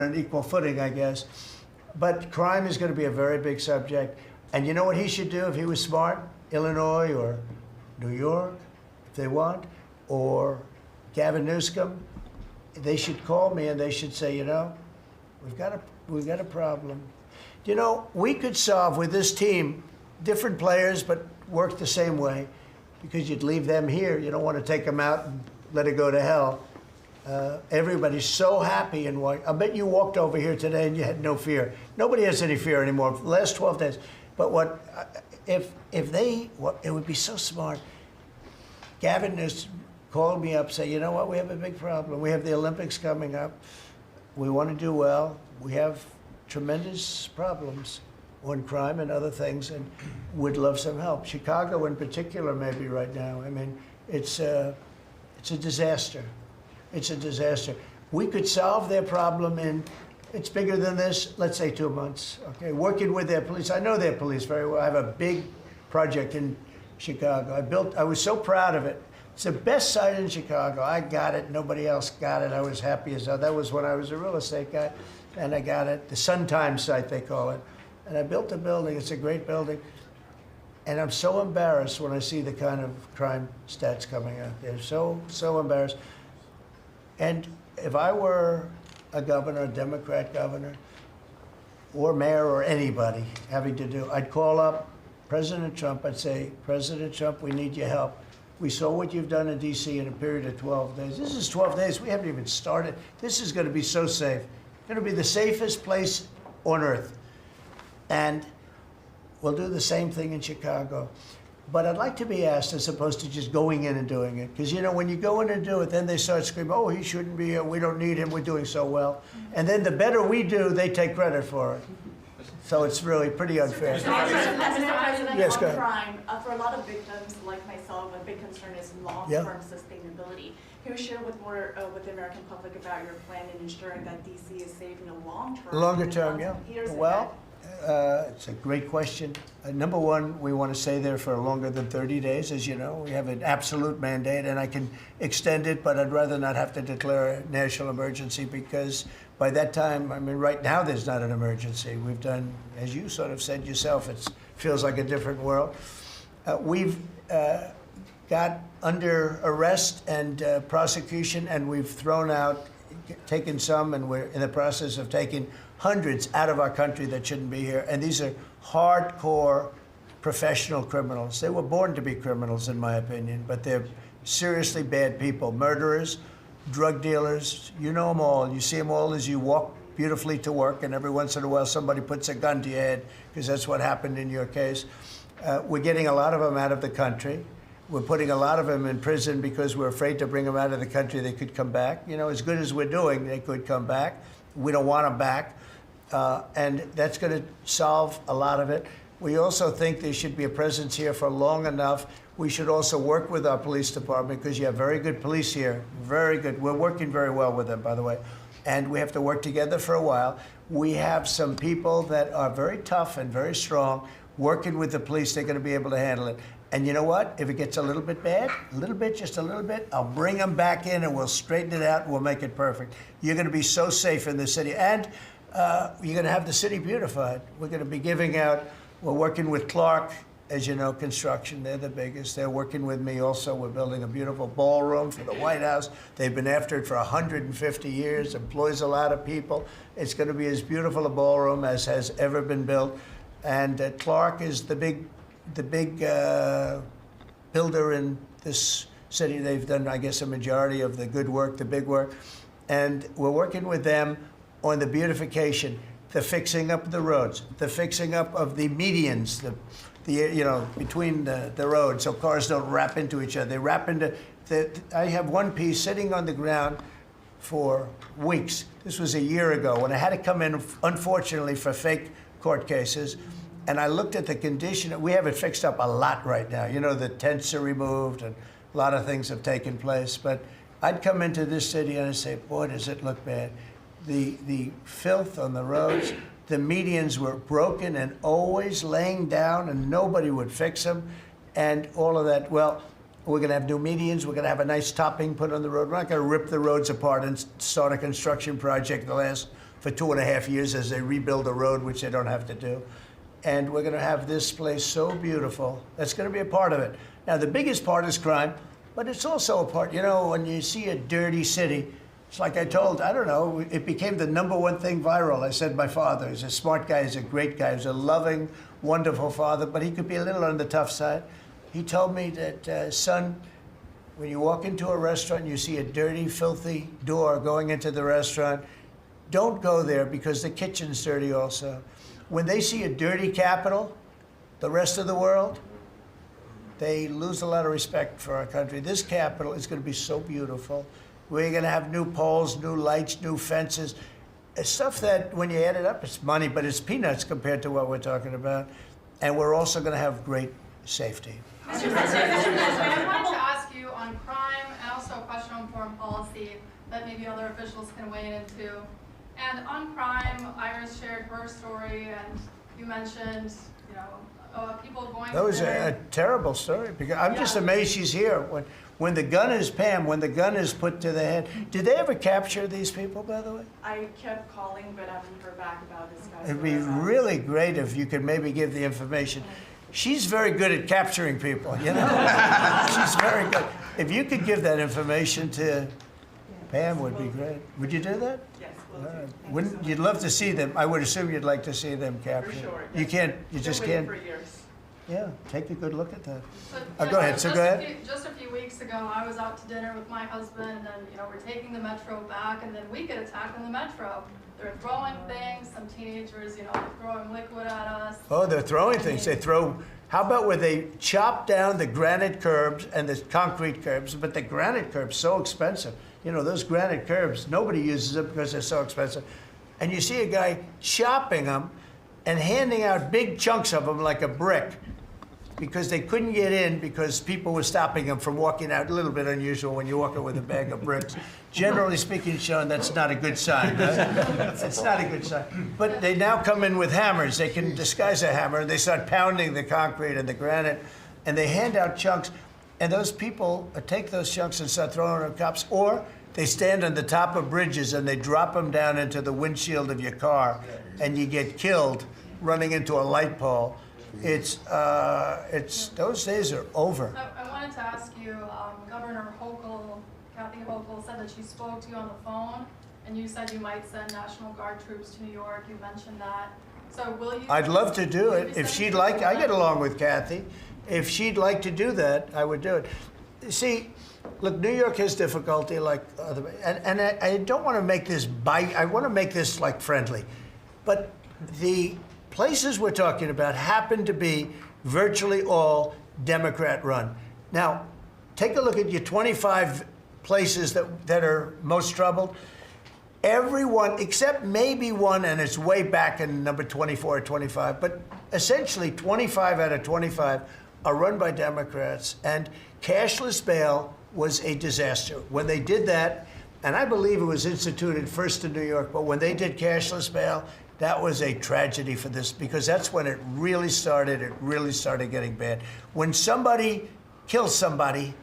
an equal footing, I guess. But crime is going to be a very big subject. And you know what he should do if he was smart? Illinois or New York, if they want, or Gavin Newsom, they should call me and they should say, you know, we've got a problem. You know, we could solve with this team, different players, but work the same way, because you'd leave them here. You don't want to take them out and let it go to hell. Everybody's so happy and I bet you walked over here today and you had no fear. Nobody has any fear anymore for the last 12 days. But if they, it would be so smart. Gavin just called me up, say, you know what, we have a big problem. We have the Olympics coming up. We want to do well. We have tremendous problems on crime and other things, and would love some help. Chicago in particular, maybe right now. I mean, it's a disaster. It's a disaster. We could solve their problem in, it's bigger than this, let's say 2 months, okay? Working with their police. I know their police very well. I have a big project in Chicago. I was so proud of it. It's the best site in Chicago. I got it, nobody else got it. I was happy as hell. That was when I was a real estate guy, and I got it. The Sun Times site, they call it. And I built a building, it's a great building. And I'm so embarrassed when I see the kind of crime stats coming out there. So embarrassed. And if I were a governor, a Democrat governor, or mayor, or anybody having to do, I'd call up President Trump. I'd say, President Trump, we need your help. We saw what you've done in D.C. in a period of 12 days. This is 12 days. We haven't even started. This is going to be so safe. It's going to be the safest place on earth. And we'll do the same thing in Chicago. But I'd like to be asked, as opposed to just going in and doing it. Because, you know, when you go in and do it, then they start screaming, oh, he shouldn't be here, we don't need him, we're doing so well. And then the better we do, they take credit for it. So it's really pretty unfair. Mr. President, yes, on crime, for a lot of victims like myself, a big concern is long-term sustainability. Can you share with the American public about your plan in ensuring that DC is safe in the long term? Longer term, yeah. Well, it's a great question. Number one, we want to stay there for longer than 30 days, as you know. We have an absolute mandate, and I can extend it, but I'd rather not have to declare a national emergency, because by that time, I mean, right now there's not an emergency. We've done, as you sort of said yourself, it feels like a different world. We've got under arrest and prosecution, and we've thrown out, taken some, and we're in the process of taking hundreds out of our country that shouldn't be here. And these are hardcore professional criminals. They were born to be criminals, in my opinion, but they're seriously bad people. Murderers, drug dealers, you know them all. You see them all as you walk beautifully to work, and every once in a while somebody puts a gun to your head, because that's what happened in your case. We're getting a lot of them out of the country. We're putting a lot of them in prison because we're afraid to bring them out of the country. They could come back. You know, as good as we're doing, they could come back. We don't want them back. And that's going to solve a lot of it. We also think there should be a presence here for long enough. We should also work with our police department, because you have very good police here, very good. We're working very well with them, by the way. And we have to work together for a while. We have some people that are very tough and very strong. Working with the police, they're going to be able to handle it. And you know what? If it gets a little bit bad, a little bit, just a little bit, I'll bring them back in and we'll straighten it out and we'll make it perfect. You're going to be so safe in the city. And you're going to have the city beautified. We're going to be giving out, we're working with Clark, as you know, construction. They're the biggest. They're working with me also. We're building a beautiful ballroom for the White House. They've been after it for 150 years, employs a lot of people. It's going to be as beautiful a ballroom as has ever been built. And Clark is the big builder in this city. They've done, I guess, a majority of the good work, the big work. And we're working with them on the beautification, the fixing up of the roads, the fixing up of the medians, you know, between the roads, so cars don't wrap into each other. They wrap into, I have one piece sitting on the ground for weeks. This was a year ago when I had to come in, unfortunately, for fake court cases. And I looked at the condition. We have it fixed up a lot right now. You know, the tents are removed and a lot of things have taken place. But I'd come into this city and I'd say, boy, does it look bad. The filth on the roads, the medians were broken and always laying down, and nobody would fix them, and all of that. Well, we're going to have new medians. We're going to have a nice topping put on the road. We're not going to rip the roads apart and start a construction project the last for 2.5 years as they rebuild the road, which they don't have to do. And we're going to have this place so beautiful. That's going to be a part of it. Now, the biggest part is crime, but it's also a part, you know, when you see a dirty city, it's like I told, I don't know, it became the #1 thing viral. I said my father is a smart guy, he's a great guy, he's a loving, wonderful father, but he could be a little on the tough side. He told me that, son, when you walk into a restaurant and you see a dirty, filthy door going into the restaurant, don't go there because the kitchen's dirty also. When they see a dirty capital, the rest of the world, they lose a lot of respect for our country. This capital is going to be so beautiful. We're going to have new poles, new lights, new fences. It's stuff that, when you add it up, it's money, but it's peanuts compared to what we're talking about. And we're also going to have great safety. Mr. President, I wanted to ask you on crime and also a question on foreign policy that maybe other officials can weigh in into. And on crime, Iris shared her story, and you mentioned, you know, people going. That was a terrible story, because I'm just amazed she's here. When the gun is, Pam, when the gun is put to the head, did they ever capture these people, by the way? I kept calling, but I haven't heard back about this guy. It'd be really great if you could maybe give the information. She's very good at capturing people, you know? She's very good. If you could give that information to Pam, would be great. Would you do that? Yes, will do. Wouldn't you'd love to see them? I would assume you'd like to see them captured. For sure. You can't. You just can't. For years. Yeah, take a good look at that. But, Go ahead. So go ahead. Just a few weeks ago, I was out to dinner with my husband, and you know, we're taking the metro back, and then we get attacked on the metro. They're throwing things. Some teenagers, you know, they're throwing liquid at us. Oh, they're throwing things. They throw. How about where they chop down the granite curbs and the concrete curbs? But the granite curbs so expensive. You know, those granite curbs, nobody uses them because they're so expensive. And you see a guy chopping them and handing out big chunks of them like a brick, because they couldn't get in because people were stopping them from walking out. A little bit unusual when you're walking with a bag of bricks. Generally speaking, Sean, that's not a good sign. That's not a good sign. But they now come in with hammers. They can disguise a hammer, and they start pounding the concrete and the granite, and they hand out chunks. And those people take those chunks and start throwing them at cops, or they stand on the top of bridges and they drop them down into the windshield of your car, and you get killed running into a light pole. It's those days are over. I wanted to ask you, Governor Hochul, Kathy Hochul, said that she spoke to you on the phone, and you said you might send National Guard troops to New York. You mentioned that. So will you? I'd love to do it if she'd like. I get along with Kathy. If she'd like to do that, I would do it. See, look, New York has difficulty like other, and I don't want to make this I want to make this like friendly, but the places we're talking about happen to be virtually all Democrat run. Now, take a look at your 25 places that are most troubled. Everyone, except maybe one, and it's way back in number 24 or 25, but essentially 25 out of 25 are run by Democrats, and cashless bail was a disaster. When they did that, and I believe it was instituted first in New York, but when they did cashless bail, that was a tragedy for this, because that's when it really started getting bad. When somebody kills somebody,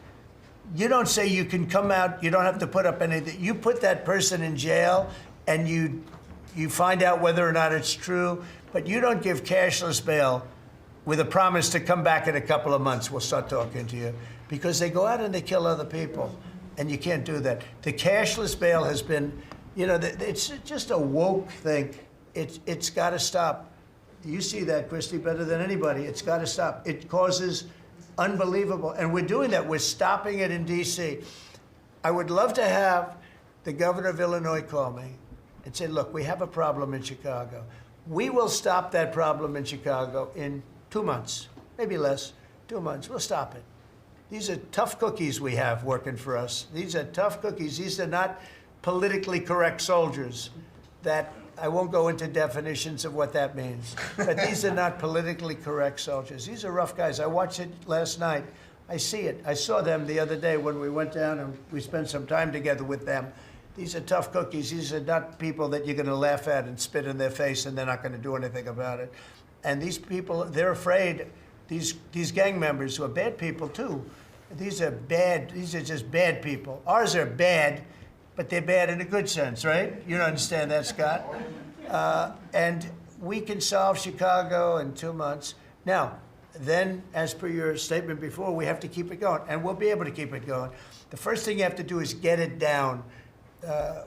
you don't say you can come out, you don't have to put up anything. You put that person in jail, and you find out whether or not it's true, but you don't give cashless bail with a promise to come back in a couple of months, we'll start talking to you. Because they go out and they kill other people, and you can't do that. The cashless bail has been, you know, it's just a woke thing. It's got to stop. You see that, Christy, better than anybody. It's got to stop. It causes unbelievable, and we're doing that. We're stopping it in D.C. I would love to have the governor of Illinois call me and say, look, we have a problem in Chicago. We will stop that problem in Chicago in 2 months, maybe less, 2 months. We'll stop it. These are tough cookies we have working for us. These are tough cookies. These are not politically correct soldiers. That I won't go into definitions of what that means, but these are not politically correct soldiers. These are rough guys. I watched it last night. I see it. I saw them the other day when we went down and we spent some time together with them. These are tough cookies. These are not people that you're going to laugh at and spit in their face and they're not going to do anything about it. And these people, they're afraid. These gang members who are bad people too. These are bad. These are just bad people. Ours are bad but they're bad in a good sense, right? You understand that, Scott? And we can solve Chicago in 2 months. Now, then, as per your statement before, we have to keep it going, and we'll be able to keep it going. The first thing you have to do is get it down.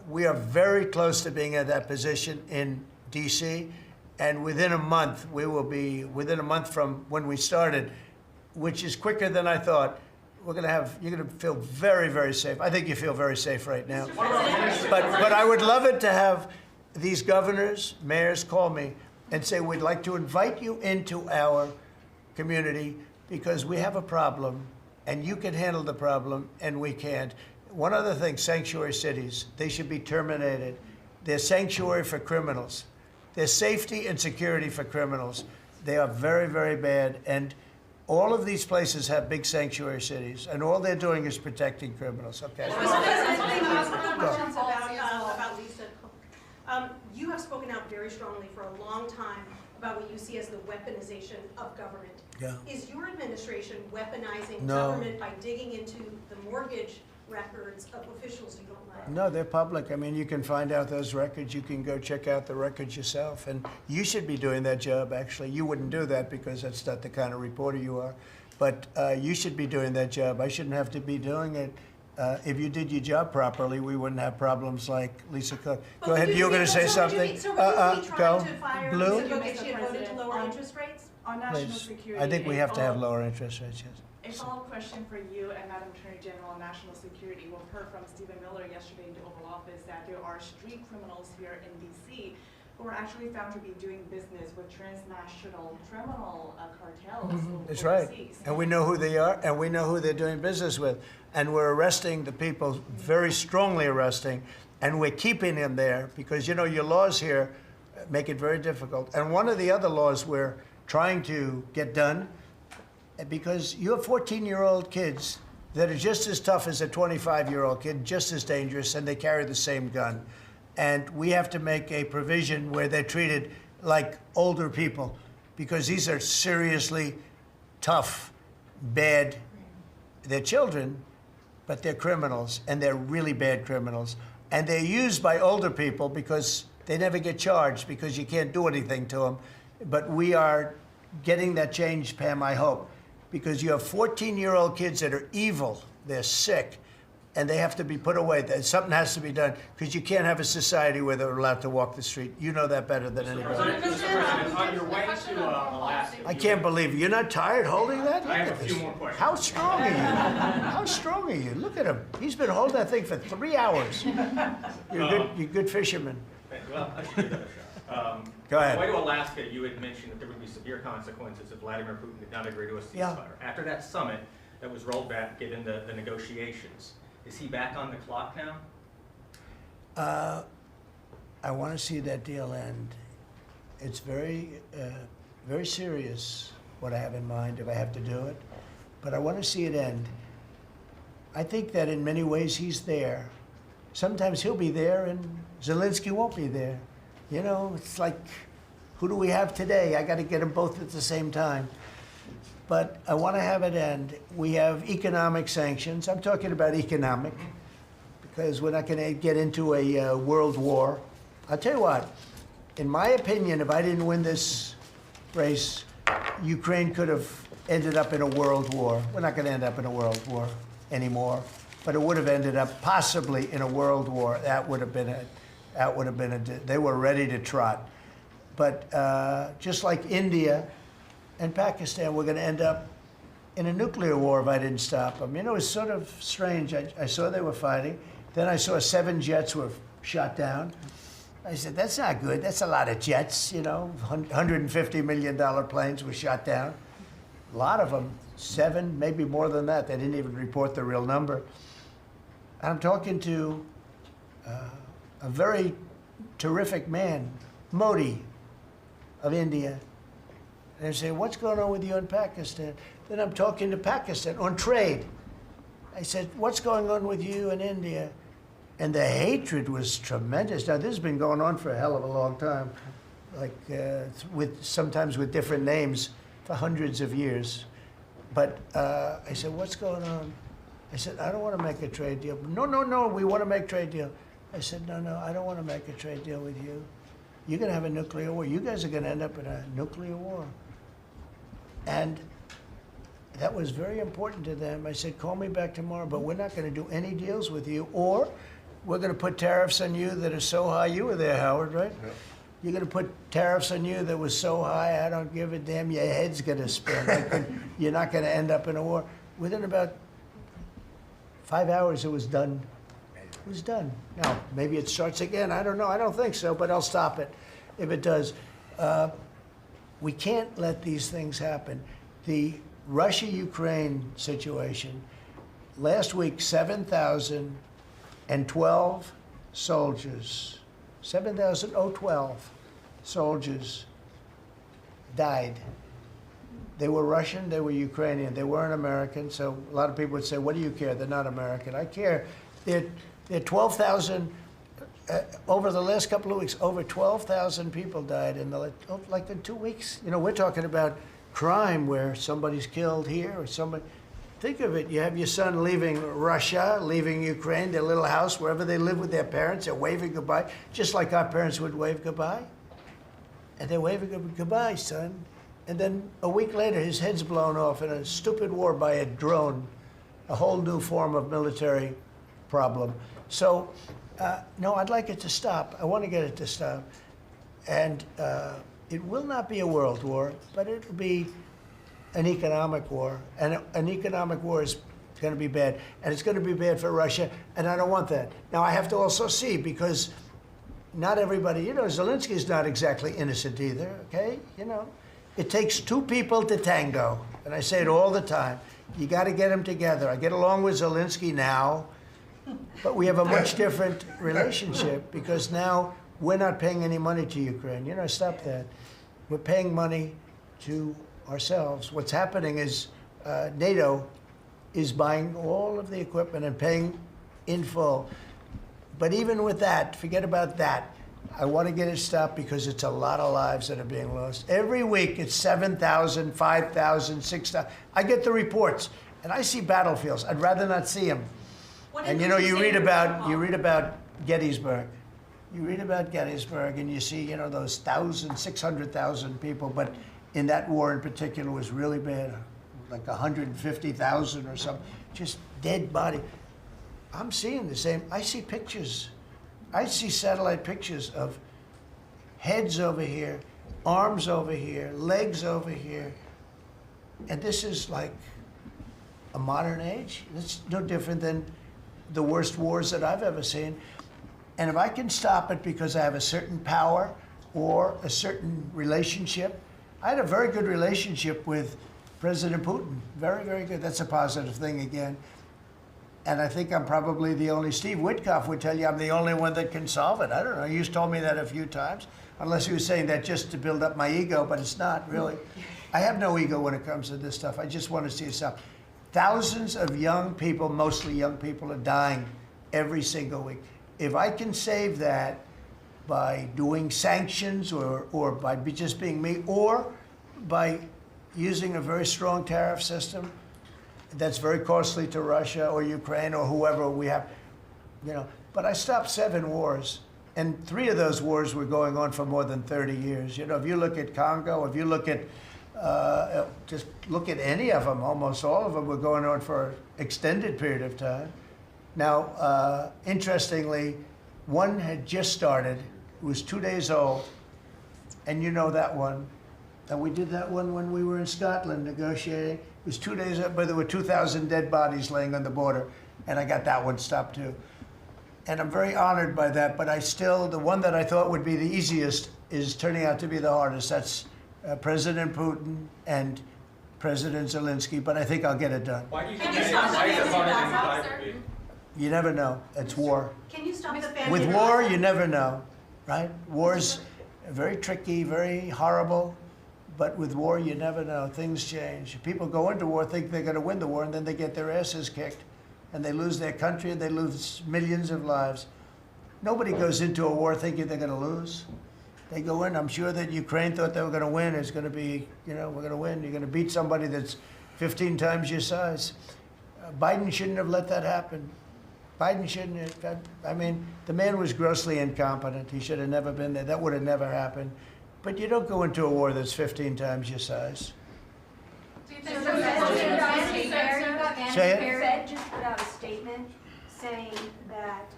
We are very close to being at that position in D.C., and within a month, we will be, within a month from when we started, which is quicker than I thought, you're going to feel very, very safe. I think you feel very safe right now. But I would love it to have these governors, mayors call me and say, we'd like to invite you into our community because we have a problem and you can handle the problem and we can't. One other thing, sanctuary cities, they should be terminated. They're sanctuary for criminals. They're safety and security for criminals. They are very, very bad. And all of these places have big sanctuary cities, and all they're doing is protecting criminals. Okay. About Lisa. You have spoken out very strongly for a long time about what you see as the weaponization of government. Yeah. Is your administration weaponizing No. government by digging into the mortgage records of officials you don't like? No, they're public. I mean, you can find out those records. You can go check out the records yourself. And you should be doing that job, actually. You wouldn't do that because that's not the kind of reporter you are. But you should be doing that job. I shouldn't have to be doing it. If you did your job properly, we wouldn't have problems like Lisa Cook. Go ahead. You were going to say something? So would you be trying to fire Blue? Lisa Cook if she had voted to lower interest rates? On national Please. security. I think we have to have lower interest rates, yes. A follow-up question for you and Madam Attorney General on national security. We've heard from Stephen Miller yesterday in the Oval Office that there are street criminals here in D.C. who are actually found to be doing business with transnational criminal cartels. That's right. overseas. And we know who they are, and we know who they're doing business with. And we're arresting the people, very strongly arresting, and we're keeping them there because, you know, your laws here make it very difficult. And one of the other laws we're trying to get done, because you have 14-year-old kids that are just as tough as a 25-year-old kid, just as dangerous, and they carry the same gun. And we have to make a provision where they're treated like older people, because these are seriously tough, bad. They're children, but they're criminals, and they're really bad criminals. And they're used by older people because they never get charged because you can't do anything to them. But we are getting that changed, Pam, I hope, because you have 14-year-old kids that are evil, they're sick, and they have to be put away. Something has to be done because you can't have a society where they're allowed to walk the street. You know that better than anybody. Mr. President, on your way to Alaska. I can't believe it. You're not tired holding that? I have Look a at few this. more questions. How strong are you? How strong are you? Look at him. He's been holding that thing for 3 hours. You're a good fisherman. Well, I should give that a shot. Go ahead. On the way to Alaska, you had mentioned that there would be severe consequences if Vladimir Putin did not agree to a ceasefire. Yeah. After that summit that was rolled back, given the negotiations, is he back on the clock now? I want to see that deal end. It's very, very serious what I have in mind if I have to do it, but I want to see it end. I think that in many ways he's there. Sometimes he'll be there and Zelensky won't be there. You know, it's like, who do we have today? I got to get them both at the same time. But I want to have it end. We have economic sanctions. I'm talking about economic, because we're not going to get into a world war. I'll tell you what, in my opinion, if I didn't win this race, Ukraine could have ended up in a world war. We're not going to end up in a world war anymore, but it would have ended up possibly in a world war. That would have been they were ready to trot. But just like India and Pakistan, we're going to end up in a nuclear war if I didn't stop them. You know, it's sort of strange. I saw they were fighting. Then I saw 7 jets were shot down. I said, that's not good. That's a lot of jets, you know. $150 million planes were shot down. A lot of them, 7, maybe more than that. They didn't even report the real number. And I'm talking to a very terrific man, Modi of India. And I say, what's going on with you in Pakistan? Then I'm talking to Pakistan on trade. I said, what's going on with you in India? And the hatred was tremendous. Now, this has been going on for a hell of a long time, like sometimes with different names for hundreds of years. But I said, what's going on? I said, I don't want to make a trade deal. No, no, no, we want to make trade deal. I said, no, no, I don't want to make a trade deal with you. You're going to have a nuclear war. You guys are going to end up in a nuclear war. And that was very important to them. I said, call me back tomorrow, but we're not going to do any deals with you, or we're going to put tariffs on you that are so high. You were there, Howard, right? Yep. You're going to put tariffs on you that was so high, I don't give a damn. Your head's going to spin. You're not going to end up in a war. Within about 5 hours, it was done. It was done. Now, maybe it starts again. I don't know. I don't think so, but I'll stop it if it does. We can't let these things happen. The Russia-Ukraine situation, last week, 7,012 soldiers, 7,012 soldiers died. They were Russian, they were Ukrainian, they weren't American, so a lot of people would say, what do you care? They're not American. I care. They're 12,000, over the last couple of weeks, over 12,000 people died in like in 2 weeks. You know, we're talking about crime where somebody's killed here or somebody. Think of it, you have your son leaving Russia, leaving Ukraine, their little house, wherever they live with their parents, they're waving goodbye, just like our parents would wave goodbye. And they're waving goodbye, son. And then a week later, his head's blown off in a stupid war by a drone, a whole new form of military problem. So, no, I'd like it to stop. I want to get it to stop. And it will not be a world war, but it'll be an economic war. And an economic war is going to be bad. And it's going to be bad for Russia, and I don't want that. Now, I have to also see, because not everybody, you know, Zelensky's not exactly innocent either, okay? You know, it takes two people to tango. And I say it all the time. You got to get them together. I get along with Zelensky now, but we have a much different relationship because now we're not paying any money to Ukraine. You know, stop that. We're paying money to ourselves. What's happening is NATO is buying all of the equipment and paying in full. But even with that, forget about that. I want to get it stopped because it's a lot of lives that are being lost. Every week it's 7,000, 5,000, 6,000. I get the reports and I see battlefields. I'd rather not see them. And you know, you read about Gettysburg. You read about Gettysburg and you see, you know, those 600,000 people, but in that war in particular was really bad, like 150,000 or something, just dead body. I'm seeing the same. I see pictures. I see satellite pictures of heads over here, arms over here, legs over here. And this is like a modern age. It's no different than the worst wars that I've ever seen. And if I can stop it because I have a certain power or a certain relationship, I had a very good relationship with President Putin. Very, very good. That's a positive thing again. And I think I'm probably the only, Steve Witkoff would tell you I'm the only one that can solve it. I don't know, he's told me that a few times, unless he was saying that just to build up my ego, but it's not really. I have no ego when it comes to this stuff. I just want to see it stop. Thousands of young people, mostly young people, are dying every single week. If I can save that by doing sanctions or by just being me, or by using a very strong tariff system, that's very costly to Russia or Ukraine or whoever we have, you know. But I stopped 7 wars, and 3 of those wars were going on for more than 30 years. You know, if you look at Congo, if you look at, just look at any of them, almost all of them were going on for an extended period of time. Now, interestingly, one had just started. It was 2 days old, and you know that one. And we did that one when we were in Scotland negotiating. It was 2 days up, but there were 2,000 dead bodies laying on the border, and I got that one stopped too. And I'm very honored by that, but I still, the one that I thought would be the easiest is turning out to be the hardest. That's President Putin and President Zelensky, but I think I'll get it done. Why do you Can think you that stop is? the Why is it family harder violence? than it? You never know. It's war. Can you stop the family With violence? war, you never know, right? War's very tricky, very horrible. But with war, you never know. Things change. People go into war, think they're going to win the war, and then they get their asses kicked. And they lose their country, and they lose millions of lives. Nobody goes into a war thinking they're going to lose. They go in. I'm sure that Ukraine thought they were going to win. It's going to be, you know, we're going to win. You're going to beat somebody that's 15 times your size. Biden shouldn't have let that happen. Biden shouldn't have, I mean, the man was grossly incompetent. He should have never been there. That would have never happened. But you don't go into a war that's 15 times your size. Do you think So there's the a Say it. Fed just put out a statement saying that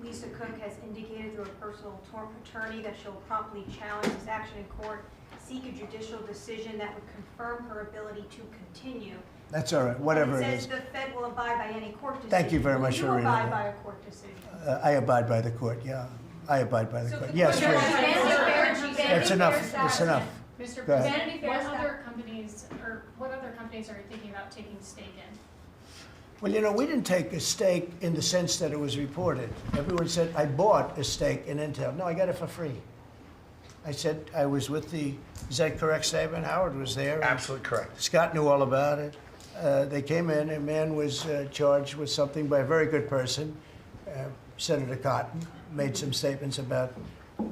Lisa Cook has indicated through a personal attorney that she'll promptly challenge this action in court, seek a judicial decision that would confirm her ability to continue. That's all right, whatever And it it is. says the Fed will abide by any court decision. Thank you very much Will for reading you abide that. by a court decision? I abide by the court, yeah. I abide by the So court. the Yes, question- please. That's enough, that's enough. Mr. Go ahead. Vanity Fair, What's that? other companies, or what other companies are you thinking about taking stake in? Well, you know, we didn't take a stake in the sense that it was reported. Everyone said, I bought a stake in Intel. No, I got it for free. I said I was with the, is that a correct statement? Howard was there. and Absolutely correct. Scott knew all about it. They came in, a man was charged with something by a very good person, Senator Cotton, made some statements about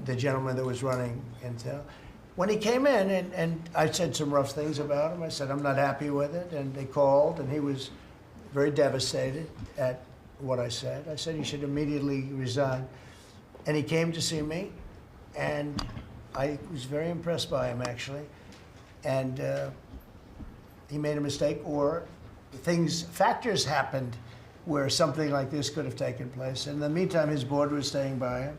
the gentleman that was running Intel. When he came in, and I said some rough things about him, I said, I'm not happy with it, and they called, and he was very devastated at what I said. I said he should immediately resign. And he came to see me, and I was very impressed by him, actually. And he made a mistake, or factors happened where something like this could have taken place. In the meantime, his board was staying by him.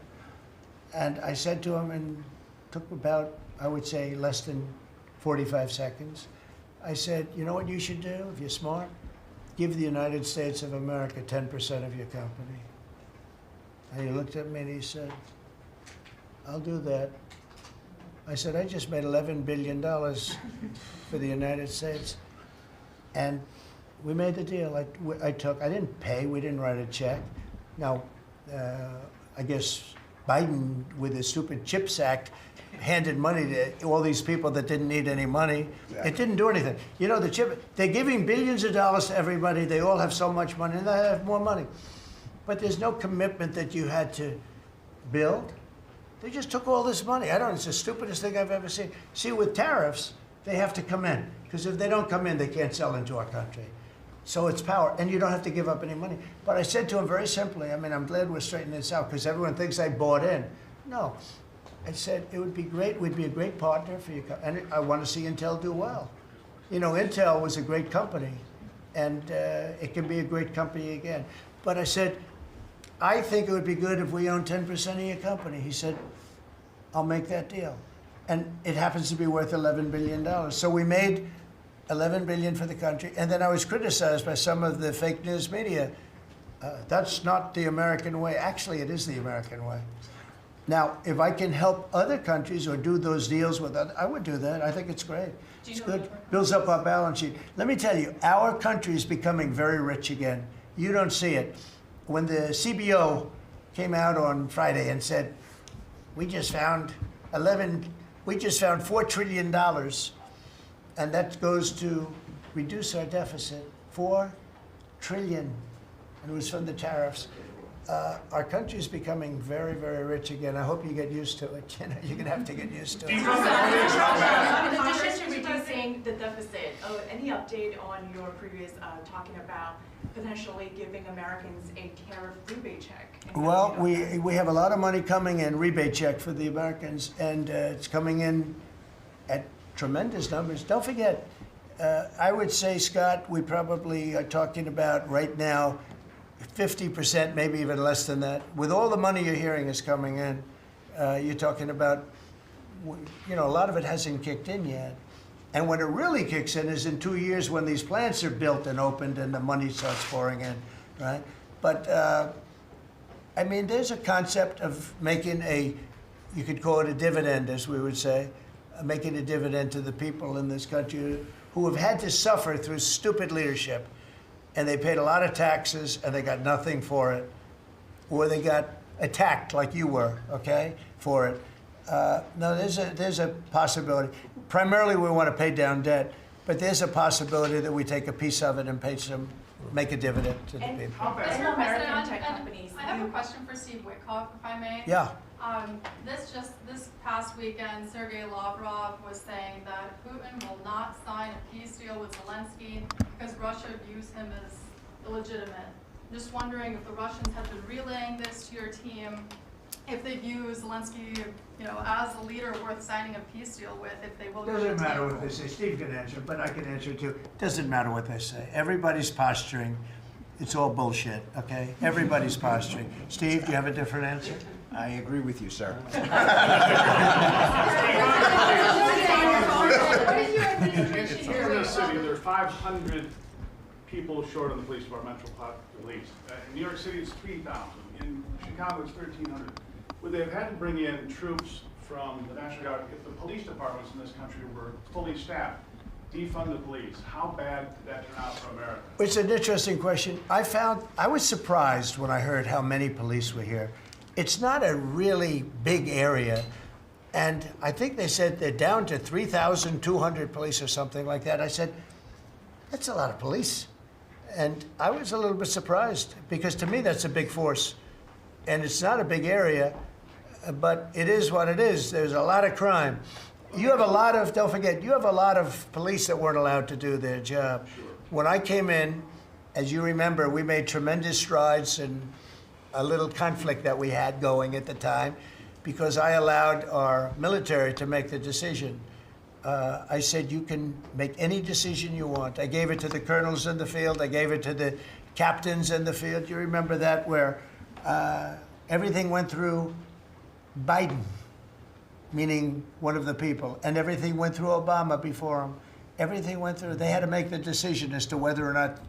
And I said to him, and took about, I would say, less than 45 seconds. I said, you know what you should do if you're smart? Give the United States of America 10% of your company. And he looked at me and he said, I'll do that. I said, I just made $11 billion for the United States. And we made the deal. I didn't pay, we didn't write a check. Now, I guess Biden, with his stupid CHIPS Act, handed money to all these people that didn't need any money. It didn't do anything. You know, they're giving billions of dollars to everybody. They all have so much money, and they have more money. But there's no commitment that you had to build. They just took all this money. It's the stupidest thing I've ever seen. See, with tariffs, they have to come in, because if they don't come in, they can't sell into our country. So it's power, and you don't have to give up any money. But I said to him very simply, I'm glad we're straightening this out, because everyone thinks I bought in. No. I said, it would be great, we'd be a great partner for you, and I want to see Intel do well. You know, Intel was a great company, and it can be a great company again. But I said, I think it would be good if we own 10% of your company. He said, I'll make that deal. And it happens to be worth $11 billion. So we made $11 billion for the country, and then I was criticized by some of the fake news media. That's not the American way. Actually, it is the American way. Now, if I can help other countries or do those deals with others, I would do that. I think it's great. It's good. Builds up our balance sheet. Let me tell you, our country is becoming very rich again. You don't see it. When the CBO came out on Friday and said, we just found $4 trillion, and that goes to reduce our deficit, $4 trillion, and it was from the tariffs. Our country is becoming very, very rich again. I hope you get used to it. You know, you're gonna have to get used to it. In addition to reducing the deficit, any update on your previous talking about potentially giving Americans a tariff rebate check? Well, we have a lot of money coming in, rebate check for the Americans, and it's coming in at tremendous numbers. Don't forget, I would say, Scott, we probably are talking about right now 50%, maybe even less than that. With all the money you're hearing is coming in, you're talking about, a lot of it hasn't kicked in yet. And when it really kicks in is in 2 years when these plants are built and opened and the money starts pouring in, right? But, there's a concept of making you could call it a dividend, as we would say, making a dividend to the people in this country who have had to suffer through stupid leadership. And they paid a lot of taxes, and they got nothing for it. Or they got attacked like you were, okay, for it. No, there's a possibility. Primarily, we want to pay down debt, but there's a possibility that we take a piece of it and make a dividend to the people. Mr. American President, tech companies. I have a question for Steve Witkoff, if I may. Yeah. This past weekend, Sergei Lavrov was saying that Putin will not sign a peace deal with Zelensky because Russia views him as illegitimate. Just wondering if the Russians have been relaying this to your team, if they view Zelensky, as a leader worth signing a peace deal with, if they will. Doesn't matter what they say. Steve can answer, but I can answer too. Doesn't matter what they say. Everybody's posturing. It's all bullshit, okay? Everybody's posturing. Steve, do you have a different answer? I agree with you, sir. What is your administration Here in doing this city, about there are 500 people short of the police departmental police. In New York City, it's 3,000. In Chicago, it's 1,300. Would they have had to bring in troops from the National Guard if the police departments in this country were fully staffed? Defund the police. How bad did that turn out for America? It's an interesting question. I was surprised when I heard how many police were here. It's not a really big area. And I think they said they're down to 3,200 police or something like that. I said, that's a lot of police. And I was a little bit surprised because to me, that's a big force. And it's not a big area, but it is what it is. There's a lot of crime. You have a lot of, don't forget, you have a lot of police that weren't allowed to do their job. Sure. When I came in, as you remember, we made tremendous strides in a little conflict that we had going at the time because I allowed our military to make the decision. I said, you can make any decision you want. I gave it to the colonels in the field. I gave it to the captains in the field. You remember that where everything went through Biden, meaning one of the people, and everything went through Obama before him. Everything went through. They had to make the decision as to whether or not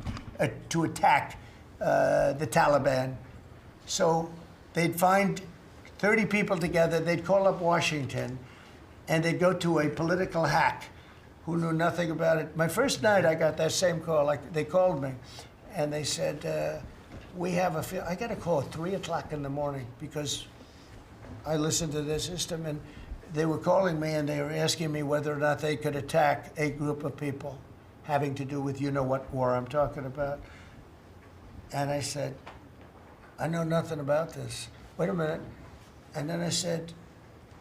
to attack the Taliban. So they'd find 30 people together, they'd call up Washington, and they'd go to a political hack who knew nothing about it. My first night, I got that same call. Like they called me, and they said, we have I got a call at 3 o'clock in the morning because I listened to their system, and they were calling me and they were asking me whether or not they could attack a group of people having to do with what war I'm talking about. And I said, I know nothing about this. Wait a minute. And then I said,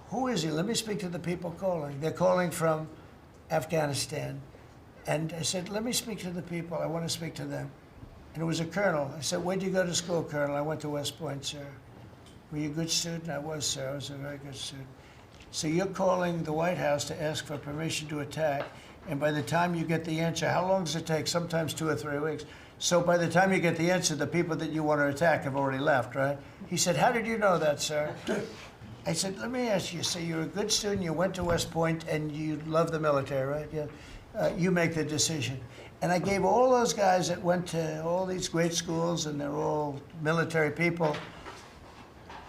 who is he? Let me speak to the people calling. They're calling from Afghanistan. And I said, let me speak to the people. I want to speak to them. And it was a colonel. I said, where'd you go to school, Colonel? I went to West Point, sir. Were you a good student? I was, sir. I was a very good student. So you're calling the White House to ask for permission to attack, and by the time you get the answer, how long does it take? Sometimes 2 or 3 weeks. So by the time you get the answer, the people that you want to attack have already left, right? He said, how did you know that, sir? I said, let me ask you, so you're a good student, you went to West Point, and you love the military, right? Yeah. You make the decision. And I gave all those guys that went to all these great schools, and they're all military people,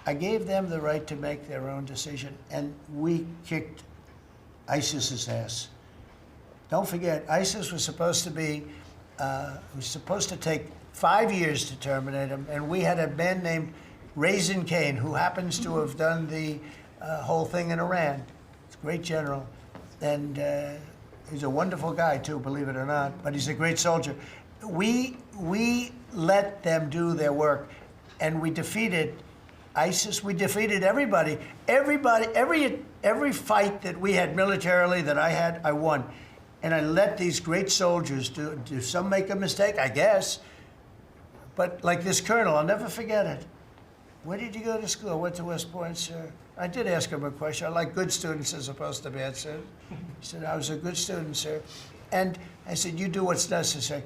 I gave them the right to make their own decision, and we kicked ISIS's ass. Don't forget, ISIS was supposed to take 5 years to terminate him, and we had a man named Raisin Kane, who happens to have done the whole thing in Iran. He's a great general, and he's a wonderful guy too, believe it or not, but he's a great soldier. We let them do their work, and we defeated ISIS. We defeated everybody. Every fight that we had militarily that I had, I won. And I let these great soldiers do some make a mistake, I guess. But like this colonel, I'll never forget it. Where did you go to school? I went to West Point, sir. I did ask him a question. I like good students as opposed to bad students. He said, I was a good student, sir. And I said, you do what's necessary.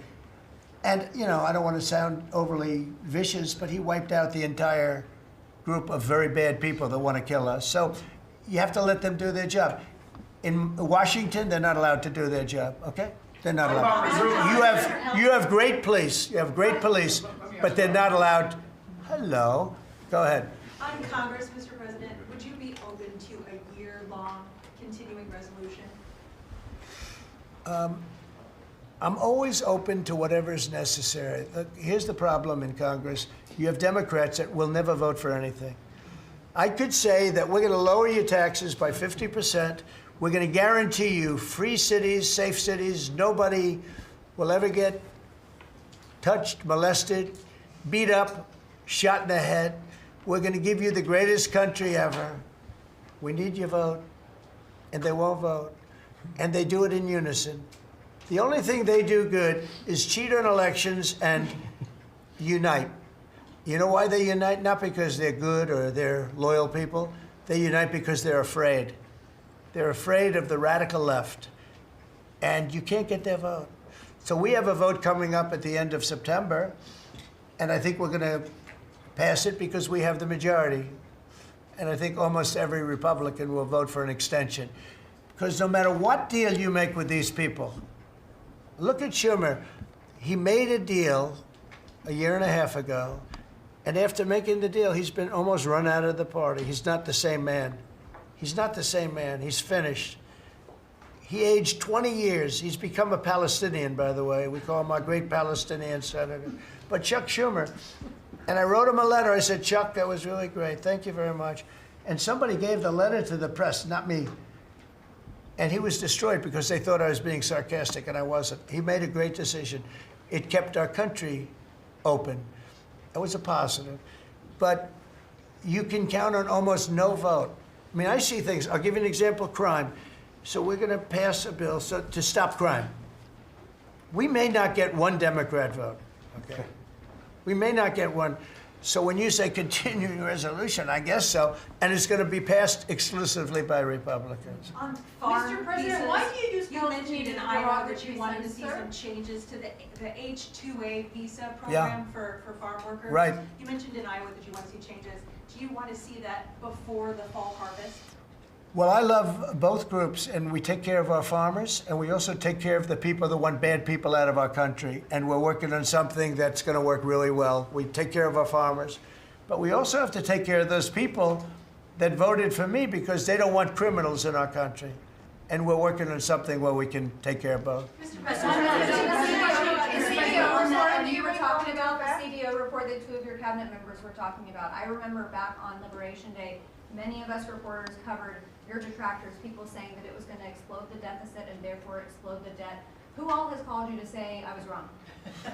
And, I don't want to sound overly vicious, but he wiped out the entire group of very bad people that want to kill us. So you have to let them do their job. In Washington, they're not allowed to do their job, okay? They're not allowed. You have great police. You have great police, but they're not allowed. Hello. Go ahead. On Congress, Mr. President, would you be open to a year-long continuing resolution? I'm always open to whatever is necessary. Look, here's the problem in Congress. You have Democrats that will never vote for anything. I could say that we're going to lower your taxes by 50%. We're going to guarantee you free cities, safe cities. Nobody will ever get touched, molested, beat up, shot in the head. We're going to give you the greatest country ever. We need your vote. And they won't vote. And they do it in unison. The only thing they do good is cheat on elections and unite. You know why they unite? Not because they're good or they're loyal people. They unite because they're afraid. They're afraid of the radical left. And you can't get their vote. So we have a vote coming up at the end of September, and I think we're going to pass it because we have the majority. And I think almost every Republican will vote for an extension. Because no matter what deal you make with these people, look at Schumer. He made a deal a year and a half ago, and after making the deal, he's been almost run out of the party. He's not the same man. He's not the same man. He's finished. He aged 20 years. He's become a Palestinian, by the way. We call him our great Palestinian senator. But Chuck Schumer, and I wrote him a letter. I said, Chuck, that was really great. Thank you very much. And somebody gave the letter to the press, not me. And he was destroyed because they thought I was being sarcastic, and I wasn't. He made a great decision. It kept our country open. It was a positive. But you can count on almost no vote. I mean, I see things. I'll give you an example, crime. So we're going to pass a bill to stop crime. We may not get one Democrat vote, okay? We may not get one. So when you say continuing resolution, I guess so, and it's going to be passed exclusively by Republicans. On farm Mr. President, visas, why do you just you don't mentioned need in to Iowa interrupt that you me, wanted to see sir? some changes to the H-2A visa program for farm workers. Right. You mentioned in Iowa that you want to see changes. Do you want to see that before the fall harvest? Well, I love both groups, and we take care of our farmers, and we also take care of the people that want bad people out of our country. And we're working on something that's going to work really well. We take care of our farmers, but we also have to take care of those people that voted for me because they don't want criminals in our country. And we're working on something where we can take care of both. Mr. On President, the CDO on that, report, do you were talking about that? the CDO report that 2 of your cabinet members were talking about. I remember back on Liberation Day, many of us reporters covered your detractors, people saying that it was going to explode the deficit and therefore explode the debt. Who all has called you to say I was wrong?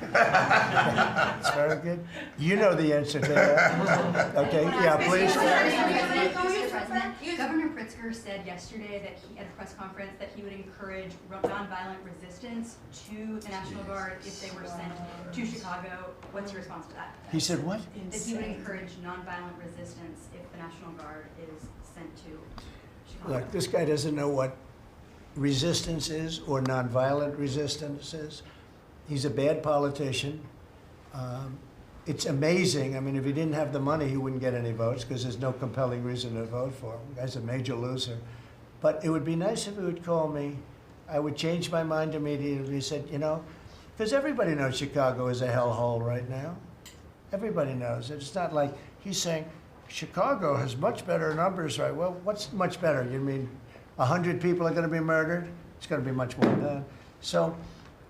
That's very good. You know the answer to that. Okay, yeah, please. Mr. President, Governor Pritzker said yesterday that he, at a press conference, that he would encourage nonviolent resistance to the National Guard if they were sent to Chicago. What's your response to that? He said what? That he would encourage nonviolent resistance if the National Guard is sent to Chicago. Look, this guy doesn't know what resistance is or nonviolent resistance is. He's a bad politician. It's amazing. I mean, if he didn't have the money, he wouldn't get any votes because there's no compelling reason to vote for him. The guy's a major loser. But it would be nice if he would call me. I would change my mind immediately. He said, you know, because everybody knows Chicago is a hellhole right now. Everybody knows it. It's not like he's saying, Chicago has much better numbers, right? Well, what's much better? You mean 100 people are going to be murdered? It's going to be much more than that. So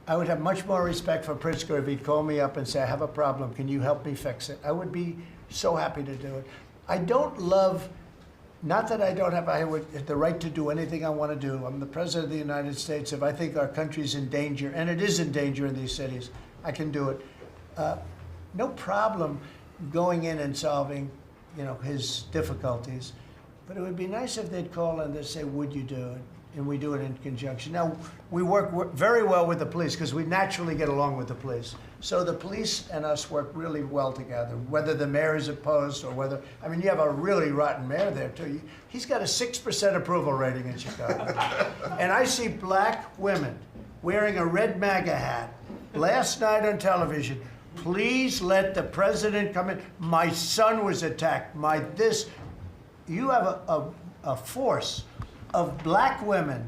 I would have much more respect for Pritzker if he'd call me up and say, I have a problem. Can you help me fix it? I would be so happy to do it. I don't love, not that I don't have the right to do anything I want to do. I'm the President of the United States. If I think our country's in danger, and it is in danger in these cities, I can do it. No problem going in and solving, you know, his difficulties. But it would be nice if they'd call and they'd say, would you do it? And we do it in conjunction. Now, we work very well with the police because we naturally get along with the police. So the police and us work really well together, whether the mayor is opposed or whether, I mean, you have a really rotten mayor there too. He's got a 6% approval rating in Chicago. And I see black women wearing a red MAGA hat last night on television. Please let the president come in. My son was attacked. You have a force of black women.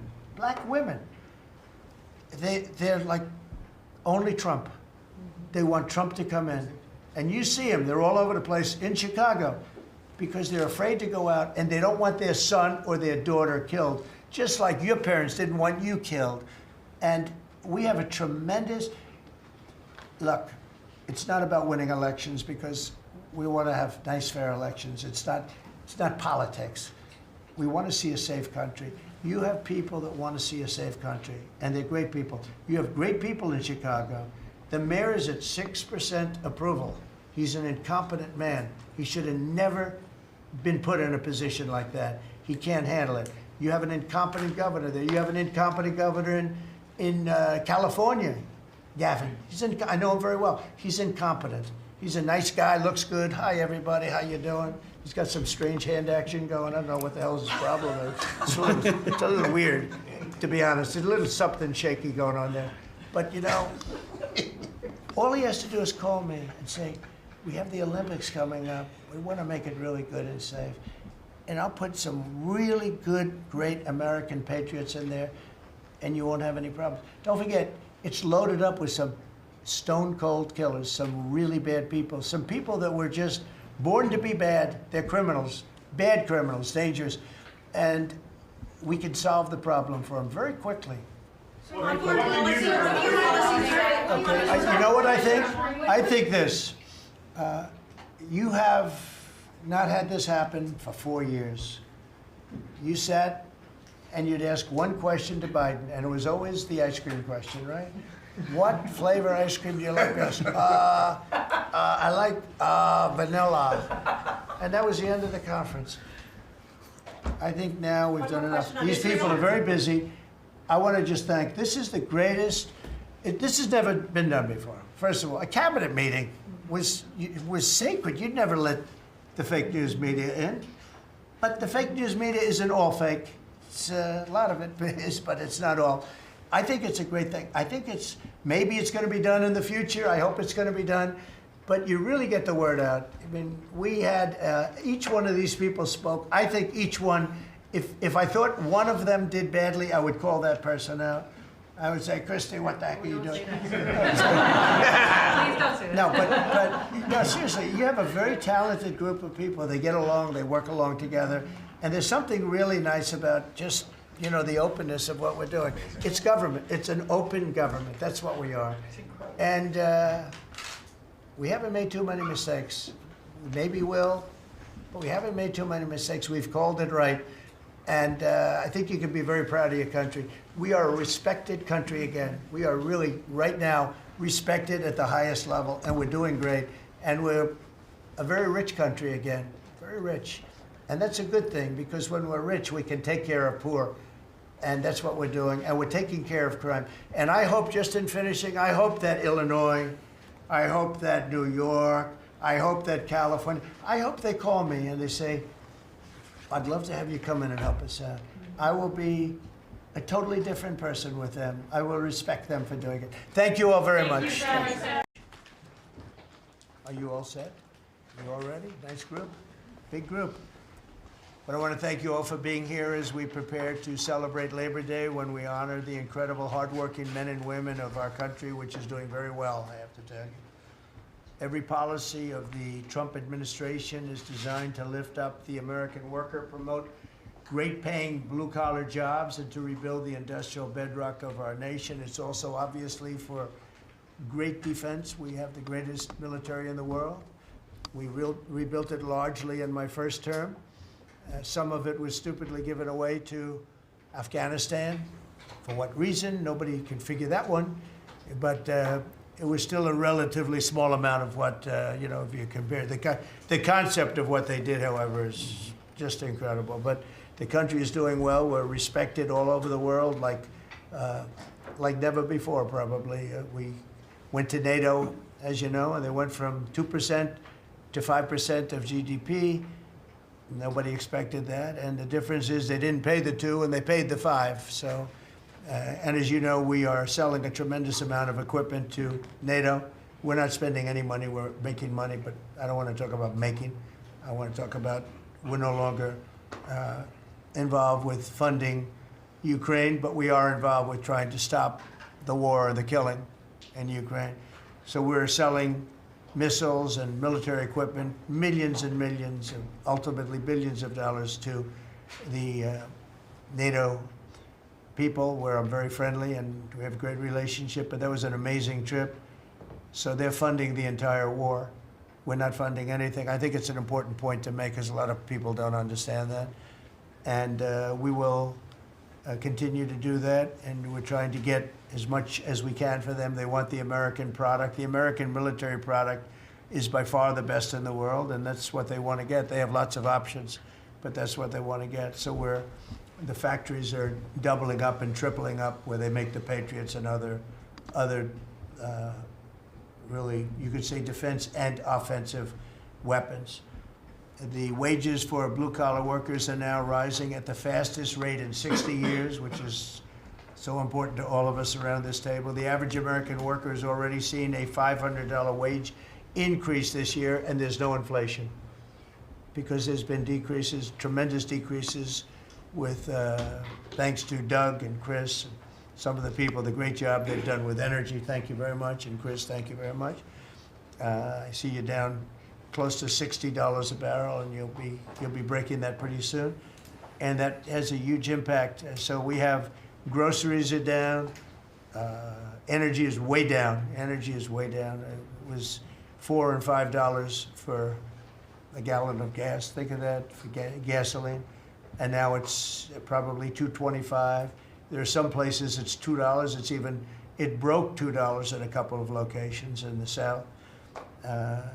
They're like only Trump. They want Trump to come in. And you see them, they're all over the place in Chicago because they're afraid to go out and they don't want their son or their daughter killed, just like your parents didn't want you killed. And we have a tremendous, look, it's not about winning elections because we want to have nice, fair elections. It's not politics. We want to see a safe country. You have people that want to see a safe country, and they're great people. You have great people in Chicago. The mayor is at 6% approval. He's an incompetent man. He should have never been put in a position like that. He can't handle it. You have an incompetent governor there. You have an incompetent governor in California, Gavin. I know him very well. He's incompetent. He's a nice guy, looks good. Hi, everybody, how you doing? He's got some strange hand action going. I don't know what the hell his problem is. It's a little weird, to be honest. There's a little something shaky going on there. But, you know, all he has to do is call me and say, we have the Olympics coming up. We want to make it really good and safe. And I'll put some really good, great American patriots in there, and you won't have any problems. Don't forget, it's loaded up with some stone cold killers, some really bad people, some people that were just born to be bad. They're criminals, bad criminals, dangerous. And we can solve the problem for them very quickly. So on foreign policy, review policies, Okay, you know what I think? I think this. You have not had this happen for 4 years. You sat and you'd ask one question to Biden, and it was always the ice cream question, right? What flavor ice cream do you like best? I like vanilla. And that was the end of the conference. I think now we've done enough. These people are very busy. I want to just thank, this is the greatest, this has never been done before. First of all, a cabinet meeting was sacred. You'd never let the fake news media in. But the fake news media isn't all fake. It's, a lot of it is, but it's not all. I think it's a great thing. I think maybe it's going to be done in the future. I hope it's going to be done. But you really get the word out. I mean, we had, each one of these people spoke. I think each one, if I thought one of them did badly, I would call that person out. I would say, Christy, what the heck are you doing? Please don't say that. No, but no, seriously, you have a very talented group of people. They get along, they work along together. And there's something really nice about just, you know, the openness of what we're doing. It's government. It's an open government. That's what we are. And we haven't made too many mistakes. Maybe we'll, but we haven't made too many mistakes. We've called it right. And I think you can be very proud of your country. We are a respected country again. We are really, right now, respected at the highest level, and we're doing great. And we're a very rich country again, very rich. And that's a good thing, because when we're rich, we can take care of poor. And that's what we're doing. And we're taking care of crime. And I hope, just in finishing, I hope that Illinois, I hope that New York, I hope that California, I hope they call me and they say, I'd love to have you come in and help us out. I will be a totally different person with them. I will respect them for doing it. Thank you all very much. Are you all set? You all ready? Nice group. Big group. But I want to thank you all for being here as we prepare to celebrate Labor Day, when we honor the incredible hardworking men and women of our country, which is doing very well, I have to tell you. Every policy of the Trump administration is designed to lift up the American worker, promote great-paying blue-collar jobs, and to rebuild the industrial bedrock of our nation. It's also obviously for great defense. We have the greatest military in the world. We rebuilt it largely in my first term. Some of it was stupidly given away to Afghanistan. For what reason? Nobody can figure that one. But it was still a relatively small amount of what, you know, if you compare. The concept of what they did, however, is just incredible. But the country is doing well. We're respected all over the world like never before, probably. We went to NATO, as you know, and they went from 2% to 5% of GDP. Nobody expected that. And the difference is they didn't pay the 2 and they paid the 5. So. And as you know, we are selling a tremendous amount of equipment to NATO. We're not spending any money, we're making money, but I don't want to talk about making. I want to talk about we're no longer involved with funding Ukraine, but we are involved with trying to stop the war or the killing in Ukraine. So we're selling missiles and military equipment, millions and millions, and ultimately billions of dollars to the NATO people, where I'm very friendly and we have a great relationship, but that was an amazing trip. So they're funding the entire war. We're not funding anything. I think it's an important point to make, because a lot of people don't understand that. And we will continue to do that, and we're trying to get as much as we can for them. They want the American product. The American military product is by far the best in the world, and that's what they want to get. They have lots of options, but that's what they want to get. So the factories are doubling up and tripling up where they make the Patriots and other really, you could say defense and offensive weapons. The wages for blue-collar workers are now rising at the fastest rate in 60 years, which is so important to all of us around this table. The average American worker has already seen a $500 wage increase this year, and there's no inflation because there's been decreases, tremendous decreases with, thanks to Doug and Chris and some of the people, the great job they've done with energy. Thank you very much. And Chris, thank you very much. I see you down close to $60 a barrel, and you'll be breaking that pretty soon. And that has a huge impact. So we have groceries are down, energy is way down. Energy is way down. It was $4 and $5 for a gallon of gas. Think of that for gasoline, and now it's probably $2.25. There are some places it's $2. It broke $2 at a couple of locations in the South.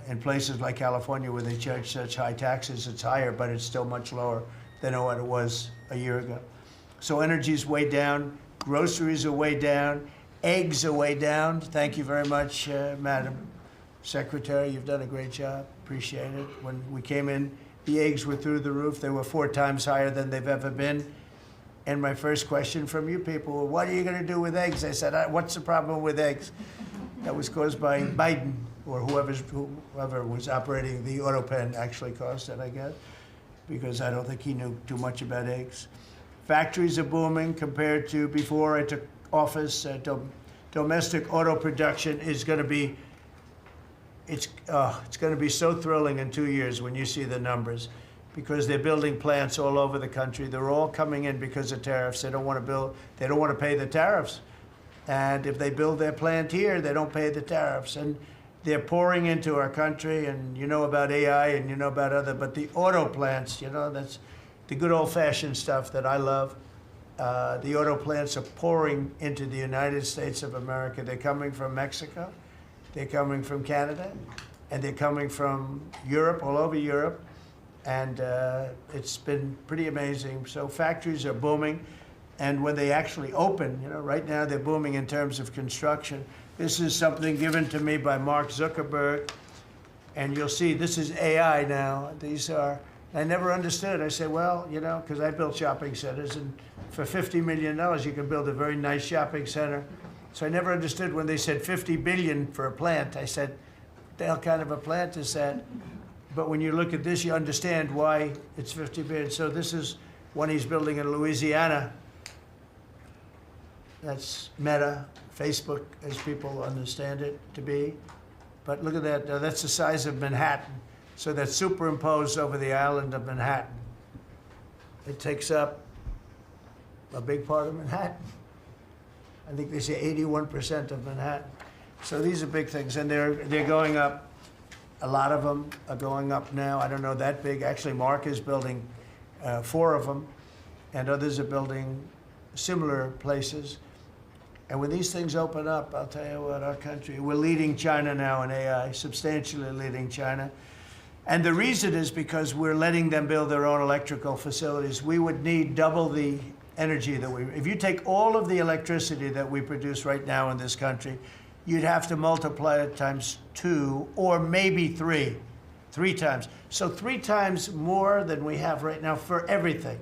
In places like California where they charge such high taxes, it's higher, but it's still much lower than what it was a year ago. So energy's way down, groceries are way down, eggs are way down. Thank you very much, Madam Secretary. You've done a great job. Appreciate it. When we came in, the eggs were through the roof. They were 4 times higher than they've ever been. And my first question from you people, well, what are you going to do with eggs? I said, what's the problem with eggs? That was caused by Biden, or whoever was operating the auto pen actually caused it, I guess, because I don't think he knew too much about eggs. Factories are booming compared to before I took office. Domestic auto production is going to be, it's going to be so thrilling in 2 years when you see the numbers, because they're building plants all over the country. They're all coming in because of tariffs. They don't want to pay the tariffs. And if they build their plant here, they don't pay the tariffs. And they're pouring into our country, and you know about AI and you know about but the auto plants, that's the good old-fashioned stuff that I love. The auto plants are pouring into the United States of America. They're coming from Mexico, they're coming from Canada, and they're coming from Europe, all over Europe. And it's been pretty amazing. So factories are booming. And when they actually open, right now they're booming in terms of construction. This is something given to me by Mark Zuckerberg. And you'll see this is AI now. I never understood. I said, well, because I built shopping centers, and for $50 million, you can build a very nice shopping center. So I never understood when they said $50 billion for a plant. I said, what the hell kind of a plant is that? But when you look at this, you understand why it's $50 billion. So this is one he's building in Louisiana. That's Meta, Facebook, as people understand it to be. But look at that, that's the size of Manhattan. So that's superimposed over the island of Manhattan. It takes up a big part of Manhattan. I think they say 81% of Manhattan. So these are big things, and they're going up. A lot of them are going up now. I don't know that big. Actually, Mark is building 4 of them, and others are building similar places. And when these things open up, I'll tell you what, our country, we're leading China now in AI, substantially leading China. And the reason is because we're letting them build their own electrical facilities. We would need double the energy if you take all of the electricity that we produce right now in this country, you'd have to multiply it times 2 or maybe 3 times. So 3 times more than we have right now for everything,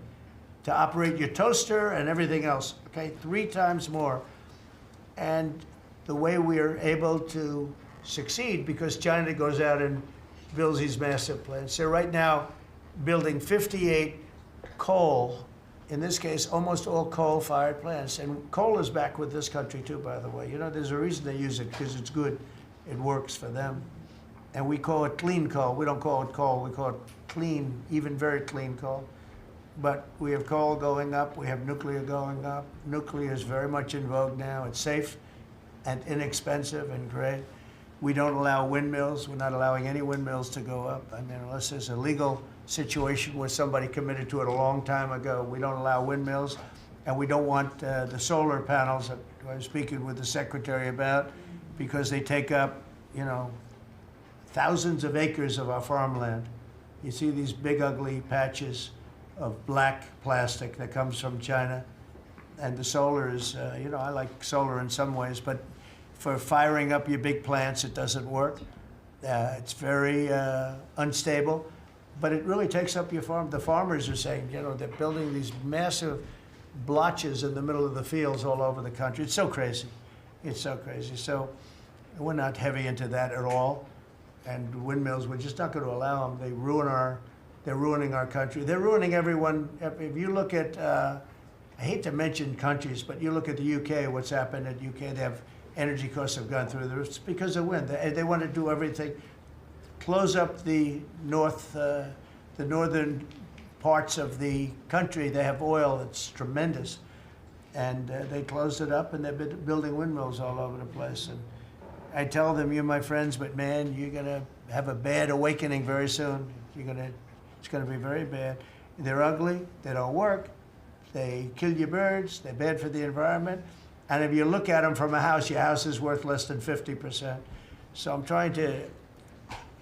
to operate your toaster and everything else, okay? 3 times more. And the way we are able to succeed, because China goes out and builds these massive plants. They're right now building 58 coal, in this case, almost all coal-fired plants. And coal is back with this country too, by the way. There's a reason they use it, because it's good. It works for them. And we call it clean coal. We don't call it coal, we call it clean, even very clean coal. But we have coal going up, we have nuclear going up. Nuclear is very much in vogue now. It's safe and inexpensive and great. We don't allow windmills. We're not allowing any windmills to go up. I mean, unless there's a legal situation where somebody committed to it a long time ago, we don't allow windmills. And we don't want the solar panels that I was speaking with the secretary about, because they take up, thousands of acres of our farmland. You see these big, ugly patches of black plastic that comes from China. And the solar is, I like solar in some ways, but for firing up your big plants. It doesn't work. It's very unstable, but it really takes up your farm. The farmers are saying, you know, they're building these massive blotches in the middle of the fields all over the country. It's so crazy. It's so crazy. So we're not heavy into that at all. And windmills, we're just not going to allow them. They're ruining our country. They're ruining everyone. If you look at, I hate to mention countries, but you look at the UK, what's happened at UK, they have energy costs have gone through the roof. It's because of wind. They want to do everything, close up the northern parts of the country. They have oil that's tremendous, and they closed it up, and they've been building windmills all over the place. And I tell them, you're my friends, but man, you're gonna have a bad awakening very soon. It's gonna be very bad. They're ugly. They don't work. They kill your birds. They're bad for the environment. And if you look at them from a house, your house is worth less than 50%. So I'm trying to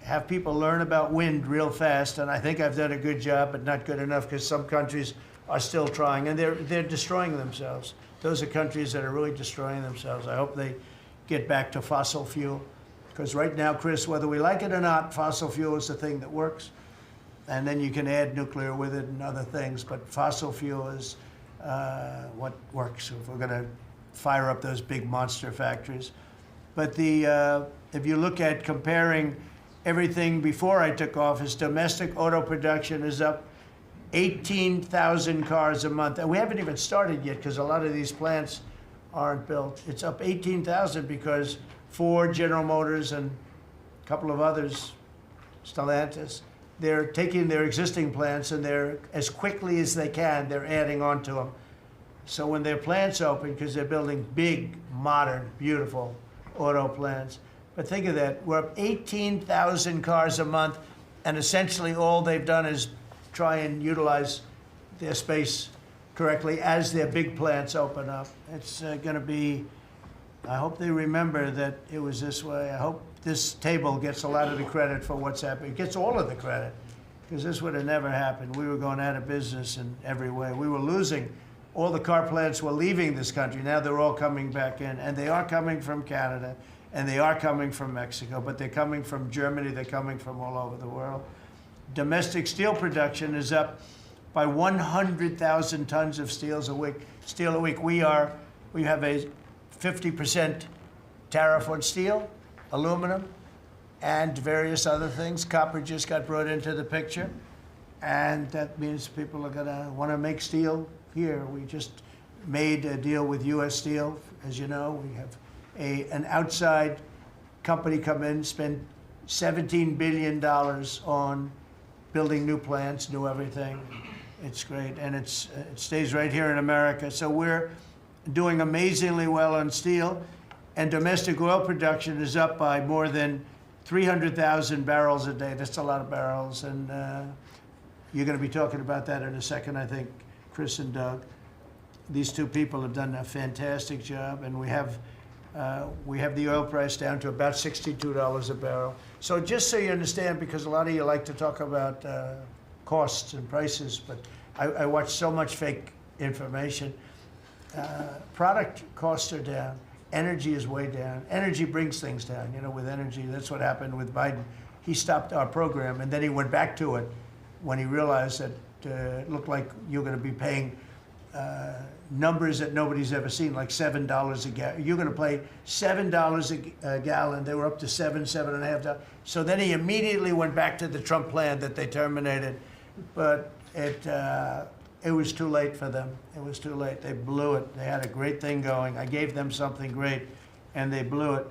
have people learn about wind real fast, and I think I've done a good job, but not good enough, because some countries are still trying, and they're destroying themselves. Those are countries that are really destroying themselves. I hope they get back to fossil fuel, because right now, Chris, whether we like it or not, fossil fuel is the thing that works, and then you can add nuclear with it and other things, but fossil fuel is what works if we're going to fire up those big monster factories. But if you look at comparing everything before I took office, domestic auto production is up 18,000 cars a month. And we haven't even started yet, because a lot of these plants aren't built. It's up 18,000 because Ford, General Motors, and a couple of others, Stellantis, they're taking their existing plants, and they're, as quickly as they can, they're adding on to them. So when their plants open, because they're building big, modern, beautiful auto plants. But think of that, we're up 18,000 cars a month, and essentially all they've done is try and utilize their space correctly as their big plants open up. It's gonna be, I hope they remember that it was this way. I hope this table gets a lot of the credit for what's happening. It gets all of the credit, because this would have never happened. We were going out of business in every way. We were losing. All the car plants were leaving this country. Now they're all coming back in, and they are coming from Canada, and they are coming from Mexico, but they're coming from Germany, they're coming from all over the world. Domestic steel production is up by 100,000 tons of steel a week. We have a 50% tariff on steel, aluminum, and various other things. Copper just got brought into the picture, and that means people are gonna wanna make steel here. We just made a deal with U.S. Steel. As you know, we have an outside company come in, spend $17 billion on building new plants, new everything. It's great, and it stays right here in America. So we're doing amazingly well on steel, and domestic oil production is up by more than 300,000 barrels a day. That's a lot of barrels, and you're going to be talking about that in a second, I think, Chris and Doug. These two people have done a fantastic job, and we have the oil price down to about $62 a barrel. So just so you understand, because a lot of you like to talk about costs and prices, but I watch so much fake information. Product costs are down. Energy is way down. Energy brings things down. You know, with energy, that's what happened with Biden. He stopped our program, and then he went back to it when he realized that it looked like you're going to be paying numbers that nobody's ever seen, like $7 a gallon. You're going to pay $7 a gallon. They were up to $7.5. So then he immediately went back to the Trump plan that they terminated, but it was too late for them. It was too late. They blew it. They had a great thing going. I gave them something great, and they blew it.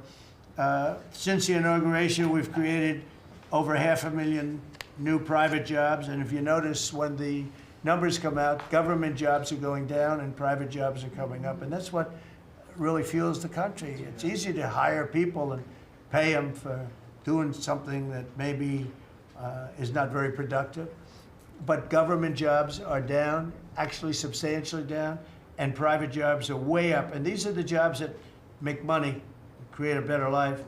Since the inauguration, we've created over 500,000 new private jobs, and if you notice, when the numbers come out, government jobs are going down and private jobs are coming up, and that's what really fuels the country. It's easy to hire people and pay them for doing something that maybe is not very productive, but government jobs are down, actually substantially down, and private jobs are way up, and these are the jobs that make money, create a better life.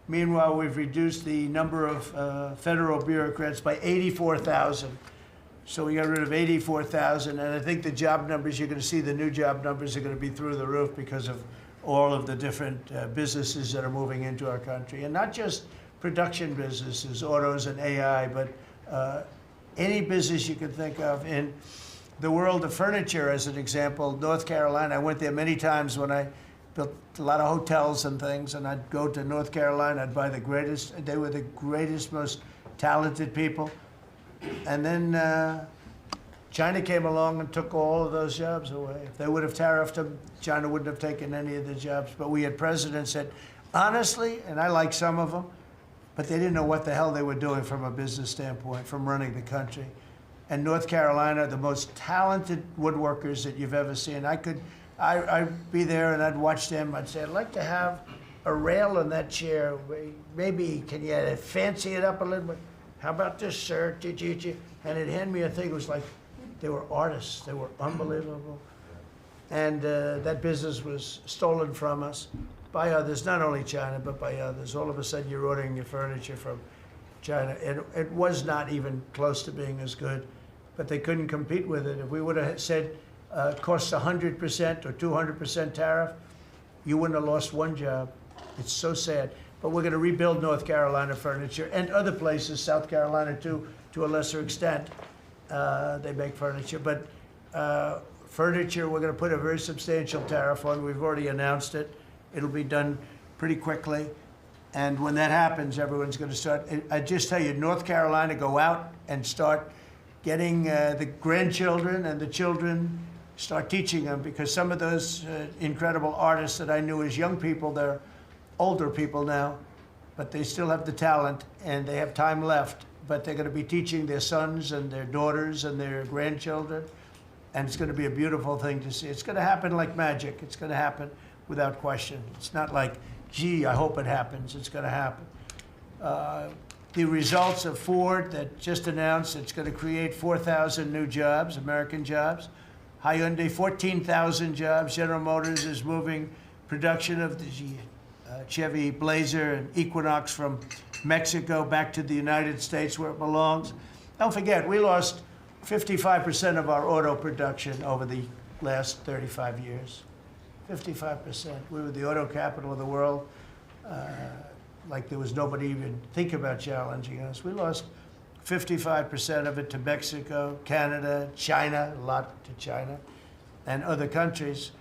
Meanwhile, we've reduced the number of federal bureaucrats by 84,000. So we got rid of 84,000, and I think the job numbers, you're going to see the new job numbers are going to be through the roof because of all of the different businesses that are moving into our country. And not just production businesses, autos and AI, but any business you can think of. In the world of furniture, as an example, North Carolina, I went there many times when I built a lot of hotels and things, and I'd go to North Carolina, I'd buy the greatest, they were the greatest, most talented people. And then China came along and took all of those jobs away. If they would have tariffed them, China wouldn't have taken any of the jobs. But we had presidents that, honestly, and I like some of them, but they didn't know what the hell they were doing from a business standpoint, from running the country. And North Carolina, the most talented woodworkers that you've ever seen. I'd be there and I'd watch them. I'd say, I'd like to have a rail in that chair. Maybe, can you fancy it up a little bit? How about this, sir? And they'd hand me a thing. It was like, they were artists. They were unbelievable. And that business was stolen from us by others, not only China, but by others. All of a sudden, you're ordering your furniture from China. It was not even close to being as good, but they couldn't compete with it. If we would have said costs 100% or 200% tariff, you wouldn't have lost one job. It's so sad. But we're going to rebuild North Carolina furniture and other places, South Carolina too, to a lesser extent. They make furniture, but furniture, we're going to put a very substantial tariff on. We've already announced it. It'll be done pretty quickly. And when that happens, everyone's going to start. I just tell you, North Carolina, go out and start getting the grandchildren and the children, start teaching them, because some of those incredible artists that I knew as young people, they're older people now, but they still have the talent and they have time left. But they're going to be teaching their sons and their daughters and their grandchildren. And it's going to be a beautiful thing to see. It's going to happen like magic. It's going to happen without question. It's not like, gee, I hope it happens. It's going to happen. The results of Ford that just announced it's going to create 4,000 new jobs, American jobs. Hyundai, 14,000 jobs. General Motors is moving production of the Chevy Blazer and Equinox from Mexico back to the United States where it belongs. Don't forget, we lost 55% of our auto production over the last 35 years. 55%. We were the auto capital of the world. Like there was nobody even think about challenging us. We lost 55% of it to Mexico, Canada, China, a lot to China, and other countries.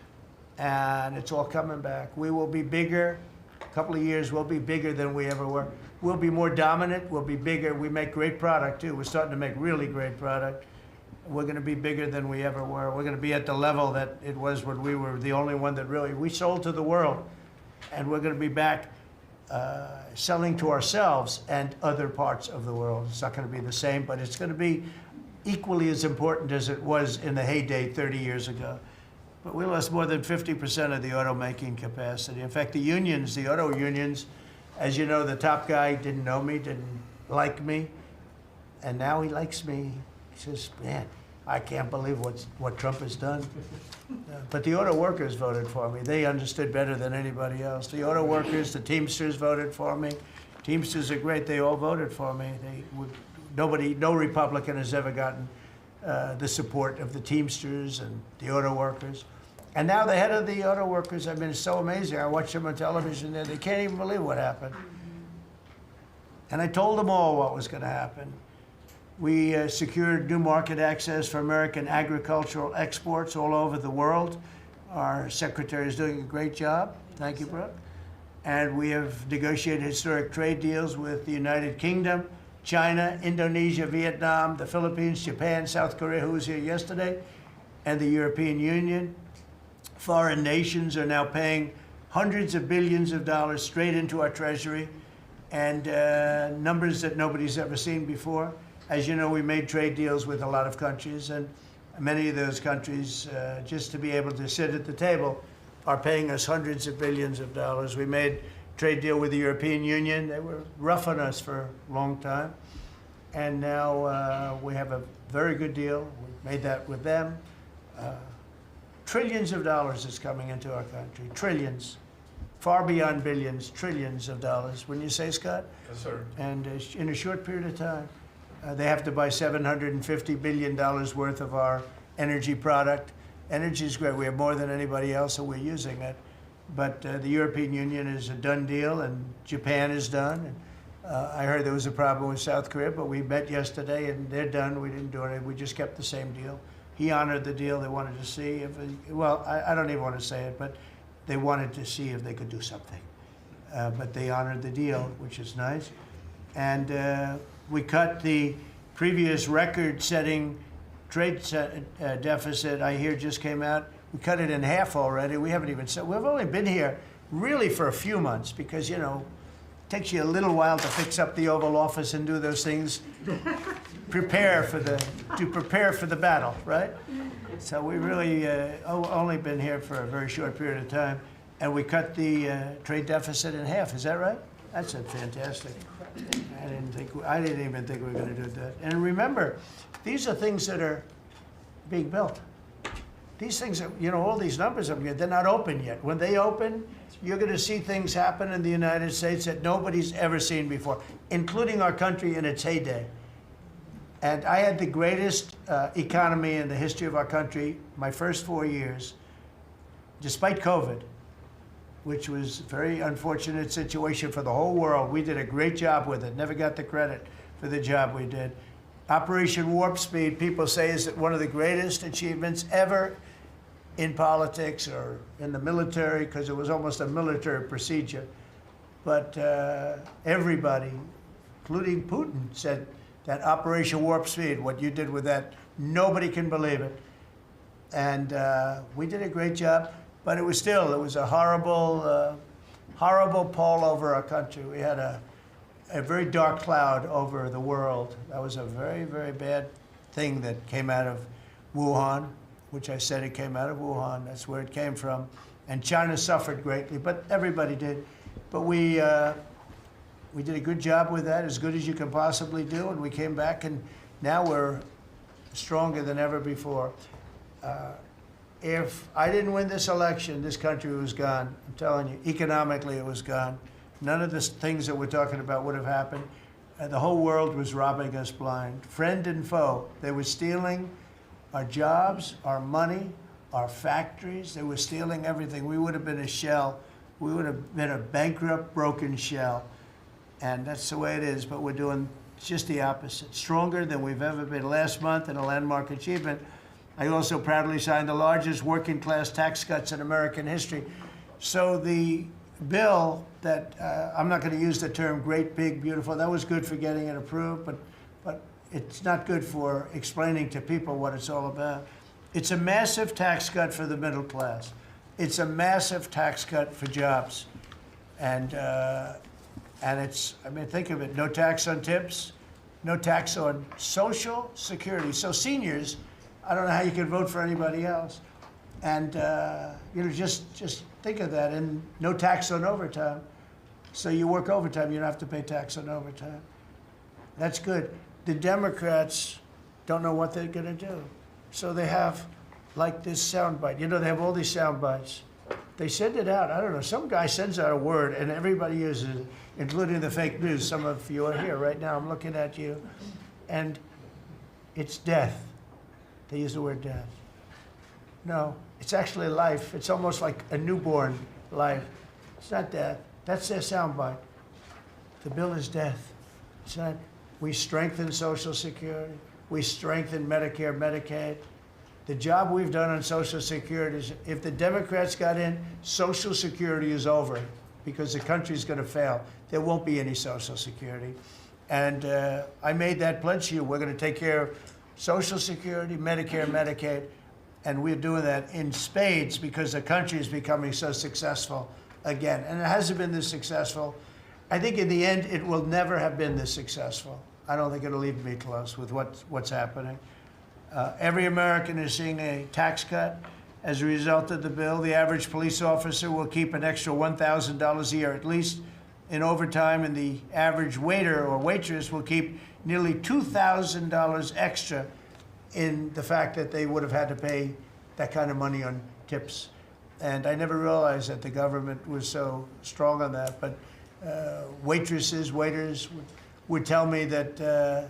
And it's all coming back. We will be bigger. A couple of years, we'll be bigger than we ever were. We'll be more dominant. We'll be bigger. We make great product, too. We're starting to make really great product. We're going to be bigger than we ever were. We're going to be at the level that it was when we were the only one that really, we sold to the world. And we're going to be back selling to ourselves and other parts of the world. It's not going to be the same, but it's going to be equally as important as it was in the heyday 30 years ago. But we lost more than 50% of the automaking capacity. In fact, the unions, the auto unions, as you know, the top guy didn't know me, didn't like me, and now he likes me. He says, man, I can't believe what Trump has done. But the auto workers voted for me. They understood better than anybody else. The auto workers, the Teamsters voted for me. Teamsters are great. They all voted for me. No Republican has ever gotten the support of the Teamsters and the auto workers. And now the head of the auto workers, I mean, it's so amazing. I watch them on television there. They can't even believe what happened. And I told them all what was going to happen. We secured new market access for American agricultural exports all over the world. Our secretary is doing a great job. Thank you, Brooke. And we have negotiated historic trade deals with the United Kingdom, China, Indonesia, Vietnam, the Philippines, Japan, South Korea, who was here yesterday, and the European Union. Foreign nations are now paying hundreds of billions of dollars straight into our treasury, and numbers that nobody's ever seen before. As you know, we made trade deals with a lot of countries, and many of those countries, just to be able to sit at the table, are paying us hundreds of billions of dollars. We made a trade deal with the European Union. They were rough on us for a long time, and now we have a very good deal. We made that with them. Trillions of dollars is coming into our country. Trillions. Far beyond billions, trillions of dollars. Wouldn't you say, Scott? Yes, sir. And in a short period of time. They have to buy $750 billion worth of our energy product. Energy is great. We have more than anybody else, so we're using it. But the European Union is a done deal, and Japan is done. And, I heard there was a problem with South Korea, but we met yesterday, and they're done. We didn't do anything. We just kept the same deal. He honored the deal. They wanted to see if, I don't even want to say it, but they wanted to see if they could do something. But they honored the deal, which is nice. And we cut the previous record-setting trade deficit, I hear just came out. We cut it in half already. We haven't even said, we've only been here really for a few months because, you know, it takes you a little while to fix up the Oval Office and do those things. prepare for the battle, right? So we really only been here for a very short period of time. And we cut the trade deficit in half. Is that right? That's fantastic. I didn't even think we were going to do that. And remember, these are things that are being built. These things, you know, all these numbers up here, they're not open yet. When they open, you're going to see things happen in the United States that nobody's ever seen before, including our country in its heyday. And I had the greatest economy in the history of our country my first 4 years, despite COVID, which was a very unfortunate situation for the whole world. We did a great job with it, never got the credit for the job we did. Operation Warp Speed, people say, is one of the greatest achievements ever in politics or in the military, because it was almost a military procedure. But everybody, including Putin, said that Operation Warp Speed, what you did with that, nobody can believe it. And we did a great job. But it was a horrible, horrible pall over our country. We had a very dark cloud over the world. That was a very, very bad thing that came out of Wuhan, which I said it came out of Wuhan. That's where it came from. And China suffered greatly, but everybody did. But we did a good job with that, as good as you can possibly do, and we came back, and now we're stronger than ever before. If I didn't win this election, this country was gone. I'm telling you, economically it was gone. None of the things that we're talking about would have happened. The whole world was robbing us blind. Friend and foe. They were stealing our jobs, our money, our factories. They were stealing everything. We would have been a shell. We would have been a bankrupt, broken shell. And that's the way it is, but we're doing just the opposite. Stronger than we've ever been. Last month, in a landmark achievement, I also proudly signed the largest working class tax cuts in American history. So the bill that, I'm not going to use the term great, big, beautiful, that was good for getting it approved, but it's not good for explaining to people what it's all about. It's a massive tax cut for the middle class. It's a massive tax cut for jobs. And it's, I mean, think of it, no tax on tips, no tax on Social Security. So seniors, I don't know how you can vote for anybody else. And, you know, just think of that. And no tax on overtime. So you work overtime, you don't have to pay tax on overtime. That's good. The Democrats don't know what they're going to do. So they have, like, this soundbite. You know, they have all these sound bites. They send it out. I don't know. Some guy sends out a word, and everybody uses it, including the fake news. Some of you are here right now. I'm looking at you. And it's death. They use the word death. No, it's actually life. It's almost like a newborn life. It's not death. That's their soundbite. The bill is death. It's not. We strengthen Social Security. We strengthen Medicare, Medicaid. The job we've done on Social Security is, if the Democrats got in, Social Security is over because the country's going to fail. There won't be any Social Security. And I made that pledge to you. We're going to take care of Social Security, Medicare, Medicaid, and we're doing that in spades because the country is becoming so successful again. And it hasn't been this successful. I think in the end, it will never have been this successful. I don't think it'll even be close with what's happening. Every American is seeing a tax cut as a result of the bill. The average police officer will keep an extra $1,000 a year at least in overtime, and the average waiter or waitress will keep nearly $2,000 extra in the fact that they would have had to pay that kind of money on tips. And I never realized that the government was so strong on that. But waitresses, waiters would tell me that the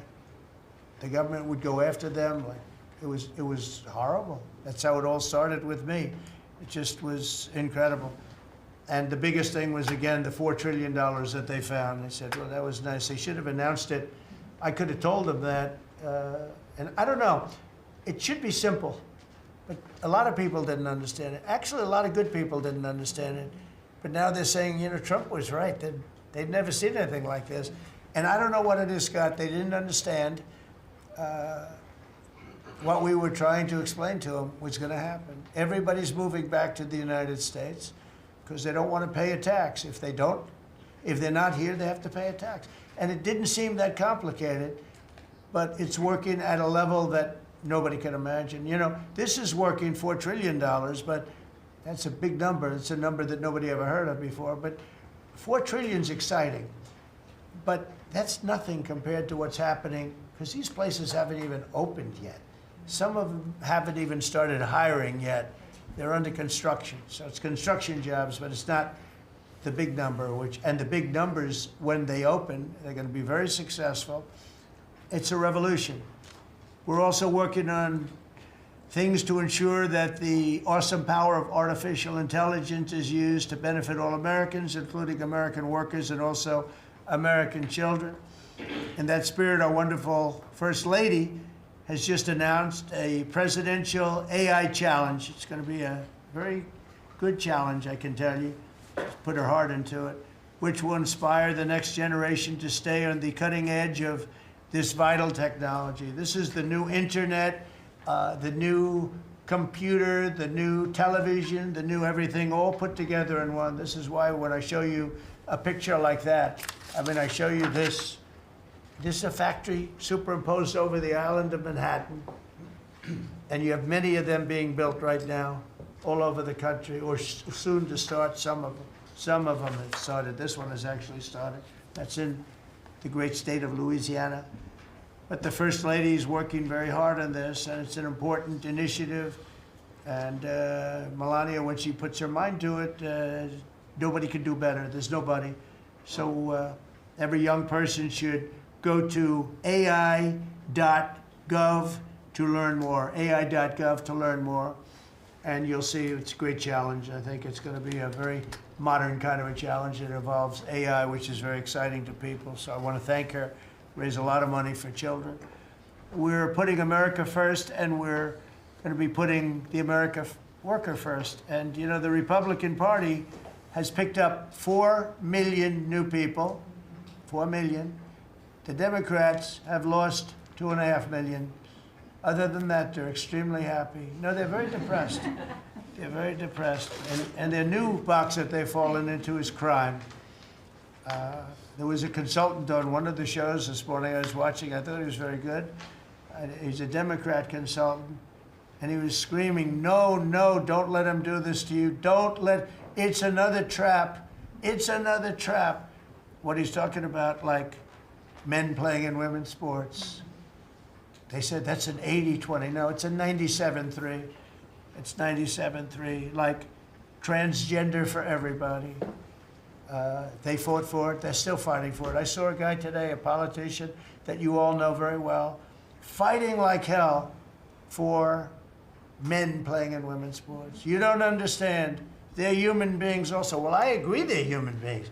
government would go after them. Like it was horrible. That's how it all started with me. It just was incredible. And the biggest thing was, again, the $4 trillion that they found. They said, well, that was nice. They should have announced it. I could have told them that. And I don't know. It should be simple. But a lot of people didn't understand it. Actually, a lot of good people didn't understand it. But now they're saying, you know, Trump was right. They'd never seen anything like this. And I don't know what it is, Scott. They didn't understand what we were trying to explain to them was going to happen. Everybody's moving back to the United States because they don't want to pay a tax. If they're not here, they have to pay a tax. And it didn't seem that complicated, but it's working at a level that nobody can imagine. You know, this is working $4 trillion, but that's a big number. It's a number that nobody ever heard of before. But 4 trillion is exciting, but that's nothing compared to what's happening because these places haven't even opened yet. Some of them haven't even started hiring yet. They're under construction. So it's construction jobs, but it's not the big number, and the big numbers, when they open, they're going to be very successful. It's a revolution. We're also working on things to ensure that the awesome power of artificial intelligence is used to benefit all Americans, including American workers and also American children. In that spirit, our wonderful First Lady has just announced a presidential AI challenge. It's going to be a very good challenge, I can tell you. She's put her heart into it, which will inspire the next generation to stay on the cutting edge of this vital technology. This is the new internet, the new computer, the new television, the new everything, all put together in one. This is why when I show you a picture like that, I mean, I show you this. This is a factory superimposed over the island of Manhattan, and you have many of them being built right now all over the country, or soon to start. Some of them have started. This one has actually started. That's in the great state of Louisiana. But the First Lady is working very hard on this, and it's an important initiative. And Melania, when she puts her mind to it, nobody can do better. There's nobody. So every young person should go to AI.gov to learn more, AI.gov to learn more. And you'll see it's a great challenge. I think it's going to be a very modern kind of a challenge that involves AI, which is very exciting to people. So I want to thank her, raise a lot of money for children. We're putting America first, and we're going to be putting the American worker first. And, you know, the Republican Party has picked up 4 million new people, 4 million. The Democrats have lost 2.5 million. Other than that, they're extremely happy. No, they're very depressed. They're very depressed. And their new box that they've fallen into is crime. There was a consultant on one of the shows this morning I was watching. I thought he was very good. He's a Democrat consultant. And he was screaming, no, no, don't let him do this to you. Don't let, it's another trap. It's another trap. What he's talking about, like men playing in women's sports. They said that's an 80-20. No, it's a 97-3. It's 97-3. Like transgender for everybody. They fought for it. They're still fighting for it. I saw a guy today, a politician that you all know very well, fighting like hell for men playing in women's sports. You don't understand. They're human beings also. Well, I agree they're human beings.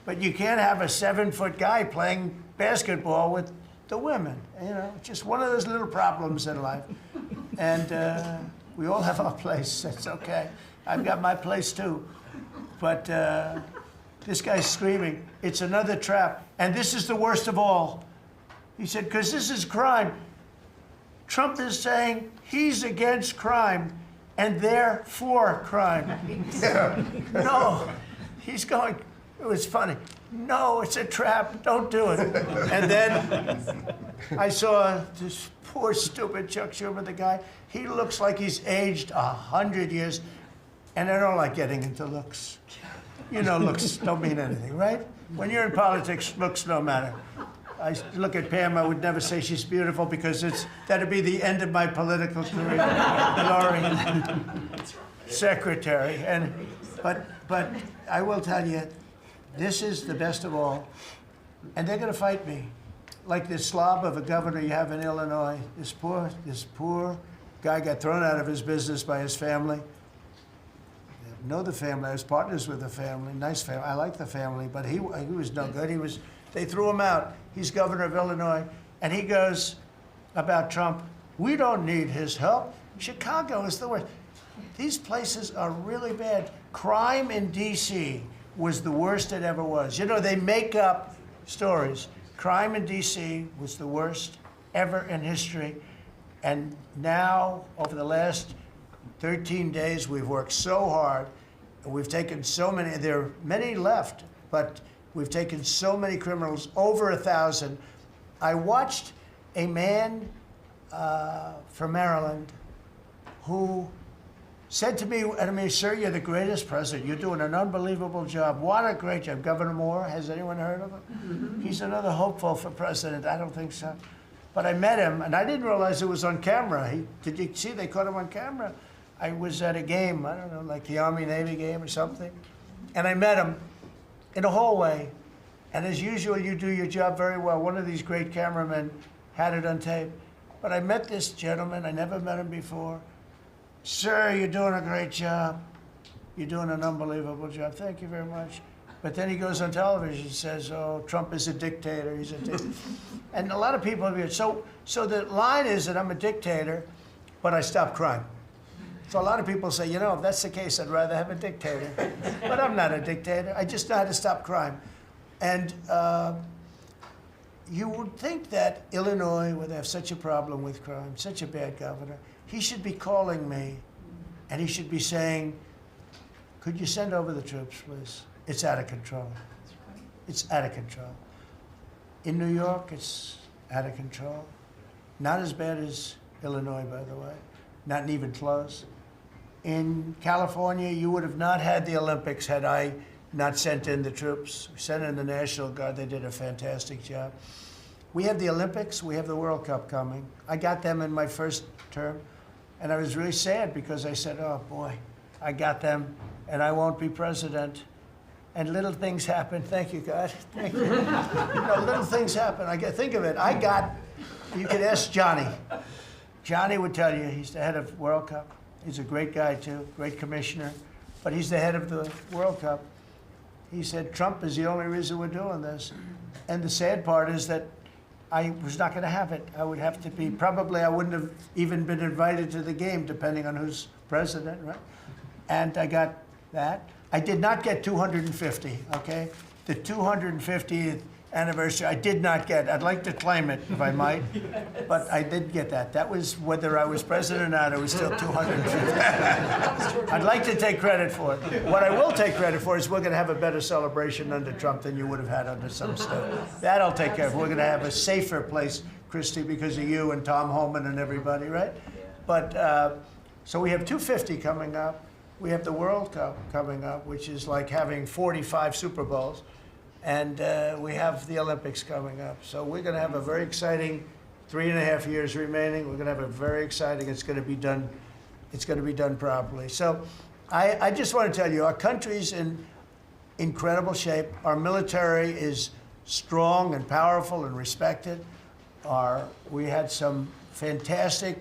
But you can't have a 7-foot guy playing basketball with the women. You know, just one of those little problems in life. And we all have our place. That's okay. I've got my place too. But this guy's screaming, it's another trap. And this is the worst of all. He said, because this is crime. Trump is saying he's against crime and they're for crime. No, he's going, it was funny. No, it's a trap. Don't do it. And then I saw this poor, stupid Chuck Schumer, the guy. He looks like he's aged 100 years. And I don't like getting into looks. You know, looks don't mean anything, right? When you're in politics, looks don't matter. I look at Pam, I would never say she's beautiful because that'd be the end of my political career. Laurie, secretary. But I will tell you, this is the best of all. And they're going to fight me. Like this slob of a governor you have in Illinois. This poor guy got thrown out of his business by his family. know the family. I was partners with the family, nice family. I like the family, but he was no good. They threw him out. He's governor of Illinois, and he goes about Trump, we don't need his help. Chicago is the worst. These places are really bad. Crime in D.C. was the worst it ever was. You know, they make up stories. Crime in D.C. was the worst ever in history. And now, over the last 13 days, we've worked so hard. And we've taken so many, there are many left, but we've taken so many criminals, over 1,000. I watched a man from Maryland who said to me, I mean, sir, you're the greatest president. You're doing an unbelievable job. What a great job. Governor Moore, has anyone heard of him? Mm-hmm. He's another hopeful for president. I don't think so. But I met him, and I didn't realize it was on camera. Did you see they caught him on camera? I was at a game, I don't know, like the Army-Navy game or something. And I met him in a hallway. And as usual, you do your job very well. One of these great cameramen had it on tape. But I met this gentleman. I never met him before. Sir, you're doing a great job. You're doing an unbelievable job. Thank you very much. But then he goes on television and says, oh, Trump is a dictator. He's a dictator. And a lot of people have so the line is that I'm a dictator, but I stop crime. So a lot of people say, you know, if that's the case, I'd rather have a dictator. But I'm not a dictator. I just know how to stop crime. And you would think that Illinois, where they have such a problem with crime, such a bad governor, he should be calling me and he should be saying, could you send over the troops, please? It's out of control. It's out of control. In New York, it's out of control. Not as bad as Illinois, by the way. Not even close. In California, you would have not had the Olympics had I not sent in the troops. We sent in the National Guard. They did a fantastic job. We have the Olympics. We have the World Cup coming. I got them in my first term, and I was really sad because I said, oh, boy, I got them, and I won't be president. And little things happen. Thank you, God. Thank you. Little things happen. Think of it. You could ask Johnny. Johnny would tell you, he's the head of World Cup. He's a great guy, too, great commissioner. But he's the head of the World Cup. He said, Trump is the only reason we're doing this. And the sad part is that I was not going to have it. I would have to be, probably I wouldn't have even been invited to the game, depending on who's president, right? And I got that. I did not get 250, okay? The 250th anniversary, I did not get. I'd like to claim it, if I might, but I did get that. That was whether I was president or not, it was still 250. I'd like to take credit for it. What I will take credit for is we're going to have a better celebration under Trump than you would have had under some stuff. That I'll take care of. We're going to have a safer place, Christy, because of you and Tom Homan and everybody, right? But, so we have 250 coming up. We have the World Cup coming up, which is like having 45 Super Bowls. And we have the Olympics coming up. So we're going to have a very exciting 3.5 years remaining. We're going to have a very exciting, it's going to be done properly. So I just want to tell you, our country's in incredible shape. Our military is strong and powerful and respected. We had some fantastic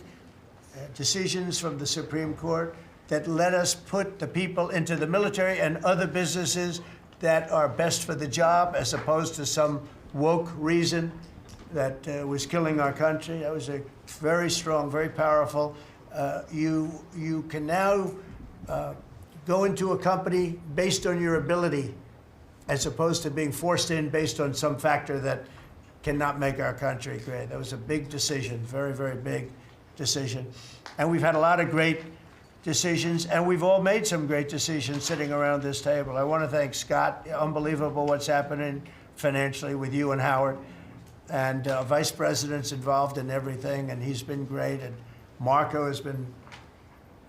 decisions from the Supreme Court that let us put the people into the military and other businesses that are best for the job, as opposed to some woke reason that was killing our country. That was a very strong, very powerful. You can now go into a company based on your ability, as opposed to being forced in based on some factor that cannot make our country great. That was a big decision, very, very big decision. And we've had a lot of great decisions, and we've all made some great decisions sitting around this table. I want to thank Scott. Unbelievable what's happening financially with you and Howard. And Vice President's involved in everything, and he's been great. And Marco has been,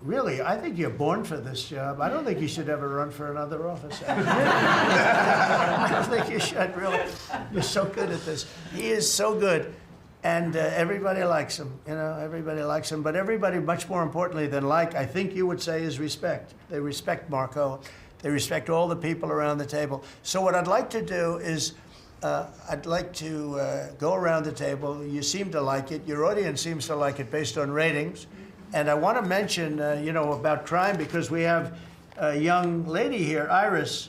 really, I think you're born for this job. I don't think you should ever run for another office. I don't think you should, really. You're so good at this. He is so good. And everybody likes him, everybody likes him. But everybody, much more importantly than like, I think you would say, is respect. They respect Marco. They respect all the people around the table. So what I'd like to do is, I'd like to go around the table. You seem to like it. Your audience seems to like it based on ratings. And I want to mention, about crime, because we have a young lady here, Iris,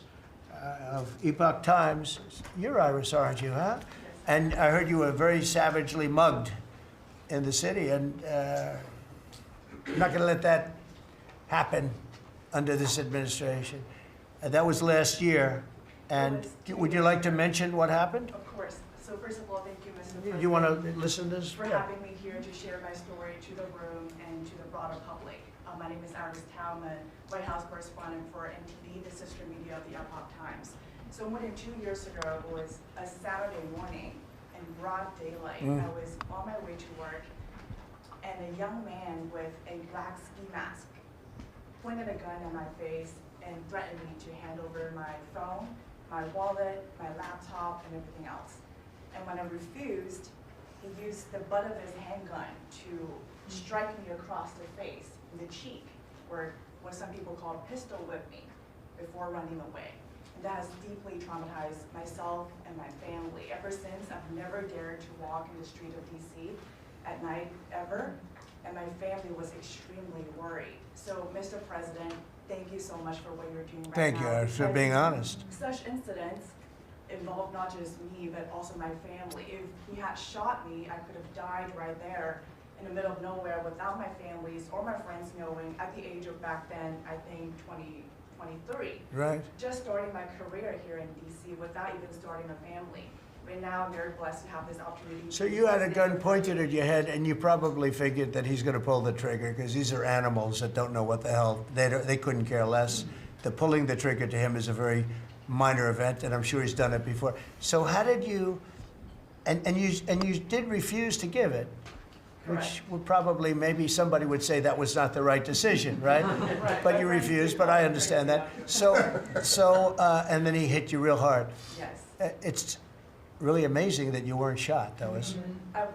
of Epoch Times. You're Iris, aren't you, huh? And I heard you were very savagely mugged in the city, and I'm not going to let that happen under this administration. That was last year. And would you like to mention what happened? Of course. So first of all, thank you, Mr. President. You want to listen to this? For having me here to share my story to the room and to the broader public. My name is Iris Tao. I'm a White House correspondent for NTD, the sister media of the Epoch Times. So more than 2 years ago, it was a Saturday morning in broad daylight. I was on my way to work, and a young man with a black ski mask pointed a gun at my face and threatened me to hand over my phone, my wallet, my laptop, and everything else. And when I refused, he used the butt of his handgun to strike me across the face, in the cheek, or what some people call pistol whip me, before running away. And that has deeply traumatized myself and my family. Ever since, I've never dared to walk in the street of DC at night, ever, and my family was extremely worried. So, Mr. President, thank you so much for what you're doing right now. Thank you, Iris, for being honest. Such incidents involve not just me, but also my family. If he had shot me, I could have died right there in the middle of nowhere without my families or my friends knowing at the age of back then, I think 23. Right. Just starting my career here in DC without even starting a family. Right now, I'm very blessed to have this opportunity. So you had a gun pointed at your head, and you probably figured that he's going to pull the trigger, because these are animals that don't know what the hell, they couldn't care less. The pulling the trigger to him is a very minor event, and I'm sure he's done it before. So how did you, and you did refuse to give it, which would probably, maybe somebody would say that was not the right decision, right? Right. But you refused, but I understand that. And then he hit you real hard. Yes. It's really amazing that you weren't shot, though, isn't it?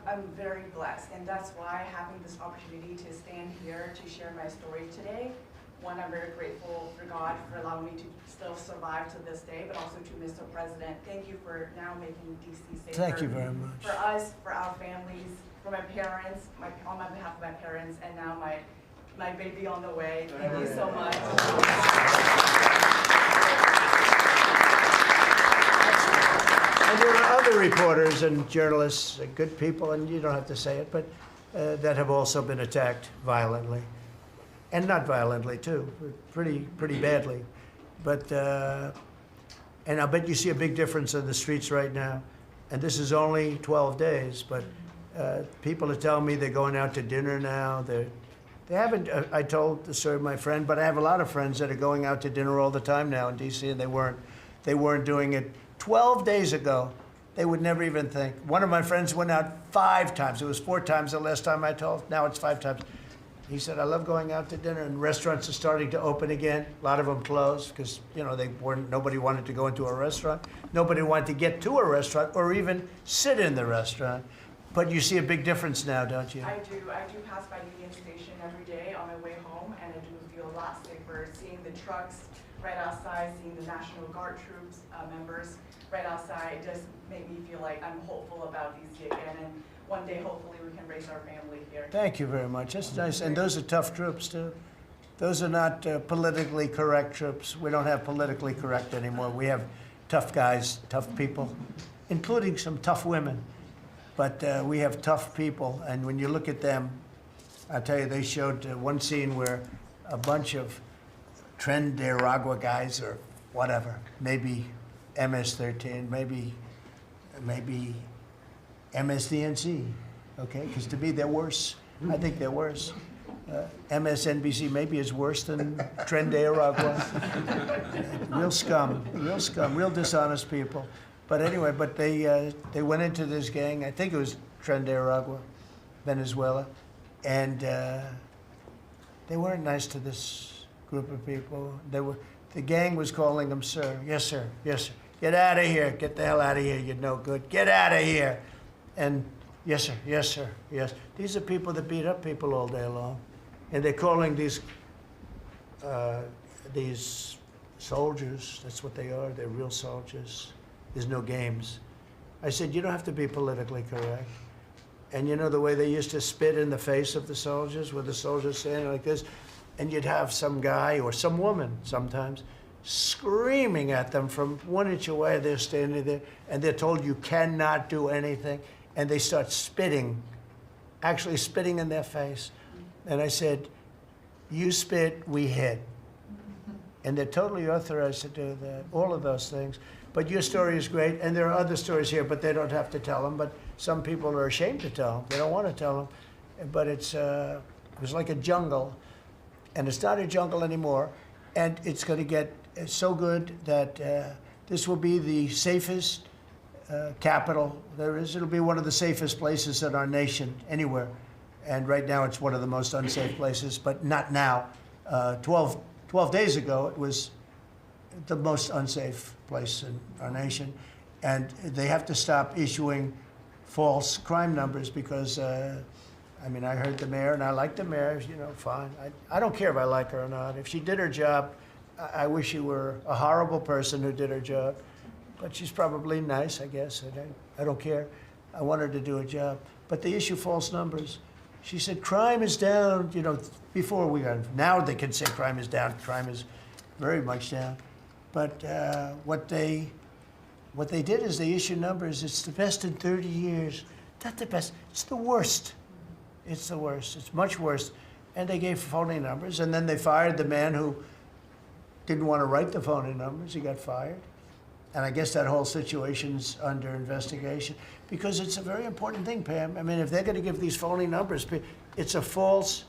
I'm very blessed, and that's why having this opportunity to stand here to share my story today. One, I'm very grateful for God for allowing me to still survive to this day, but also to Mr. President. Thank you for now making DC safer. Thank you very much. For us, for our families, for my parents, on my behalf of my parents, and now my baby on the way. Thank you so much. And there are other reporters and journalists, good people, and you don't have to say it, but that have also been attacked violently. And not violently, too, pretty badly. But, and I bet you see a big difference in the streets right now. And this is only 12 days, but people are telling me they're going out to dinner now. They haven't, I told my friend, but I have a lot of friends that are going out to dinner all the time now in DC, and they weren't doing it 12 days ago. They would never even think. One of my friends went out 5 times. It was 4 times the last time I told. Now it's 5 times. He said, I love going out to dinner, and restaurants are starting to open again. A lot of them closed because, you know, nobody wanted to go into a restaurant. Nobody wanted to get to a restaurant or even sit in the restaurant. But you see a big difference now, don't you? I do pass by Union Station every day on my way home, and I do feel a lot safer seeing the trucks right outside, seeing the National Guard troops members right outside. It just made me feel like I'm hopeful about DC again, and one day hopefully we can raise our family here. Thank you very much. That's nice. And those are tough troops, too. Those are not politically correct troops. We don't have politically correct anymore. We have tough guys, tough people, including some tough women. But we have tough people, and when you look at them, I tell you, they showed one scene where a bunch of Deregulatory guys, or whatever, maybe MS-13, maybe MSDNC, okay? Because to me, they're worse. I think they're worse. MSNBC maybe is worse than Deregulatory. Real scum, real dishonest people. But anyway, they went into this gang. I think it was Deregulatory, Venezuela, and they weren't nice to this group of people. The gang was calling them sir. Yes, sir. Yes, sir. Get out of here. Get the hell out of here. You're no good. Get out of here. And yes, sir. Yes, sir. Yes. These are people that beat up people all day long, and they're calling these soldiers. That's what they are. They're real soldiers. There's no games. I said, you don't have to be politically correct. And you know the way they used to spit in the face of the soldiers, with the soldiers standing like this? and you'd have some guy or some woman sometimes screaming at them from 1 inch away. They're standing there, and they're told you cannot do anything, and they start spitting, actually spitting in their face. And I said, you spit, we hit. And they're totally authorized to do that, all of those things. But your story is great, and there are other stories here, but they don't have to tell them. But some people are ashamed to tell them. They don't want to tell them. But it was like a jungle, and it's not a jungle anymore. And it's going to get so good that this will be the safest capital there is. It'll be one of the safest places in our nation, anywhere. And right now, it's one of the most unsafe places, but not now. 12 days ago, it was the most unsafe place in our nation. And they have to stop issuing false crime numbers because, I mean, I heard the mayor, and I like the mayor, you know, fine. I don't care if I like her or not. If she did her job, I wish she were a horrible person who did her job. But she's probably nice, I guess. I don't care. I want her to do a job. But they issue false numbers. She said, crime is down, you know, before we got, now they can say crime is down. Crime is very much down. But what they did is they issued numbers. It's the best in 30 years. Not the best. It's the worst. It's the worst. It's much worse. And they gave phony numbers. And then they fired the man who didn't want to write the phony numbers. He got fired. And I guess that whole situation's under investigation because it's a very important thing, Pam. I mean, if they're going to give these phony numbers, it's a false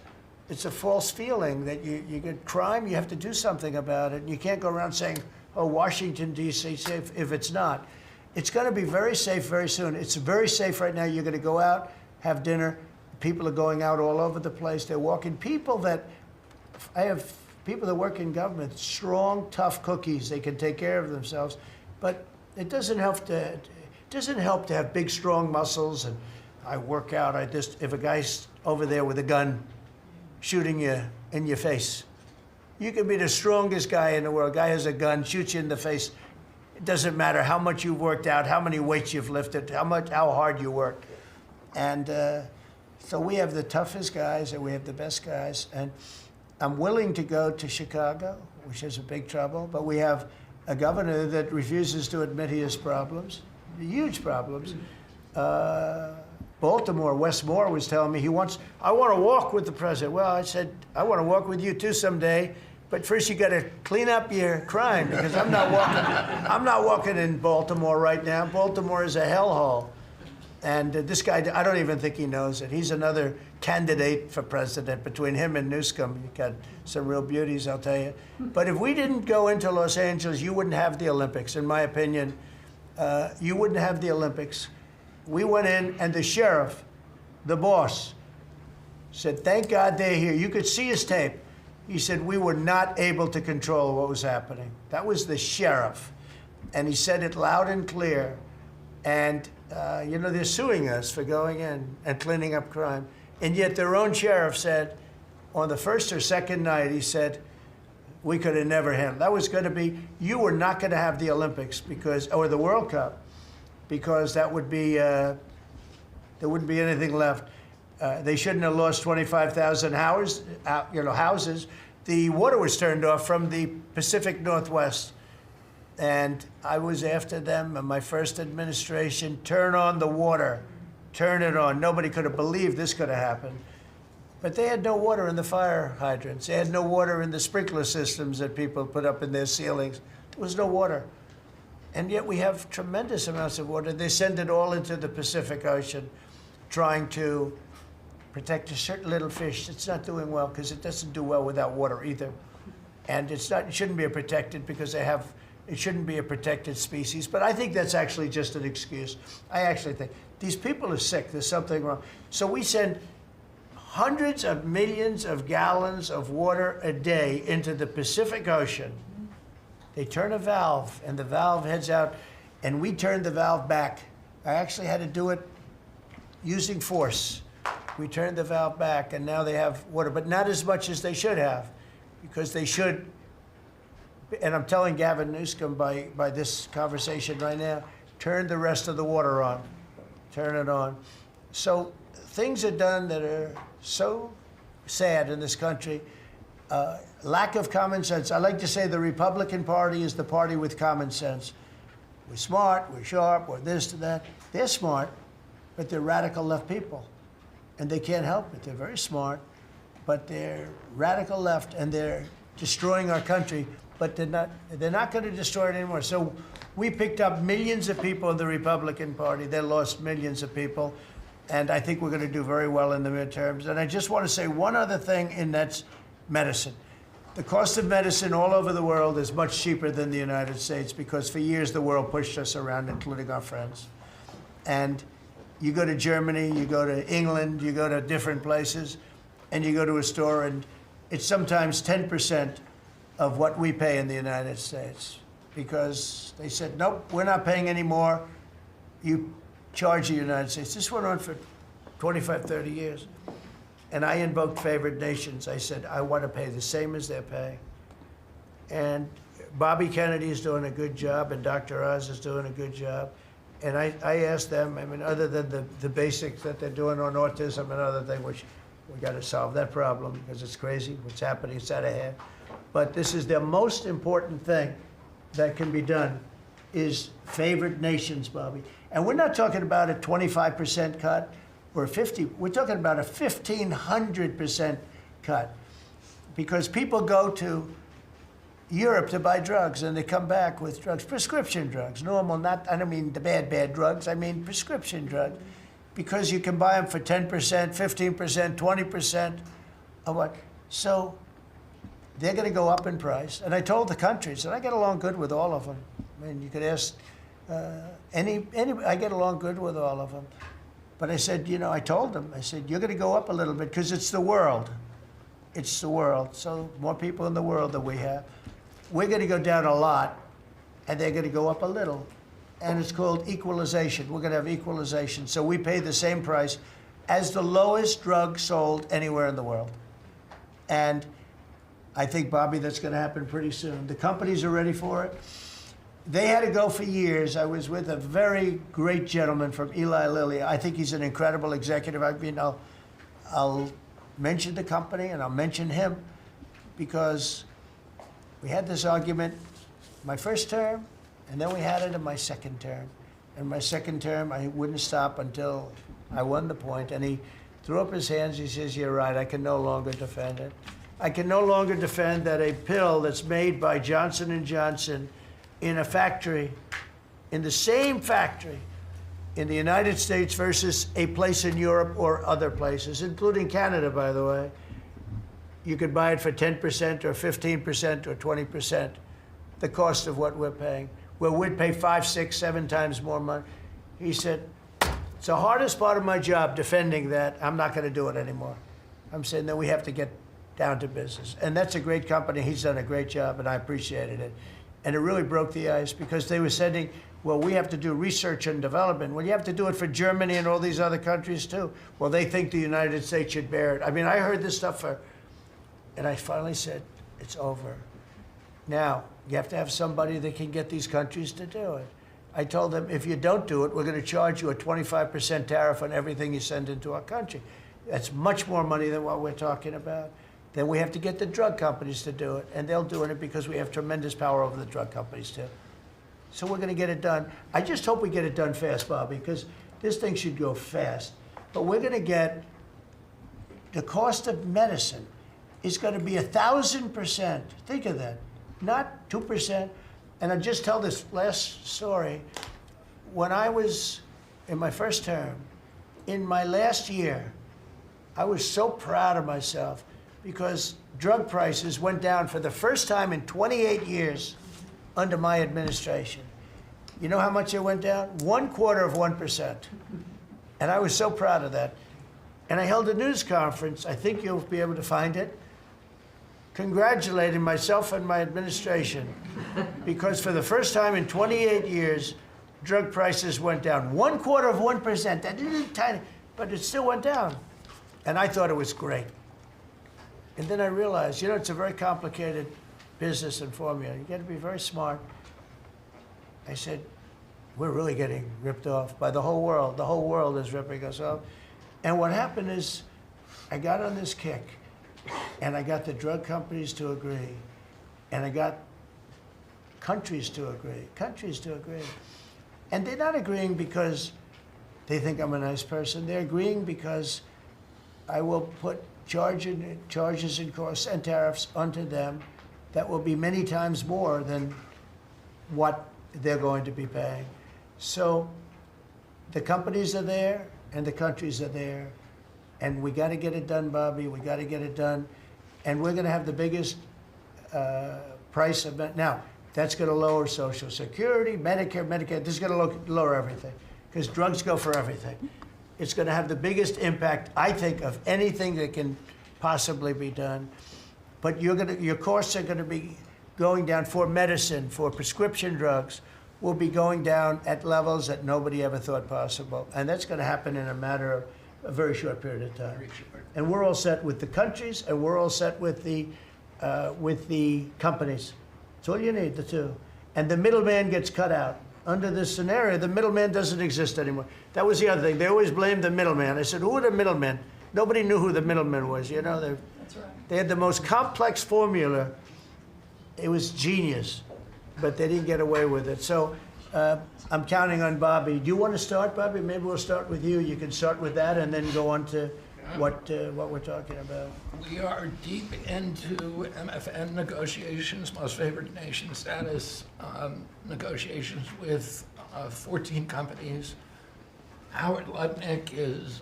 feeling that you get crime, you have to do something about it. And you can't go around saying, oh, Washington, D.C. safe if it's not. It's going to be very safe very soon. It's very safe right now. You're going to go out, have dinner. People are going out all over the place. They're walking. I have people that work in government, strong, tough cookies. They can take care of themselves. But it doesn't help to have big, strong muscles. And I work out. If a guy's over there with a gun shooting you in your face, you can be the strongest guy in the world. A guy has a gun, shoots you in the face. It doesn't matter how much you've worked out, how many weights you've lifted, how hard you work. And so we have the toughest guys and we have the best guys. And I'm willing to go to Chicago, which is a big trouble, but we have a governor that refuses to admit he has problems, huge problems. Baltimore, Wes Moore was telling me I want to walk with the president. Well, I said, I want to walk with you too someday, but first you got to clean up your crime because I'm not walking in Baltimore right now. Baltimore is a hellhole. And this guy, I don't even think he knows it. He's another candidate for president. Between him and Newsom, you got some real beauties, I'll tell you. But if we didn't go into Los Angeles, you wouldn't have the Olympics, in my opinion. You wouldn't have the Olympics. We went in, and the sheriff, the boss, said, thank God they're here. You could see his tape. He said, we were not able to control what was happening. That was the sheriff. And he said it loud and clear. And you know, they're suing us for going in and cleaning up crime. And yet their own sheriff said, on the first or second night, he said, we could have never handled. That was going to be, you were not going to have the Olympics or the World Cup, because that would be, there wouldn't be anything left. They shouldn't have lost 25,000 houses. The water was turned off from the Pacific Northwest. And I was after them in my first administration, turn on the water, turn it on. Nobody could have believed this could have happened. But they had no water in the fire hydrants. They had no water in the sprinkler systems that people put up in their ceilings. There was no water. And yet we have tremendous amounts of water. They send it all into the Pacific Ocean, trying to protect a certain little fish that's not doing well because it doesn't do well without water either. And it shouldn't be protected because it shouldn't be a protected species, but I think that's actually just an excuse. I actually think these people are sick. There's something wrong. So we send hundreds of millions of gallons of water a day into the Pacific Ocean. They turn a valve, and the valve heads out, and we turn the valve back. I actually had to do it using force. We turned the valve back, and now they have water, but not as much as they should have, because they should. And I'm telling Gavin Newsom by this conversation right now, turn the rest of the water on. Turn it on. So things are done that are so sad in this country. lack of common sense. I like to say the Republican Party is the party with common sense. We're smart, we're sharp, we're this to that. They're smart, but they're radical left people. And they can't help it. They're very smart, but they're radical left, and they're destroying our country, but they're not going to destroy it anymore. So we picked up millions of people in the Republican Party. They lost millions of people, and I think we're going to do very well in the midterms. And I just want to say one other thing, and that's medicine. The cost of medicine all over the world is much cheaper than the United States because for years the world pushed us around, including our friends. And you go to Germany, you go to England, you go to different places, and you go to a store, and it's sometimes 10% of what we pay in the United States because they said, nope, we're not paying any more. You charge the United States. This went on for 25, 30 years. And I invoked favored nations. I said, I want to pay the same as they're paying. And Bobby Kennedy is doing a good job, and Dr. Oz is doing a good job. And I asked them, I mean, other than the basics that they're doing on autism and other things, which we got to solve that problem because it's crazy what's happening, it's out of hand. But this is the most important thing that can be done is favored nations, Bobby. And we're not talking about a 25% cut or 50, we're talking about a 1,500% cut. Because people go to Europe to buy drugs, and they come back with drugs, prescription drugs, normal, not, I don't mean the bad drugs, I mean prescription drugs, because you can buy them for 10%, 15%, 20% of what. So they're going to go up in price. And I told the countries, and I get along good with all of them. I mean, you could ask I get along good with all of them. But I said, you know, I told them, I said, you're going to go up a little bit because it's the world. It's the world. So more people in the world than we have. We're going to go down a lot, and they're going to go up a little. And it's called equalization. We're going to have equalization. So we pay the same price as the lowest drug sold anywhere in the world. And I think, Bobby, that's going to happen pretty soon. The companies are ready for it. They had to go for years. I was with a very great gentleman from Eli Lilly. I think he's an incredible executive. I mean, I'll mention the company, and I'll mention him because we had this argument my first term, and then we had it in my second term. In my second term, I wouldn't stop until I won the point, and he threw up his hands. He says, you're right, I can no longer defend it. I can no longer defend that a pill that's made by Johnson & Johnson in a factory, in the same factory, in the United States versus a place in Europe or other places, including Canada, by the way, you could buy it for 10% or 15% or 20%, the cost of what we're paying, where we'd pay 5, 6, 7 times more money. He said, it's the hardest part of my job, defending that. I'm not going to do it anymore. I'm saying that we have to get down to business. And that's a great company. He's done a great job, and I appreciated it. And it really broke the ice because they were sending, well, we have to do research and development. Well, you have to do it for Germany and all these other countries too. Well, they think the United States should bear it. I mean, I heard this stuff and I finally said, it's over. Now, you have to have somebody that can get these countries to do it. I told them, if you don't do it, we're going to charge you a 25% tariff on everything you send into our country. That's much more money than what we're talking about. Then we have to get the drug companies to do it, and they'll do it because we have tremendous power over the drug companies too. So we're going to get it done. I just hope we get it done fast, Bobby, because this thing should go fast. But we're going to get, the cost of medicine is going to be 1,000%. Think of that, not 2%. And I'll just tell this last story. When I was in my first term, in my last year, I was so proud of myself because drug prices went down for the first time in 28 years under my administration. You know how much they went down? 1/4%. And I was so proud of that. And I held a news conference, I think you'll be able to find it, congratulating myself and my administration because for the first time in 28 years, drug prices went down. 1/4%, that little tiny, but it still went down. And I thought it was great. And then I realized, you know, it's a very complicated business and formula. You got to be very smart. I said, we're really getting ripped off by the whole world. The whole world is ripping us off. And what happened is I got on this kick. and I got the drug companies to agree, and I got countries to agree. And they're not agreeing because they think I'm a nice person. They're agreeing because I will put charges and costs and tariffs onto them that will be many times more than what they're going to be paying. So the companies are there and the countries are there, and we got to get it done, Bobby. We got to get it done, and we're going to have the biggest price of it. Now, that's going to lower Social Security, Medicare, Medicaid. This is going to lower everything because drugs go for everything. It's going to have the biggest impact, I think, of anything that can possibly be done. But your costs are going to be going down for medicine, for prescription drugs, will be going down at levels that nobody ever thought possible. And that's going to happen in a matter of a very short period of time. And we're all set with the countries, and we're all set with the companies. That's all you need, the two. And the middleman gets cut out. Under this scenario, the middleman doesn't exist anymore. That was the other thing. They always blamed the middleman. I said, who are the middlemen? Nobody knew who the middleman was. You know, That's right. they had the most complex formula. It was genius, but they didn't get away with it. So I'm counting on Bobby. Do you want to start, Bobby? Maybe we'll start with you. You can start with that and then go on to what we're talking about. We are deep into MFN negotiations, most favored nation status negotiations with 14 companies. Howard Lutnick is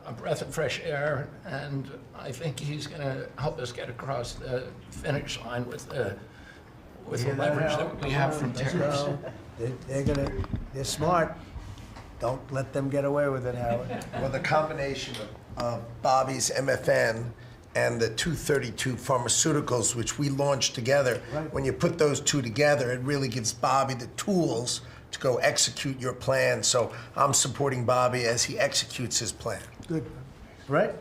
a breath of fresh air, and I think he's going to help us get across the finish line with the leverage that we have from tariffs. They're smart. Don't let them get away with it, Howard. Well, the combination of Bobby's MFN and the 232 Pharmaceuticals, which we launched together, Right. When you put those two together, it really gives Bobby the tools to go execute your plan. So I'm supporting Bobby as he executes his plan. Good. Right?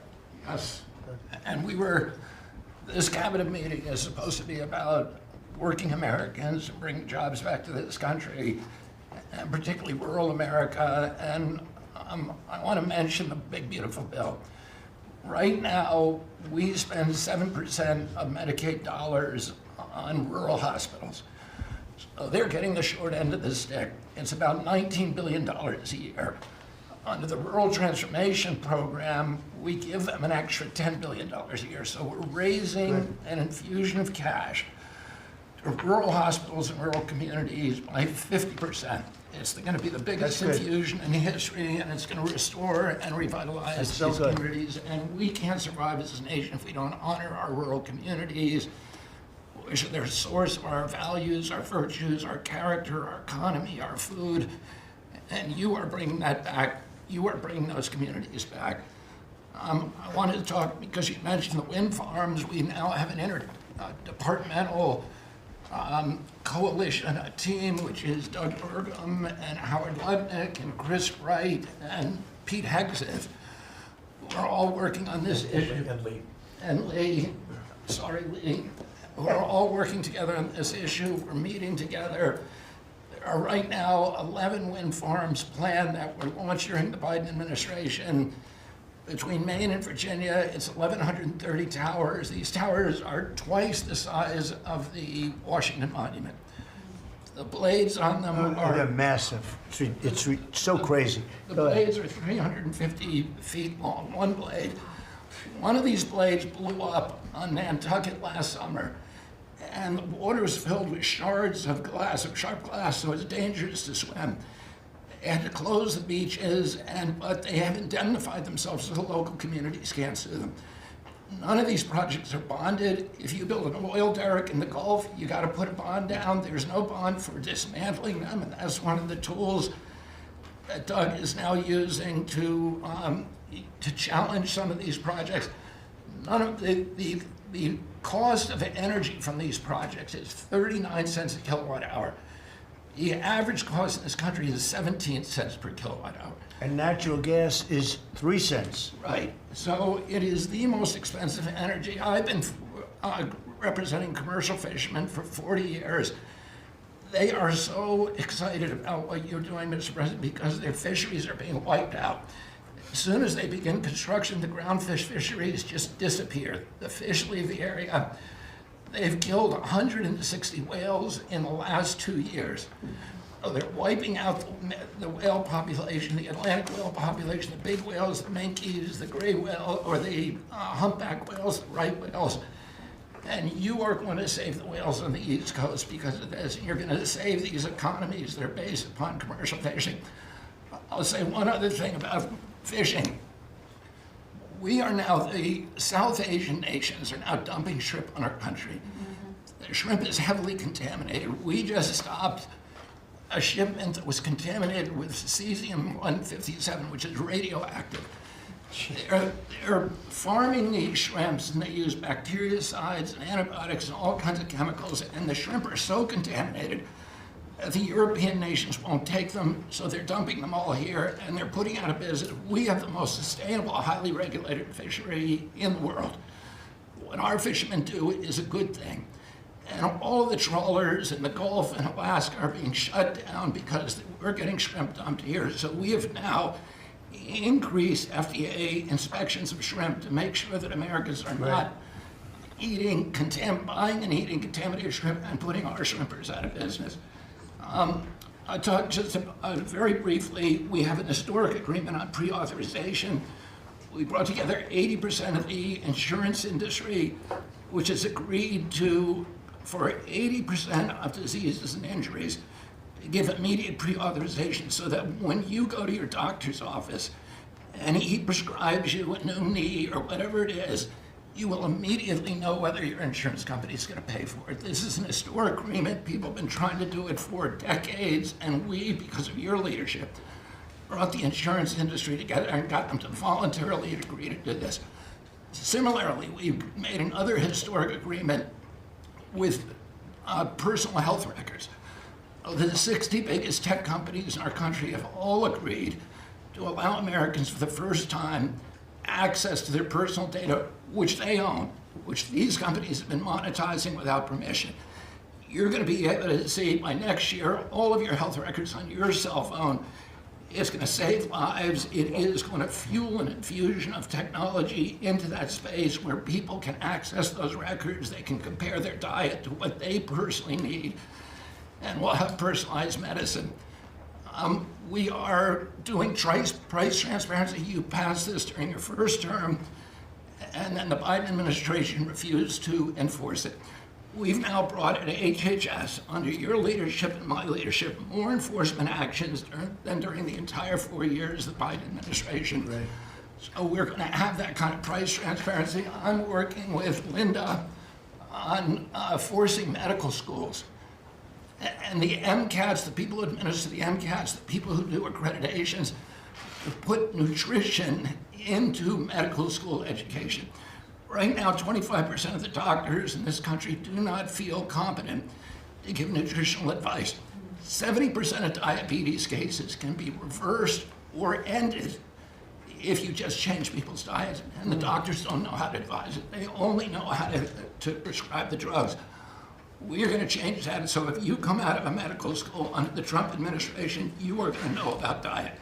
Yes. And this cabinet meeting is supposed to be about working Americans and bringing jobs back to this country, and particularly rural America. And I want to mention the big, beautiful bill. Right now, we spend 7% of Medicaid dollars on rural hospitals. So they're getting the short end of the stick. It's about $19 billion a year. Under the Rural Transformation Program, we give them an extra $10 billion a year. So we're raising an infusion of cash to rural hospitals and rural communities by 50%. It's going to be the biggest infusion in history, and it's going to restore and revitalize these communities. And we can't survive as a nation if we don't honor our rural communities, which are the source of our values, our virtues, our character, our economy, our food. And you are bringing that back. You are bringing those communities back. I wanted to talk, because you mentioned the wind farms, we now have an interdepartmental coalition, a team, which is Doug Burgum and Howard Lutnick and Chris Wright and Pete Hegseth. We're all working on this issue. And Lee. We're all working together on this issue. We're meeting together. There are right now 11 wind farms planned that were launched during the Biden administration. Between Maine and Virginia, it's 1,130 towers. These towers are twice the size of the Washington Monument. The blades on them They're massive. It's so crazy. The blades are 350 feet long, one blade. One of these blades blew up on Nantucket last summer, and the water was filled with shards of glass, of sharp glass, so it's dangerous to swim. They had to close the beaches, but they have indemnified themselves so the local communities can't sue them. None of these projects are bonded. If you build an oil derrick in the Gulf, you got to put a bond down. There's no bond for dismantling them, and that's one of the tools that Doug is now using to challenge some of these projects. None of the cost of energy from these projects is 39 cents a kilowatt hour. The average cost in this country is 17 cents per kilowatt hour. And natural gas is 3 cents. Right. So it is the most expensive energy. I've been representing commercial fishermen for 40 years. They are so excited about what you're doing, Mr. President, because their fisheries are being wiped out. As soon as they begin construction, the groundfish fisheries just disappear. The fish leave the area. They've killed 160 whales in the last 2 years. So they're wiping out the whale population, the Atlantic whale population, the big whales, the minkies, the gray whale, or the humpback whales, the right whales. And you are going to save the whales on the East Coast because of this. You're going to save these economies that are based upon commercial fishing. I'll say one other thing about fishing. We are now, the South Asian nations are now dumping shrimp on our country. The shrimp is heavily contaminated. We just stopped a shipment that was contaminated with cesium-157, which is radioactive. They're farming these shrimps, and they use bactericides and antibiotics and all kinds of chemicals, and the shrimp are so contaminated that the European nations won't take them, so they're dumping them all here, and they're putting out of business. We have the most sustainable, highly regulated fishery in the world. What our fishermen do is a good thing. And all the trawlers in the Gulf and Alaska are being shut down because we're getting shrimp dumped here. So we have now increased FDA inspections of shrimp to make sure that Americans are not buying and eating contaminated shrimp and putting our shrimpers out of business. I talked just very briefly, we have an historic agreement on pre-authorization. We brought together 80% of the insurance industry, which has agreed to, for 80% of diseases and injuries, give immediate pre-authorization so that when you go to your doctor's office and he prescribes you a new knee or whatever it is, you will immediately know whether your insurance company is going to pay for it. This is an historic agreement. People have been trying to do it for decades, and we, because of your leadership, brought the insurance industry together and got them to voluntarily agree to do this. Similarly, we've made another historic agreement with personal health records. The 60 biggest tech companies in our country have all agreed to allow Americans for the first time access to their personal data, which they own, which these companies have been monetizing without permission. You're going to be able to see by next year all of your health records on your cell phone. It's going to save lives. It is going to fuel an infusion of technology into that space where people can access those records. They can compare their diet to what they personally need, and we'll have personalized medicine. We are doing price transparency. You passed this during your first term, and then the Biden administration refused to enforce it. We've now brought at HHS, under your leadership and my leadership, more enforcement actions than during the entire 4 years of the Biden administration. Right. So we're going to have that kind of price transparency. I'm working with Linda on forcing medical schools. And the MCATs, the people who administer the MCATs, the people who do accreditations, to put nutrition into medical school education. Right now, 25% of the doctors in this country do not feel competent to give nutritional advice. 70% of diabetes cases can be reversed or ended if you just change people's diets, and the doctors don't know how to advise it. They only know how to prescribe the drugs. We're going to change that, so if you come out of a medical school under the Trump administration, you are going to know about diet.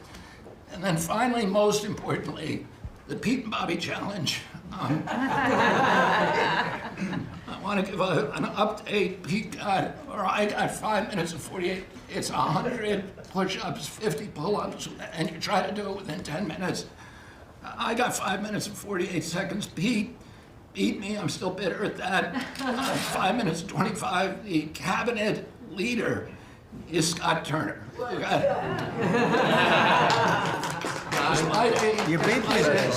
And then finally, most importantly, the Pete and Bobby Challenge. I want to give an update. I got 5 minutes and 48. It's 100 push-ups, 50 pull-ups, and you try to do it within 10 minutes. I got 5 minutes and 48 seconds. Pete beat me. I'm still bitter at that. 5 minutes and 25. The cabinet leader is Scott Turner. You beat me there.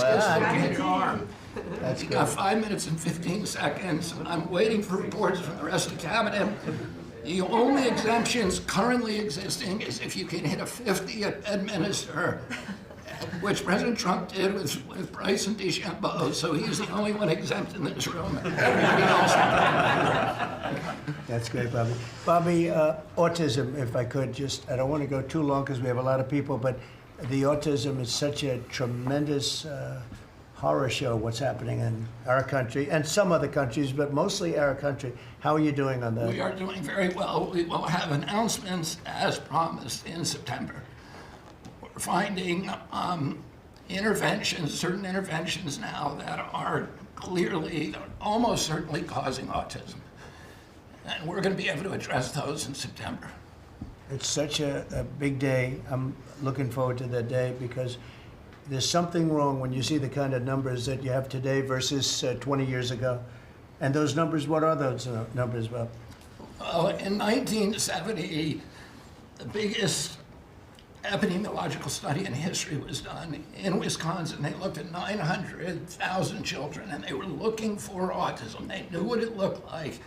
That's got 5 minutes and 15 seconds. I'm waiting for reports from the rest of the cabinet. The only exemptions currently existing is if you can hit a 50 at Bedminster, which President Trump did with Bryson DeChambeau, so he's the only one exempt in this room. Everybody else. That's great, Bobby. Bobby, autism, if I could just, I don't want to go too long because we have a lot of people, but the autism is such a tremendous horror show, what's happening in our country and some other countries, but mostly our country. How are you doing on that? We are doing very well. We will have announcements as promised in September. We're finding interventions, certain interventions now that are clearly, almost certainly causing autism. And we're going to be able to address those in September. It's such a big day. I'm looking forward to that day because there's something wrong when you see the kind of numbers that you have today versus 20 years ago. And those numbers, what are those numbers, Bob? Well, in 1970, the biggest epidemiological study in history was done in Wisconsin. They looked at 900,000 children and they were looking for autism. They knew what it looked like.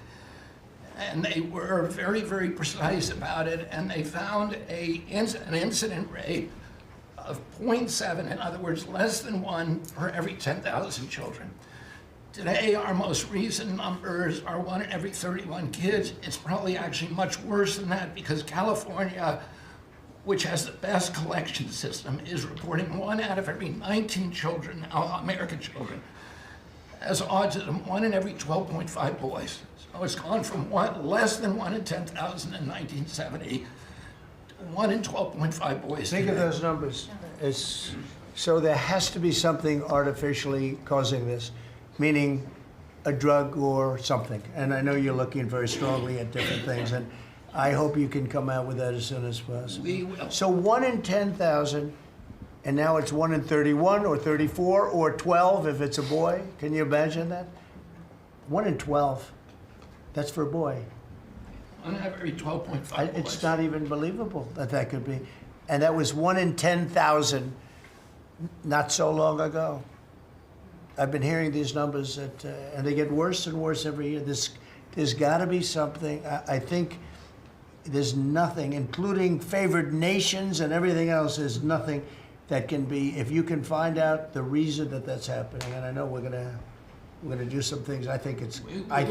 And they were very, very precise about it, and they found an incident rate of 0.7, in other words, less than 1 per every 10,000 children. Today, our most recent numbers are 1 in every 31 kids. It's probably actually much worse than that because California, which has the best collection system, is reporting 1 out of every 19 children, American children, has autism, 1 in every 12.5 boys. So it's gone from less than 1 in 10,000 in 1970 to 1 in 12.5 boys. Think of today. those numbers. So there has to be something artificially causing this, meaning a drug or something. And I know you're looking very strongly at different things, and I hope you can come out with that as soon as possible. We will. So 1 in 10,000, and now it's 1 in 31 or 34 or 12 if it's a boy. Can you imagine that? 1 in 12. That's for a boy. 1 out of every 12.5 boys. It's not even believable that that could be. And that was 1 in 10,000 not so long ago. I've been hearing these numbers, and they get worse and worse every year. There's got to be something. I think there's nothing, including favored nations and everything else, there's nothing that can be, if you can find out the reason that that's happening, and I know we're gonna do some things. I think it's, I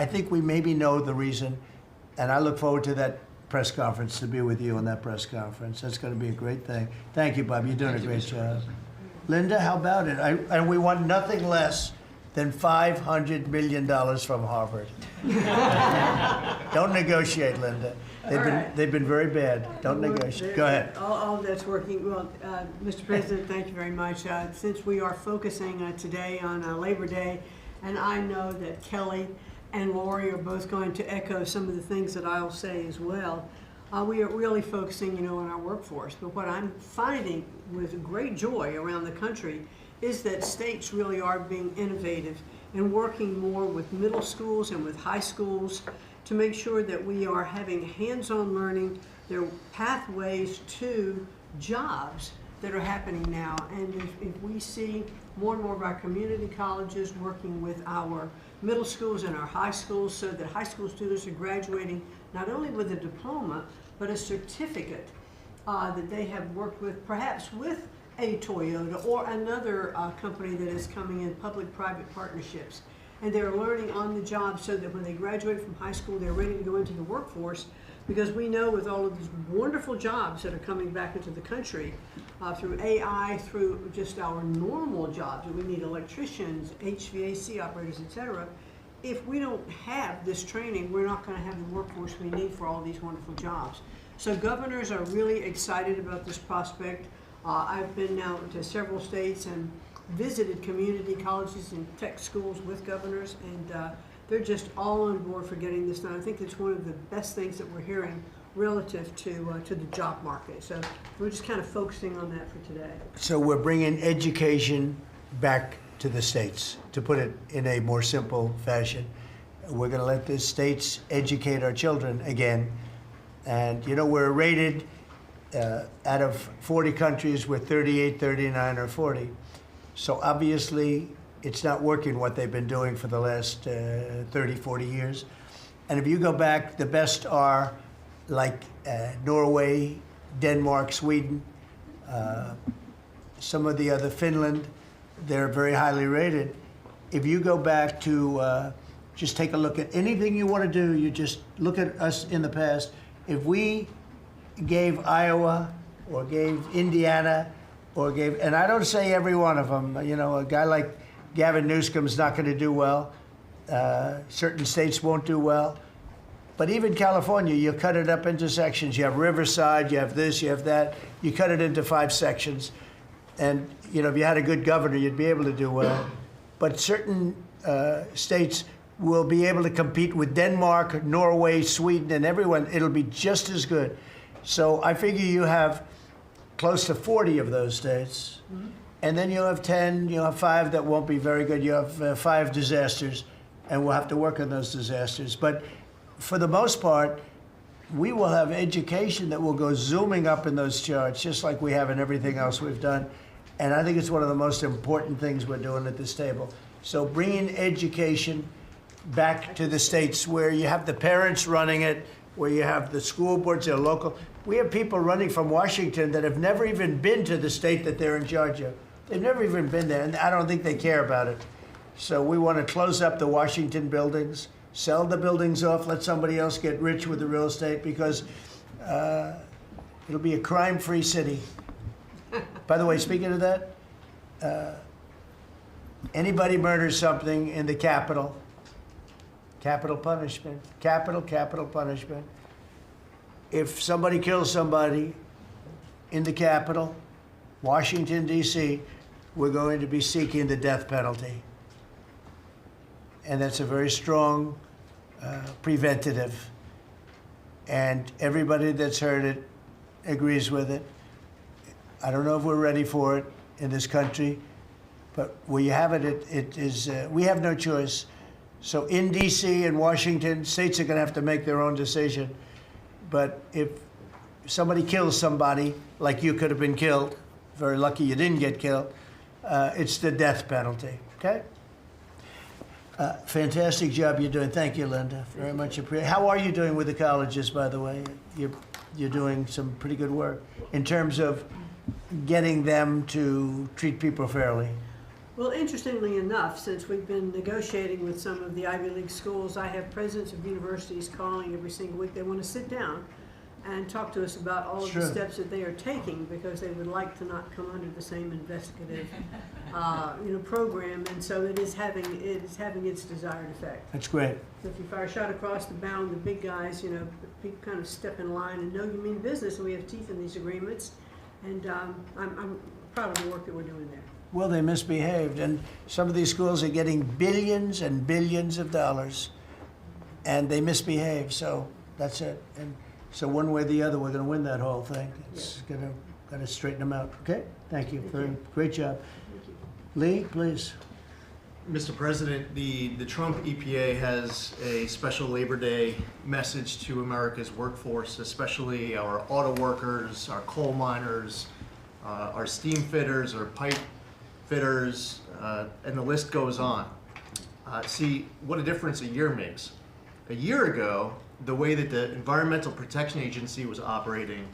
think we maybe know the reason, and I look forward to that press conference, to be with you on that press conference. That's going to be a great thing. Thank you, Bob. You're doing a great job. Linda, how about it? And we want nothing less than $500 million from Harvard. Don't negotiate, Linda. They've been very bad. Don't negotiate. Go ahead. All that's working. Well, Mr. President, thank you very much. Since we are focusing today on Labor Day, and I know that Kelly and Lori are both going to echo some of the things that I'll say as well, we are really focusing, on our workforce. But what I'm finding with great joy around the country is that states really are being innovative and working more with middle schools and with high schools to make sure that we are having hands-on learning. There are pathways to jobs that are happening now. And if we see more and more of our community colleges working with our middle schools and our high schools so that high school students are graduating not only with a diploma, but a certificate that they have worked with, perhaps with a Toyota or another company that is coming in, public-private partnerships. And they're learning on the job so that when they graduate from high school, they're ready to go into the workforce, because we know with all of these wonderful jobs that are coming back into the country through AI, through just our normal jobs, we need electricians, HVAC operators, etc. If we don't have this training, we're not going to have the workforce we need for all these wonderful jobs. So governors are really excited about this prospect. I've been now to several states and visited community colleges and tech schools with governors, and they're just all on board for getting this done. I think it's one of the best things that we're hearing relative to the job market. So we're just kind of focusing on that for today. So we're bringing education back to the states, to put it in a more simple fashion. We're going to let the states educate our children again. And we're rated out of 40 countries, we're 38, 39, or 40. So obviously, it's not working what they've been doing for the last 30, 40 years. And if you go back, the best are like Norway, Denmark, Sweden, some of the other, Finland, they're very highly rated. If you go back to just take a look at anything you want to do, you just look at us in the past. If we gave Iowa or gave Indiana or gave, and I don't say every one of them, a guy like Gavin Newsom's not going to do well. Certain states won't do well. But even California, you cut it up into sections. You have Riverside, you have this, you have that. You cut it into 5 sections. And, you know, if you had a good governor, you'd be able to do well. But certain states will be able to compete with Denmark, Norway, Sweden, and everyone. It'll be just as good. So I figure you have close to 40 of those states. Mm-hmm. And then you'll have 10, you'll have 5 that won't be very good. You have 5 disasters, and we'll have to work on those disasters. But for the most part, we will have education that will go zooming up in those charts, just like we have in everything else we've done. And I think it's one of the most important things we're doing at this table. So bringing education back to the states where you have the parents running it, where you have the school boards, they're local. We have people running from Washington that have never even been to the state that they're in charge of. They've never even been there, and I don't think they care about it. So we want to close up the Washington buildings, sell the buildings off, let somebody else get rich with the real estate, because it'll be a crime-free city. By the way, speaking of that, anybody murders something in the Capitol, capital punishment, capital punishment. If somebody kills somebody in the Capitol, Washington, D.C., we're going to be seeking the death penalty. And that's a very strong preventative. And everybody that's heard it agrees with it. I don't know if we're ready for it in this country, but where you have it, it is, we have no choice. So in D.C. and Washington, states are going to have to make their own decision. But if somebody kills somebody, like you could have been killed, very lucky you didn't get killed, it's the death penalty, okay? Fantastic job you're doing. Thank you, Linda. Very much appreciated. How are you doing with the colleges, by the way? You're doing some pretty good work in terms of getting them to treat people fairly. Well, interestingly enough, since we've been negotiating with some of the Ivy League schools, I have presidents of universities calling every single week. They want to sit down and talk to us about all of the steps that they are taking, because they would like to not come under the same investigative program, and so it is having its desired effect. That's great. So if you fire a shot across the bow, and the big guys, people kind of step in line and know you mean business, and we have teeth in these agreements, and I'm proud of the work that we're doing there. Well, they misbehaved, and some of these schools are getting billions and billions of dollars, and they misbehave, so that's it. And so one way or the other, we're going to win that whole thing. It's got to straighten them out. Okay? Thank you. Great job. Thank you. Lee, please. Mr. President, the Trump EPA has a special Labor Day message to America's workforce, especially our auto workers, our coal miners, our steam fitters, our pipe fitters, and the list goes on. See what a difference a year makes. A year ago, the way that the Environmental Protection Agency was operating,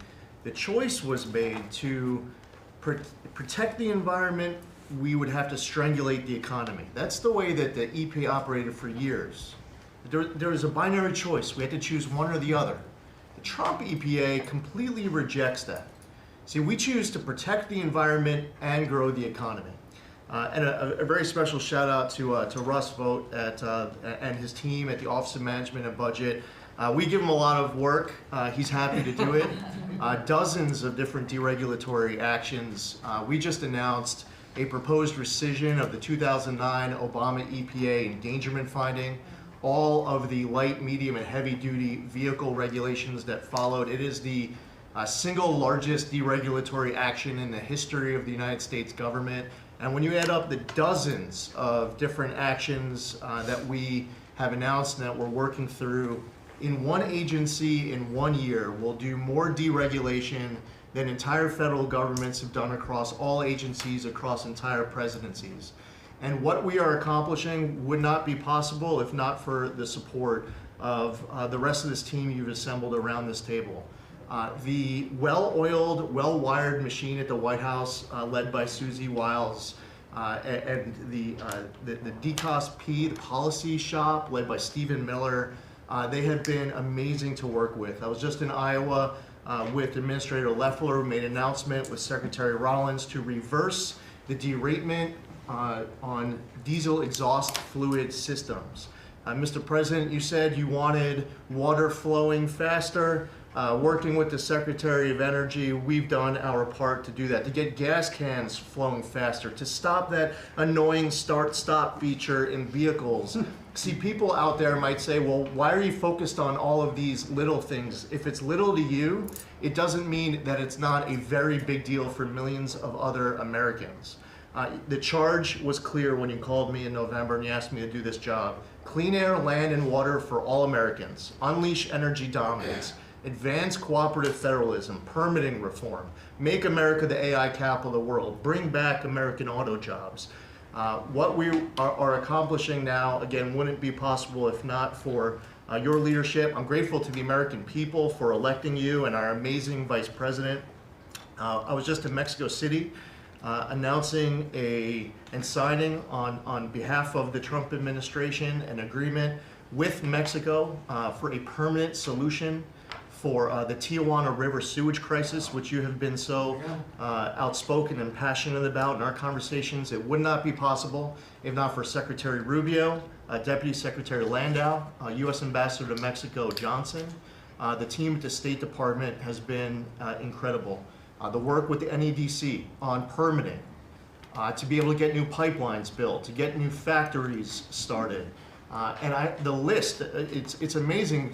the choice was made to protect the environment, we would have to strangulate the economy. That's the way that the EPA operated for years. There was a binary choice. We had to choose one or the other. The Trump EPA completely rejects that. See, we choose to protect the environment and grow the economy. And a very special shout out to Russ Vogt and his team at the Office of Management and Budget. We give him a lot of work. He's happy to do it. Dozens of different deregulatory actions. We just announced a proposed rescission of the 2009 Obama EPA endangerment finding, all of the light, medium, and heavy-duty vehicle regulations that followed. It is the single largest deregulatory action in the history of the United States government. And when you add up the dozens of different actions that we have announced and that we're working through, in one agency in 1 year, we'll do more deregulation than entire federal governments have done across all agencies, across entire presidencies. And what we are accomplishing would not be possible if not for the support of the rest of this team you've assembled around this table. The well-oiled, well-wired machine at the White House, led by Susie Wiles, and the DCOSP, the policy shop, led by Stephen Miller, they have been amazing to work with. I was just in Iowa with Administrator Loeffler, who made an announcement with Secretary Rollins to reverse the deratement on diesel exhaust fluid systems. Mr. President, you said you wanted water flowing faster. Working with the Secretary of Energy, we've done our part to do that, to get gas cans flowing faster, to stop that annoying start-stop feature in vehicles. See, people out there might say, well, why are you focused on all of these little things? If it's little to you, it doesn't mean that it's not a very big deal for millions of other Americans. The charge was clear when you called me in November and you asked me to do this job. Clean air, land, and water for all Americans. Unleash energy dominance. Advance cooperative federalism, permitting reform, make America the AI capital of the world, bring back American auto jobs. What we are accomplishing now, again, wouldn't be possible if not for your leadership. I'm grateful to the American people for electing you and our amazing Vice President. I was just in Mexico City announcing and signing on behalf of the Trump administration an agreement with Mexico for a permanent solution for the Tijuana River sewage crisis, which you have been so outspoken and passionate about in our conversations. It would not be possible if not for Secretary Rubio, Deputy Secretary Landau, U.S. Ambassador to Mexico Johnson. The team at the State Department has been incredible. The work with the NEDC on permitting, to be able to get new pipelines built, to get new factories started. The list, it's amazing.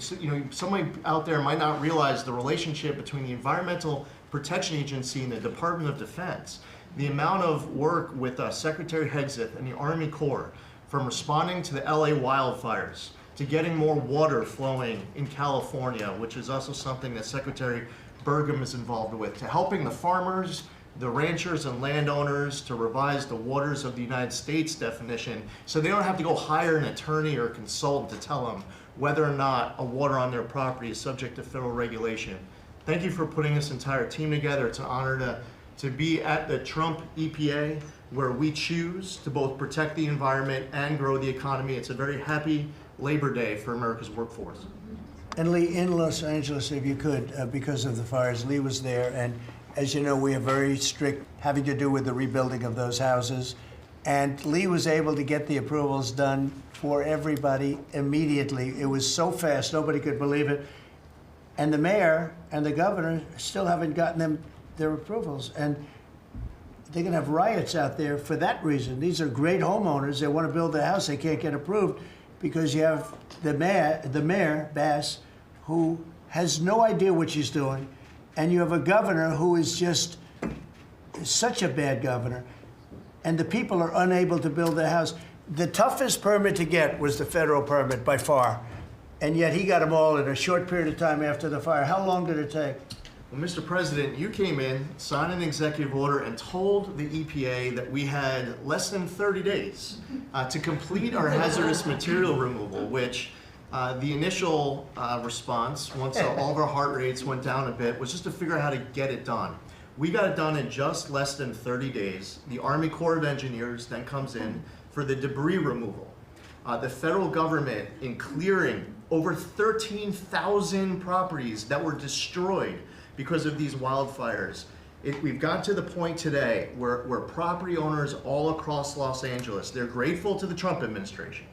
Somebody out there might not realize the relationship between the Environmental Protection Agency and the Department of Defense. The amount of work with Secretary Hegseth and the Army Corps, from responding to the LA wildfires, to getting more water flowing in California, which is also something that Secretary Burgum is involved with, to helping the farmers, the ranchers and landowners to revise the waters of the United States definition so they don't have to go hire an attorney or a consultant to tell them whether or not a water on their property is subject to federal regulation. Thank you for putting this entire team together. It's an honor to be at the Trump EPA, where we choose to both protect the environment and grow the economy. It's a very happy Labor Day for America's workforce. And Lee, in Los Angeles, if you could, because of the fires, Lee was there, and as you know, we are very strict having to do with the rebuilding of those houses. And Lee was able to get the approvals done for everybody immediately. It was so fast, nobody could believe it. And the mayor and the governor still haven't gotten them their approvals. And they're gonna have riots out there for that reason. These are great homeowners. They want to build a house, they can't get approved because you have the mayor, Bass, who has no idea what she's doing. And you have a governor who is just such a bad governor, and the people are unable to build their house. The toughest permit to get was the federal permit by far, and yet he got them all in a short period of time after the fire. How long did it take? Well, Mr. President, you came in, signed an executive order, and told the EPA that we had less than 30 days to complete our hazardous material removal, which the initial response, once all of our heart rates went down a bit, was just to figure out how to get it done. We got it done in just less than 30 days. The Army Corps of Engineers then comes in for the debris removal. The federal government, in clearing over 13,000 properties that were destroyed because of these wildfires. We've got to the point today where property owners all across Los Angeles, they're grateful to the Trump administration.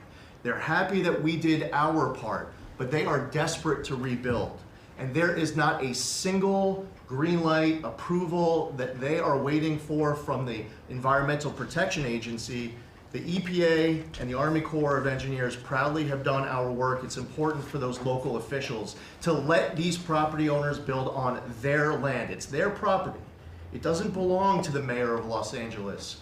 They're happy that we did our part, but they are desperate to rebuild. And there is not a single green light approval that they are waiting for from the Environmental Protection Agency. The EPA and the Army Corps of Engineers proudly have done our work. It's important for those local officials to let these property owners build on their land. It's their property. It doesn't belong to the mayor of Los Angeles.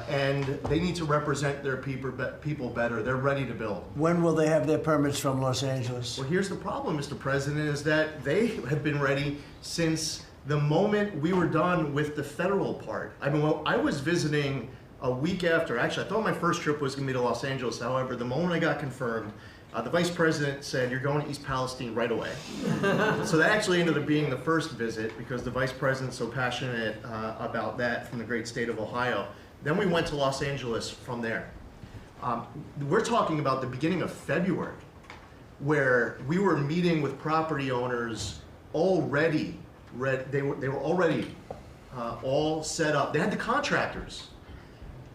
And they need to represent their people better. They're ready to build. When will they have their permits from Los Angeles? Well, here's the problem, Mr. President, is that they have been ready since the moment we were done with the federal part. I mean, I was visiting a week after. Actually, I thought my first trip was going to be to Los Angeles. However, the moment I got confirmed, the vice president said, "You're going to East Palestine right away." So that actually ended up being the first visit because the vice president's so passionate about that from the great state of Ohio. Then we went to Los Angeles from there. We're talking about the beginning of February, where we were meeting with property owners already. They were already all set up. They had the contractors.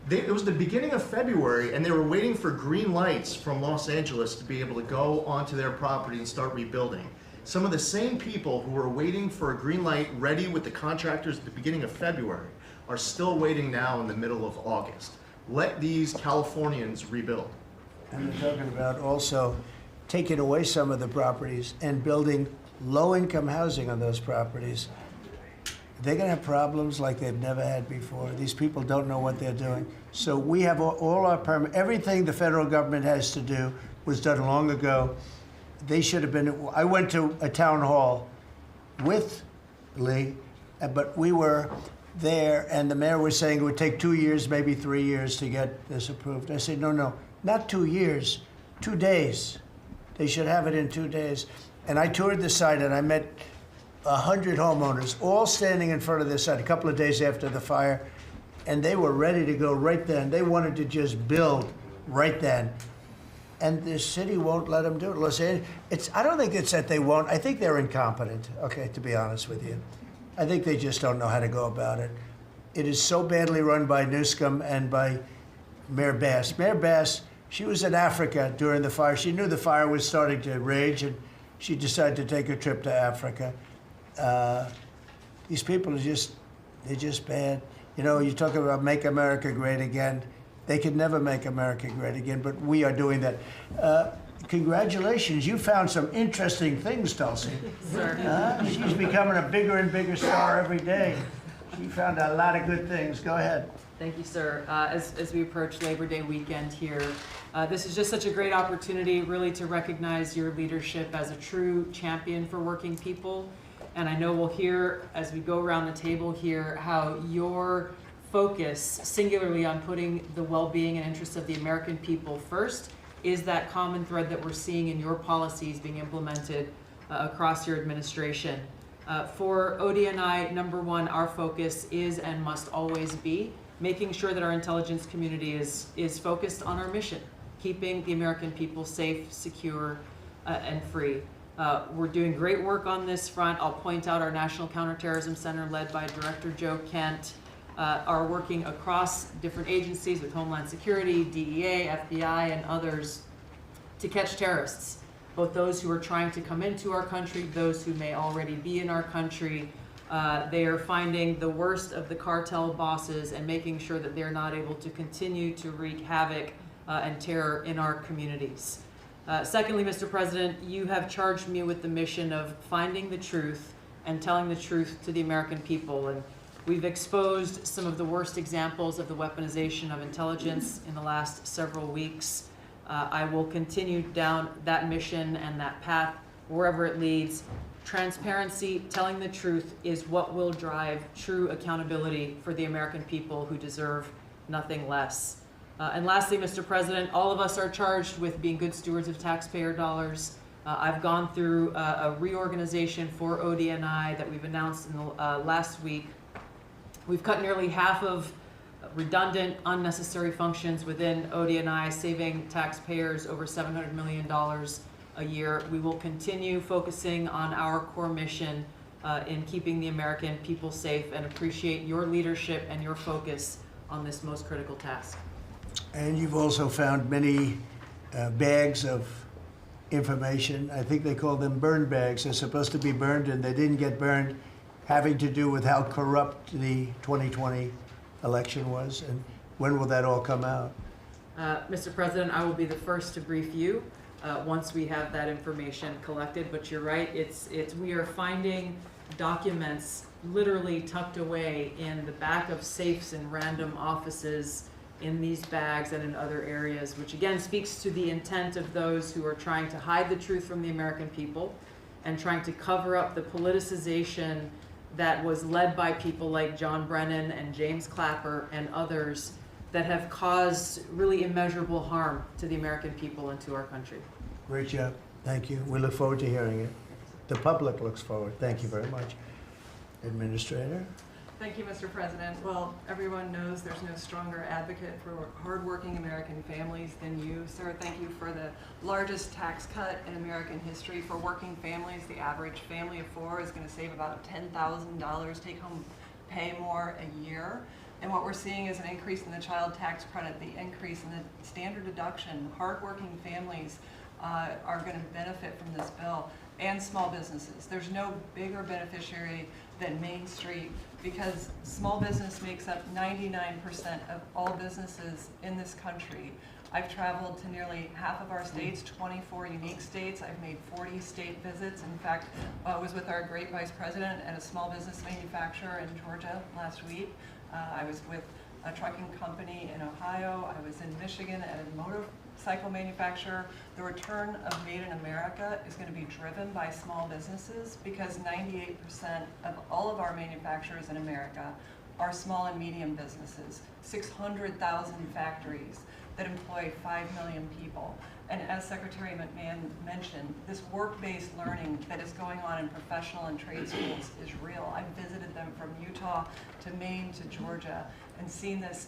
It was the beginning of February, and they were waiting for green lights from Los Angeles to be able to go onto their property and start rebuilding. Some of the same people who were waiting for a green light ready with the contractors at the beginning of February are still waiting now in the middle of August. Let these Californians rebuild. And they're talking about also taking away some of the properties and building low-income housing on those properties. They're going to have problems like they've never had before. These people don't know what they're doing. So we have all our permit, everything the federal government has to do was done long ago. They should have been, I went to a town hall with Lee, but we were there and the mayor was saying it would take 2 years, maybe 3 years to get this approved. I said, no, not 2 years, 2 days. They should have it in 2 days. And I toured the site and I met 100 homeowners, all standing in front of this site a couple of days after the fire, and they were ready to go right then. They wanted to just build right then. And the city won't let them do it. Los Angeles, I don't think it's that they won't. I think they're incompetent, okay, to be honest with you. I think they just don't know how to go about it. It is so badly run by Newscomb and by Mayor Bass. Mayor Bass, she was in Africa during the fire. She knew the fire was starting to rage, and she decided to take a trip to Africa. These people are they're just bad. You know, you talk about make America great again. They could never make America great again, but we are doing that. Congratulations, you found some interesting things, Tulsi. She's becoming a bigger and bigger star every day. She found a lot of good things. Go ahead. Thank you, sir. As we approach Labor Day weekend here, this is just such a great opportunity really to recognize your leadership as a true champion for working people. And I know we'll hear, as we go around the table here, how your focus singularly on putting the well-being and interests of the American people first is that common thread that we're seeing in your policies being implemented across your administration. For ODNI, number one, our focus is and must always be making sure that our intelligence community is focused on our mission, keeping the American people safe, secure, and free. We're doing great work on this front. I'll point out our National Counterterrorism Center, led by Director Joe Kent, are working across different agencies with Homeland Security, DEA, FBI, and others to catch terrorists, both those who are trying to come into our country, those who may already be in our country. They are finding the worst of the cartel bosses and making sure that they're not able to continue to wreak havoc and terror in our communities. Secondly, Mr. President, you have charged me with the mission of finding the truth and telling the truth to the American people. And we've exposed some of the worst examples of the weaponization of intelligence in the last several weeks. I will continue down that mission and that path wherever it leads. Transparency, telling the truth is what will drive true accountability for the American people who deserve nothing less. And lastly, Mr. President, all of us are charged with being good stewards of taxpayer dollars. I've gone through a reorganization for ODNI that we've announced in the last week. We've cut nearly half of redundant, unnecessary functions within ODNI, saving taxpayers over $700 million a year. We will continue focusing on our core mission in keeping the American people safe, and appreciate your leadership and your focus on this most critical task. And you've also found many bags of information. I think they call them burn bags. They're supposed to be burned and they didn't get burned, having to do with how corrupt the 2020 election was. And when will that all come out? Mr. President, I will be the first to brief you once we have that information collected. But you're right, we are finding documents literally tucked away in the back of safes in random offices, in these bags and in other areas, which again speaks to the intent of those who are trying to hide the truth from the American people and trying to cover up the politicization that was led by people like John Brennan and James Clapper and others that have caused really immeasurable harm to the American people and to our country. Great job. Thank you. We look forward to hearing it. The public looks forward. Thank you very much. Administrator? Thank you, Mr. President. Well, everyone knows there's no stronger advocate for hardworking American families than you, sir. Thank you for the largest tax cut in American history for working families. The average family of four is going to save about $10,000 take-home pay more a year. And what we're seeing is an increase in the child tax credit, the increase in the standard deduction. Hardworking families are going to benefit from this bill. and small businesses. There's no bigger beneficiary than Main Street, because small business makes up 99% of all businesses in this country. I've traveled to nearly half of our states, 24 unique states. I've made 40 state visits. In fact, I was with our great vice president at a small business manufacturer in Georgia last week. I was with a trucking company in Ohio. I was in Michigan at a motorcycle manufacturer. The return of Made in America is going to be driven by small businesses, because 98% of all of our manufacturers in America are small and medium businesses, 600,000 factories that employ 5 million people. And as Secretary McMahon mentioned, this work-based learning that is going on in professional and trade schools is real. I've visited them from Utah to Maine to Georgia and seen this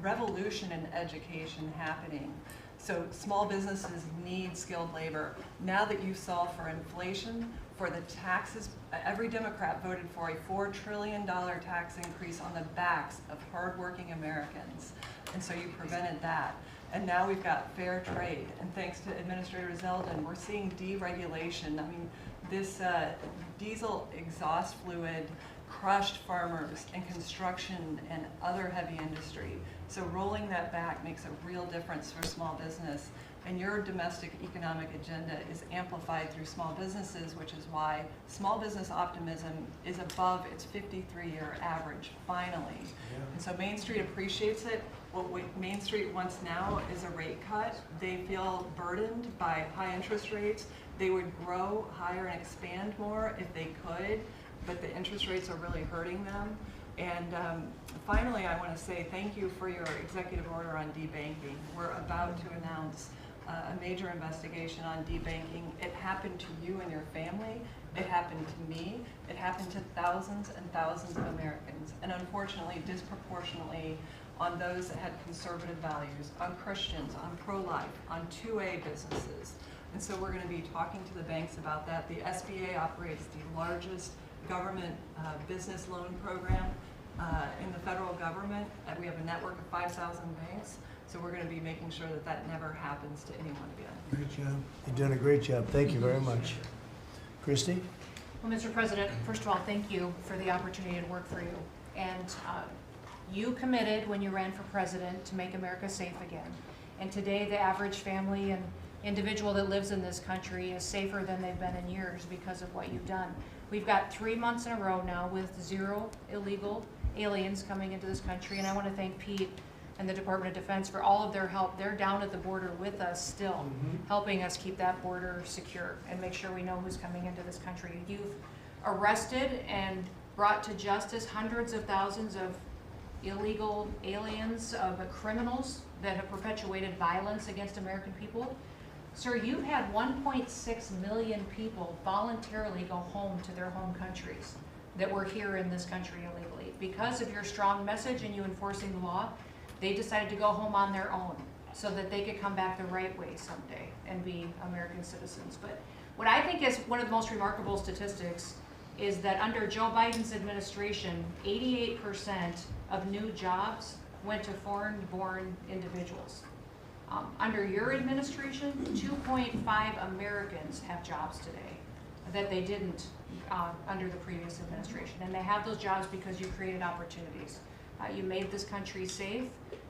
revolution in education happening. So small businesses need skilled labor. Now that you solve for inflation, for the taxes, every Democrat voted for a $4 trillion tax increase on the backs of hardworking Americans. And so you prevented that. And now we've got fair trade. And thanks to Administrator Zeldin, we're seeing deregulation. I mean, this diesel exhaust fluid crushed farmers and construction and other heavy industry. So rolling that back makes a real difference for small business. And your domestic economic agenda is amplified through small businesses, which is why small business optimism is above its 53-year average, finally. Yeah. And so Main Street appreciates it. What Main Street wants now is a rate cut. They feel burdened by high interest rates. They would grow higher and expand more if they could, but the interest rates are really hurting them. And finally, I want to say thank you for your executive order on debanking. We're about to announce a major investigation on debanking. It happened to you and your family. It happened to me. It happened to thousands and thousands of Americans, and unfortunately, disproportionately on those that had conservative values, on Christians, on pro-life, on 2A businesses. And so we're going to be talking to the banks about that. The SBA operates the largest government business loan program in the federal government. We have a network of 5,000 banks. So we're going to be making sure that that never happens to anyone again. Great job. You're doing a great job. Thank you very much. Christy? Well, Mr. President, first of all, thank you for the opportunity to work for you. And you committed when you ran for president to make America safe again. And today the average family and individual that lives in this country is safer than they've been in years because of what you've done. We've got 3 months in a row now with 0 illegal aliens coming into this country, and I want to thank Pete and the Department of Defense for all of their help. They're down at the border with us still, helping us keep that border secure and make sure we know who's coming into this country. You've arrested and brought to justice hundreds of thousands of illegal aliens, of criminals that have perpetuated violence against American people. Sir, you've had 1.6 million people voluntarily go home to their home countries that were here in this country illegally. Because of your strong message and you enforcing the law, they decided to go home on their own so that they could come back the right way someday and be American citizens. But what I think is one of the most remarkable statistics is that under Joe Biden's administration, 88% of new jobs went to foreign-born individuals. Under your administration, 2.5 Americans have jobs today that they didn't under the previous administration. And they have those jobs because you created opportunities. You made this country safe.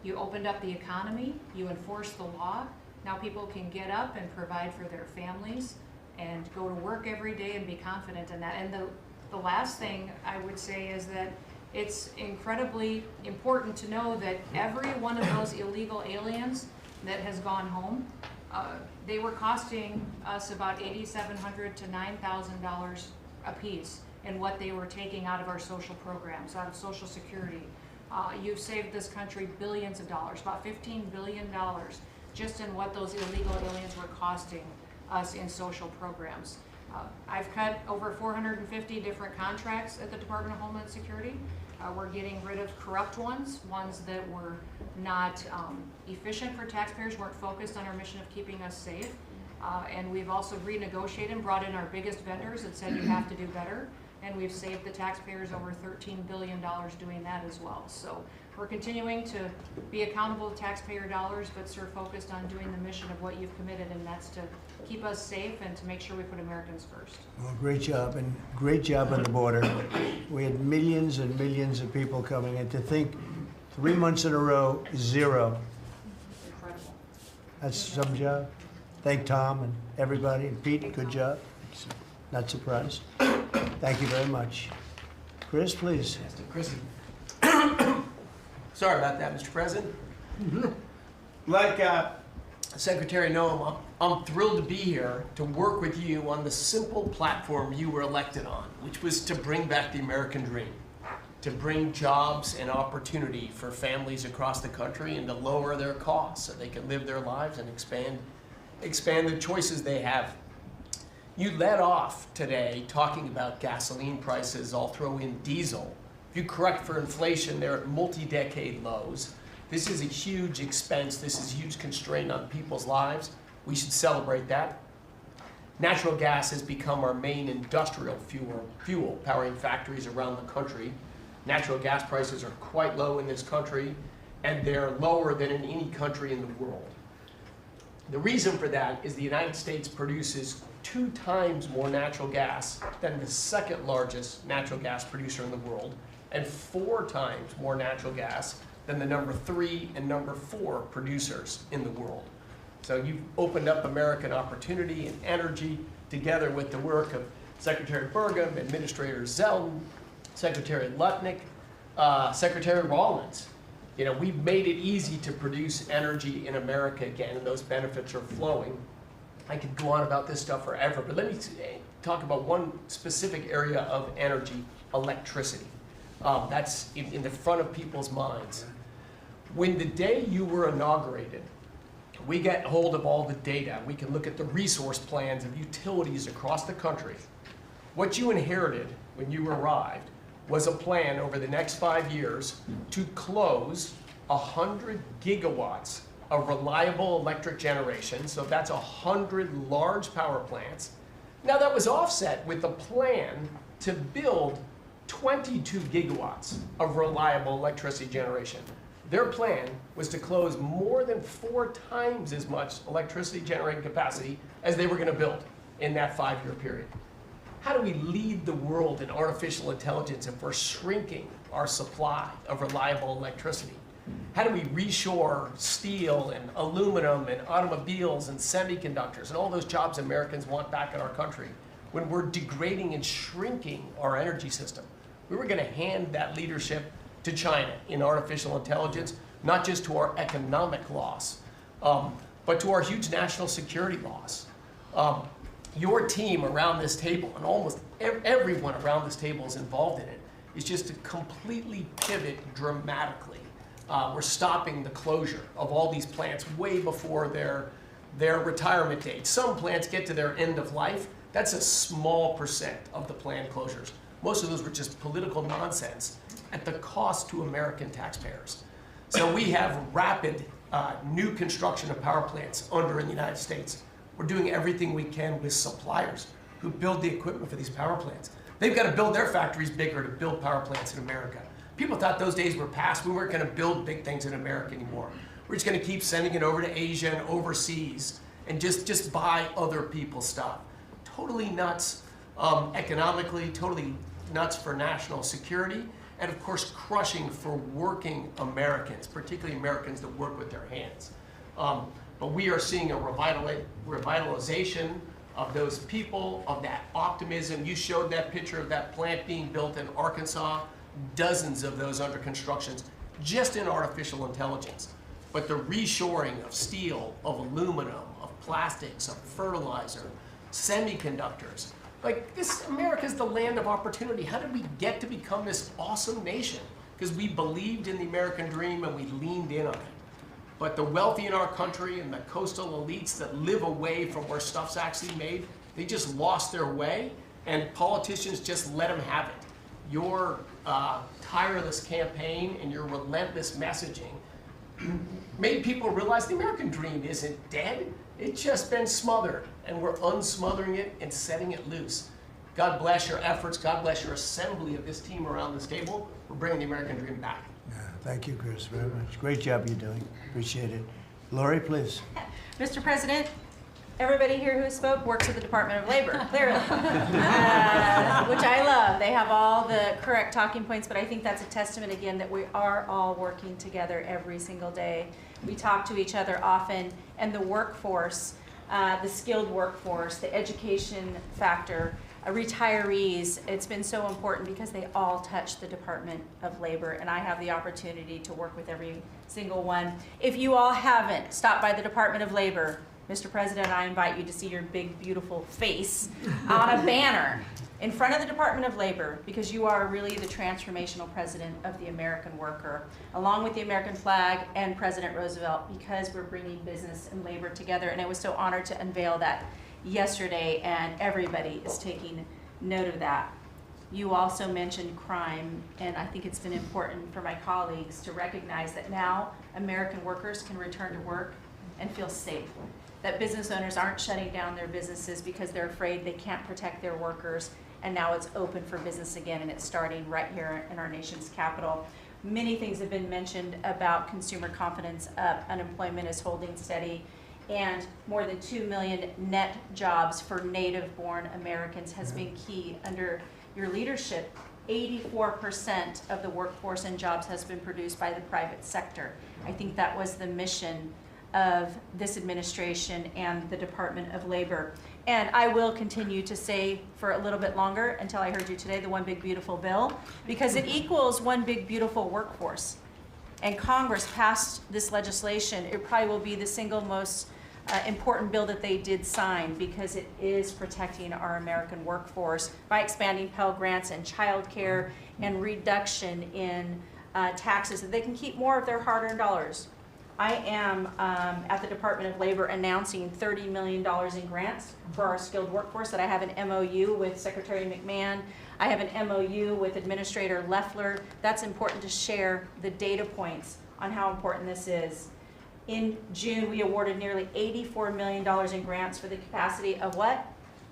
You opened up the economy. You enforced the law. Now people can get up and provide for their families and go to work every day and be confident in that. And the last thing I would say is that it's incredibly important to know that every one of those illegal aliens that has gone home, they were costing us about $8,700 to $9,000 a piece in what they were taking out of our social programs, out of Social Security. You've saved this country billions of dollars, about $15 billion, just in what those illegal aliens were costing us in social programs. I've cut over 450 different contracts at the Department of Homeland Security. We're getting rid of corrupt ones that were not efficient for taxpayers, weren't focused on our mission of keeping us safe. And we've also renegotiated and brought in our biggest vendors and said you have to do better. and we've saved the taxpayers over $13 billion doing that as well. So we're continuing to be accountable to taxpayer dollars, but sort of focused on doing the mission of what you've committed, and that's to keep us safe and to make sure we put Americans first. Well, great job, and great job on the border. We had millions and millions of people coming in. To think 3 months in a row, 0. Incredible. That's some job. Thank Tom and everybody, and Pete, good job. Not surprised. Thank you very much. Chris, please. Chris. Sorry about that, Mr. President. Like Secretary Noem, I'm thrilled to be here to work with you on the simple platform you were elected on, which was to bring back the American dream, to bring jobs and opportunity for families across the country and to lower their costs so they can live their lives and expand the choices they have. You led off today talking about gasoline prices. I'll throw in diesel. If you correct for inflation, they're at multi-decade lows. This is a huge expense. This is a huge constraint on people's lives. We should celebrate that. Natural gas has become our main industrial fuel powering factories around the country. Natural gas prices are quite low in this country, and they're lower than in any country in the world. The reason for that is the United States produces 2 times more natural gas than the second largest natural gas producer in the world, and 4 times more natural gas than the number 3 and number 4 producers in the world. So you've opened up American opportunity and energy together with the work of Secretary Burgum, Administrator Zeldin, Secretary Lutnick, Secretary Rawlins. You know, we've made it easy to produce energy in America again, and those benefits are flowing. I could go on about this stuff forever, but let me talk about one specific area of energy, electricity. That's in the front of people's minds. When the day you were inaugurated, we get hold of all the data. We can look at the resource plans of utilities across the country. What you inherited when you arrived was a plan over the next 5 years to close 100 gigawatts of reliable electric generation. So that's 100 large power plants. Now that was offset with a plan to build 22 gigawatts of reliable electricity generation. Their plan was to close more than 4 times as much electricity generating capacity as they were going to build in that 5-year period. How do we lead the world in artificial intelligence if we're shrinking our supply of reliable electricity? How do we reshore steel and aluminum and automobiles and semiconductors and all those jobs Americans want back in our country when we're degrading and shrinking our energy system? We were going to hand that leadership to China in artificial intelligence, not just to our economic loss, but to our huge national security loss. Your team around this table, and almost everyone around this table is involved in it, is just to completely pivot dramatically. We're stopping the closure of all these plants way before their retirement date. Some plants get to their end of life. That's a small percent of the planned closures. Most of those were just political nonsense at the cost to American taxpayers. So we have rapid new construction of power plants under in the United States. We're doing everything we can with suppliers who build the equipment for these power plants. They've got to build their factories bigger to build power plants in America. People thought those days were past. We weren't going to build big things in America anymore. We're just going to keep sending it over to Asia and overseas and just buy other people's stuff. Totally nuts economically, totally nuts for national security, and of course crushing for working Americans, particularly Americans that work with their hands. But we are seeing a revitalization of those people, of that optimism. You showed that picture of that plant being built in Arkansas, dozens of those under construction, just in artificial intelligence. But the reshoring of steel, of aluminum, of plastics, of fertilizer, semiconductors. Like this, America's the land of opportunity. How did we get to become this awesome nation? Because we believed in the American dream and we leaned in on it. But the wealthy in our country and the coastal elites that live away from where stuff's actually made, they just lost their way, and politicians just let them have it. Your tireless campaign and your relentless messaging made people realize the American dream isn't dead. It's just been smothered, and we're unsmothering it and setting it loose. God bless your efforts. God bless your assembly of this team around this table. We're bringing the American dream back. Yeah, thank you, Chris, very much. Great job you're doing. Appreciate it. Lori, please. Mr. President, everybody here who spoke works at the Department of Labor, clearly, which I love. They have all the correct talking points, but I think that's a testament again that we are all working together every single day. We talk to each other often, and the workforce, the skilled workforce, the education factor, retirees, it's been so important because they all touch the Department of Labor, and I have the opportunity to work with every single one. If you all haven't stopped by the Department of Labor, Mr. President, I invite you to see your big, beautiful face on a banner in front of the Department of Labor, because you are really the transformational president of the American worker, along with the American flag and President Roosevelt, because we're bringing business and labor together. And I was so honored to unveil that yesterday, and everybody is taking note of that. You also mentioned crime, and I think it's been important for my colleagues to recognize that now American workers can return to work and feel safe. That business owners aren't shutting down their businesses because they're afraid they can't protect their workers, and now it's open for business again, and it's starting right here in our nation's capital. Many things have been mentioned about consumer confidence up, unemployment is holding steady, and more than 2 million net jobs for native-born Americans has been key under your leadership. 84% of the workforce and jobs has been produced by the private sector. I think that was the mission of this administration and the Department of Labor. And I will continue to say for a little bit longer, until I heard you today, the one big beautiful bill, because it equals one big beautiful workforce. And Congress passed this legislation. It probably will be the single most important bill that they did sign, because it is protecting our American workforce by expanding Pell Grants and child care and reduction in taxes, so they can keep more of their hard-earned dollars. I am at the Department of Labor announcing $30 million in grants for our skilled workforce, that I have an MOU with Secretary McMahon. I have an MOU with Administrator Loeffler. That's important to share the data points on how important this is. In June, we awarded nearly $84 million in grants for the capacity of what?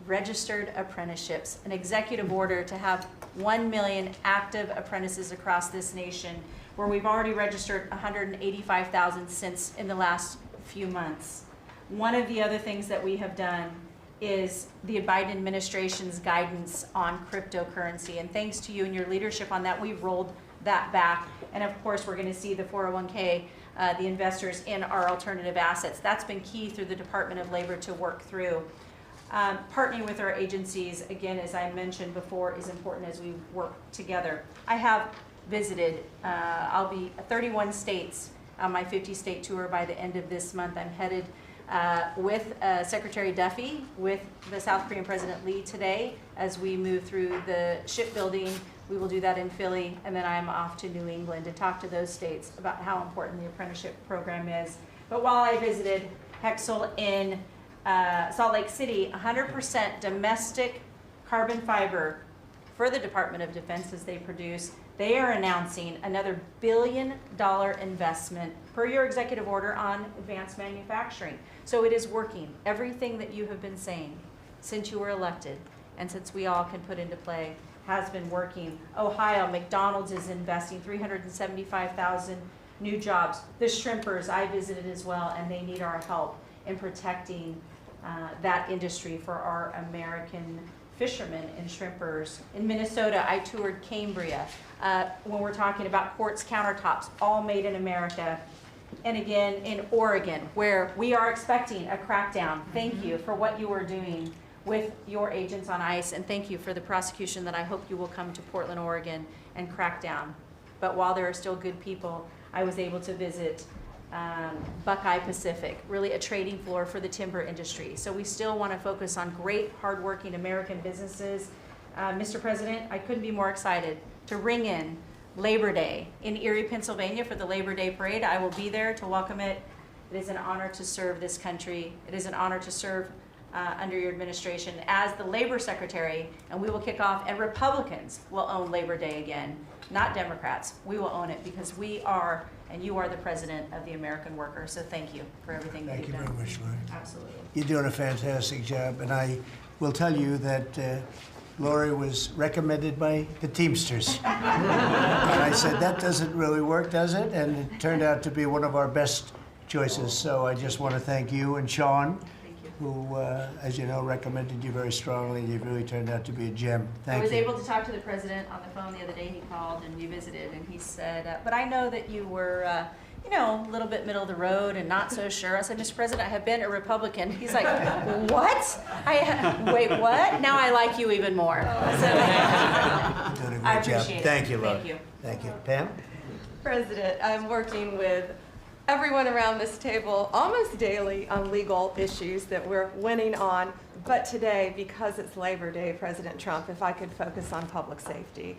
Registered apprenticeships, an executive order to have 1 million active apprentices across this nation, where we've already registered 185,000 since in the last few months. One of the other things that we have done is the Biden administration's guidance on cryptocurrency. And thanks to you and your leadership on that, we've rolled that back. And of course, we're going to see the 401k, the investors in our alternative assets. That's been key through the Department of Labor to work through. Partnering with our agencies, again, as I mentioned before, is important as we work together. I have visited, I'll be 31 states on my 50-state tour by the end of this month. I'm headed with Secretary Duffy, with the South Korean President Lee today, as we move through the shipbuilding. We will do that in Philly, and then I'm off to New England to talk to those states about how important the apprenticeship program is. But while I visited Hexel in Salt Lake City, 100% domestic carbon fiber for the Department of Defense as they produce. They are announcing another $1 billion investment per your executive order on advanced manufacturing. So it is working. Everything that you have been saying since you were elected and since we all can put into play has been working. Ohio, McDonald's is investing 375,000 new jobs. The shrimpers, I visited as well, and they need our help in protecting that industry for our American fishermen and shrimpers. In Minnesota, I toured Cambria. When we're talking about quartz countertops, all made in America. And again, in Oregon, where we are expecting a crackdown. Thank you for what you are doing with your agents on ICE, and thank you for the prosecution that I hope you will come to Portland, Oregon and crack down. But while there are still good people, I was able to visit Buckeye Pacific, really a trading floor for the timber industry. So we still want to focus on great, hardworking American businesses. Mr. President, I couldn't be more excited to ring in Labor Day in Erie, Pennsylvania for the Labor Day Parade. I will be there to welcome it. It is an honor to serve this country. It is an honor to serve under your administration as the Labor Secretary, and we will kick off, and Republicans will own Labor Day again, not Democrats. We will own it because we are, and you are the president of the American worker. So thank you for everything that you've done. Thank you very much, Lori. Absolutely. You're doing a fantastic job, and I will tell you that Lori was recommended by the Teamsters. And I said, that doesn't really work, does it? And it turned out to be one of our best choices. So I just want to thank you and Sean, who, as you know, recommended you very strongly. You really turned out to be a gem. Thank you. I was able to talk to the president on the phone the other day. He called and we visited, and he said, but I know that you were, you know, a little bit middle of the road and not so sure. I said, Mr. President, I have been a Republican. He's like, what? Wait, what? Now I like you even more. So, Doing a great I job. appreciate it. Thank you, Lori. Thank you. Thank you. Pam? President, I'm working with everyone around this table almost daily on legal issues that we're winning on. But today, because it's Labor Day, President Trump, if I could focus on public safety,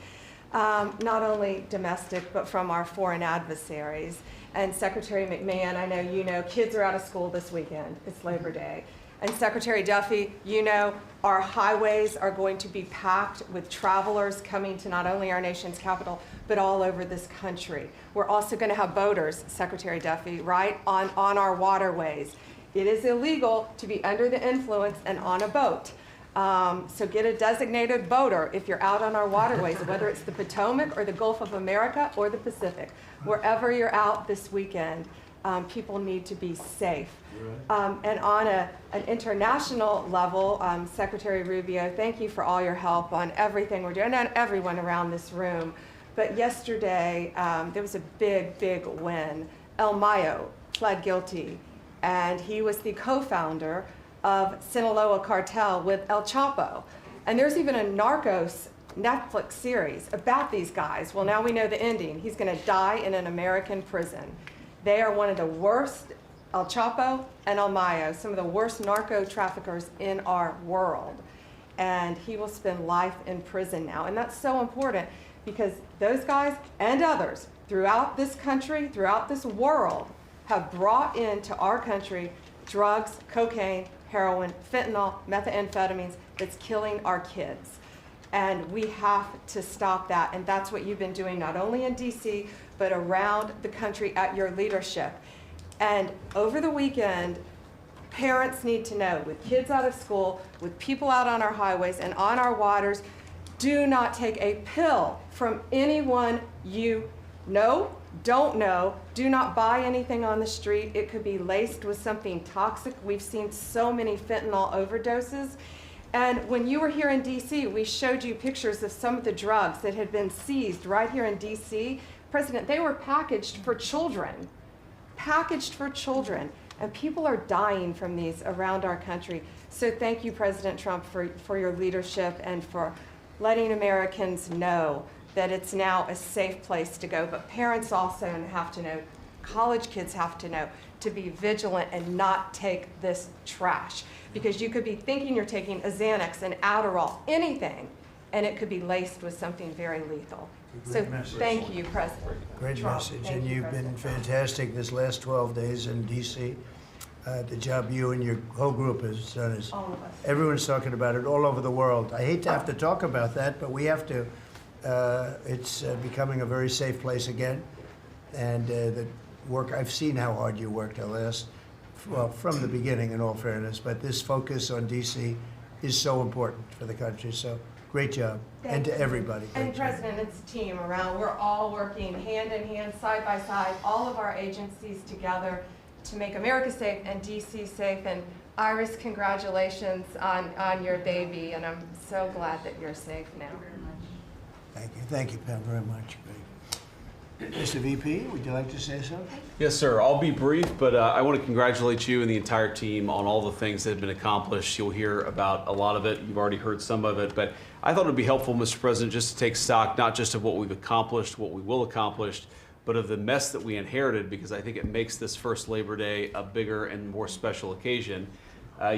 not only domestic, but from our foreign adversaries. And Secretary McMahon, I know you know, kids are out of school this weekend. It's Labor Day. And Secretary Duffy, you know, our highways are going to be packed with travelers coming to not only our nation's capital, but all over this country. We're also going to have boaters, Secretary Duffy, right, on our waterways. It is illegal to be under the influence and on a boat. So get a designated boater if you're out on our waterways, whether it's the Potomac or the Gulf of America or the Pacific. Wherever you're out this weekend, people need to be safe. And on an international level, Secretary Rubio, thank you for all your help on everything we're doing, and everyone around this room. But yesterday, there was a big, big win. El Mayo pled guilty, and he was the co-founder of Sinaloa Cartel with El Chapo. And there's even a Narcos Netflix series about these guys. Well, now we know the ending. He's going to die in an American prison. They are one of the worst, El Chapo and El Mayo, some of the worst narco traffickers in our world. And he will spend life in prison now. And that's so important because those guys and others throughout this country, throughout this world, have brought into our country drugs, cocaine, heroin, fentanyl, methamphetamines that's killing our kids. And we have to stop that. And that's what you've been doing not only in DC, but around the country at your leadership. And over the weekend, parents need to know, with kids out of school, with people out on our highways and on our waters, do not take a pill from anyone you know, don't know. Do not buy anything on the street. It could be laced with something toxic. We've seen so many fentanyl overdoses. And when you were here in DC, we showed you pictures of some of the drugs that had been seized right here in DC. President, they were packaged for children. Packaged for children. And people are dying from these around our country. So thank you, President Trump, for your leadership and for letting Americans know that it's now a safe place to go. But parents also have to know, college kids have to know, to be vigilant and not take this trash. Because you could be thinking you're taking a Xanax, an Adderall, anything, and it could be laced with something very lethal. So thank you, President. Great Trump. message, Thank and you, you've been President. fantastic this last 12 days in D.C. The job you and your whole group has done is, All of us. everyone's talking about it all over the world. I hate to have to talk about that, but we have to. It's becoming a very safe place again, and the work, I've seen how hard you worked the last, well, from the beginning in all fairness, but this focus on D.C. is so important for the country, so great job, and to everybody. And great job. President, it's a team around. We're all working hand in hand, side by side, all of our agencies together to make America safe and DC safe. And Iris, congratulations on your baby, and I'm so glad that you're safe now. Thank you, Pam, very much. Great. Mr. VP, would you like to say something? Yes, sir. I'll be brief, but I want to congratulate you and the entire team on all the things that have been accomplished. You'll hear about a lot of it. You've already heard some of it, but I thought it would be helpful, Mr. President, just to take stock, not just of what we've accomplished, what we will accomplish, but of the mess that we inherited, because I think it makes this first Labor Day a bigger and more special occasion.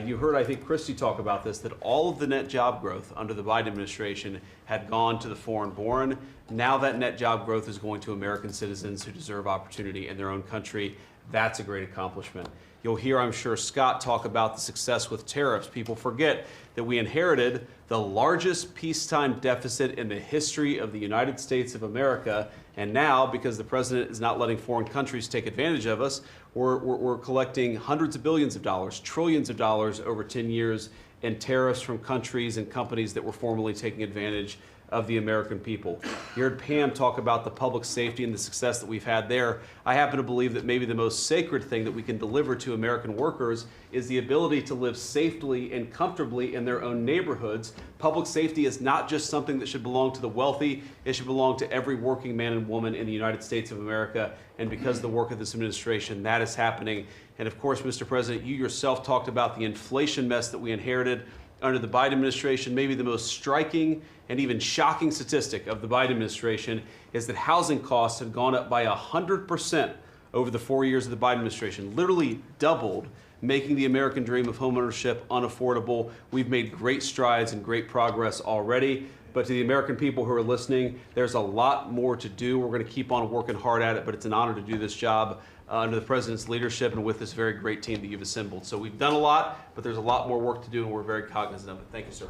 You heard, I think, Christie talk about this, that all of the net job growth under the Biden administration had gone to the foreign-born. Now that net job growth is going to American citizens who deserve opportunity in their own country. That's a great accomplishment. You'll hear, I'm sure, Scott talk about the success with tariffs. People forget that we inherited the largest peacetime deficit in the history of the United States of America. And now, because the president is not letting foreign countries take advantage of us, we're collecting hundreds of billions of dollars, trillions of dollars over 10 years and tariffs from countries and companies that were formerly taking advantage of the American people. You heard Pam talk about the public safety and the success that we've had there. I happen to believe that maybe the most sacred thing that we can deliver to American workers is the ability to live safely and comfortably in their own neighborhoods. Public safety is not just something that should belong to the wealthy, it should belong to every working man and woman in the United States of America. And because of the work of this administration, that is happening. And of course, Mr. President, you yourself talked about the inflation mess that we inherited under the Biden administration. Maybe the most striking and even shocking statistic of the Biden administration is that housing costs have gone up by 100% over the 4 years of the Biden administration, literally doubled, making the American dream of homeownership unaffordable. We've made great strides and great progress already. But to the American people who are listening, there's a lot more to do. We're going to keep on working hard at it, but it's an honor to do this job under the President's leadership and with this very great team that you've assembled. So we've done a lot, but there's a lot more work to do, and we're very cognizant of it. Thank you, sir.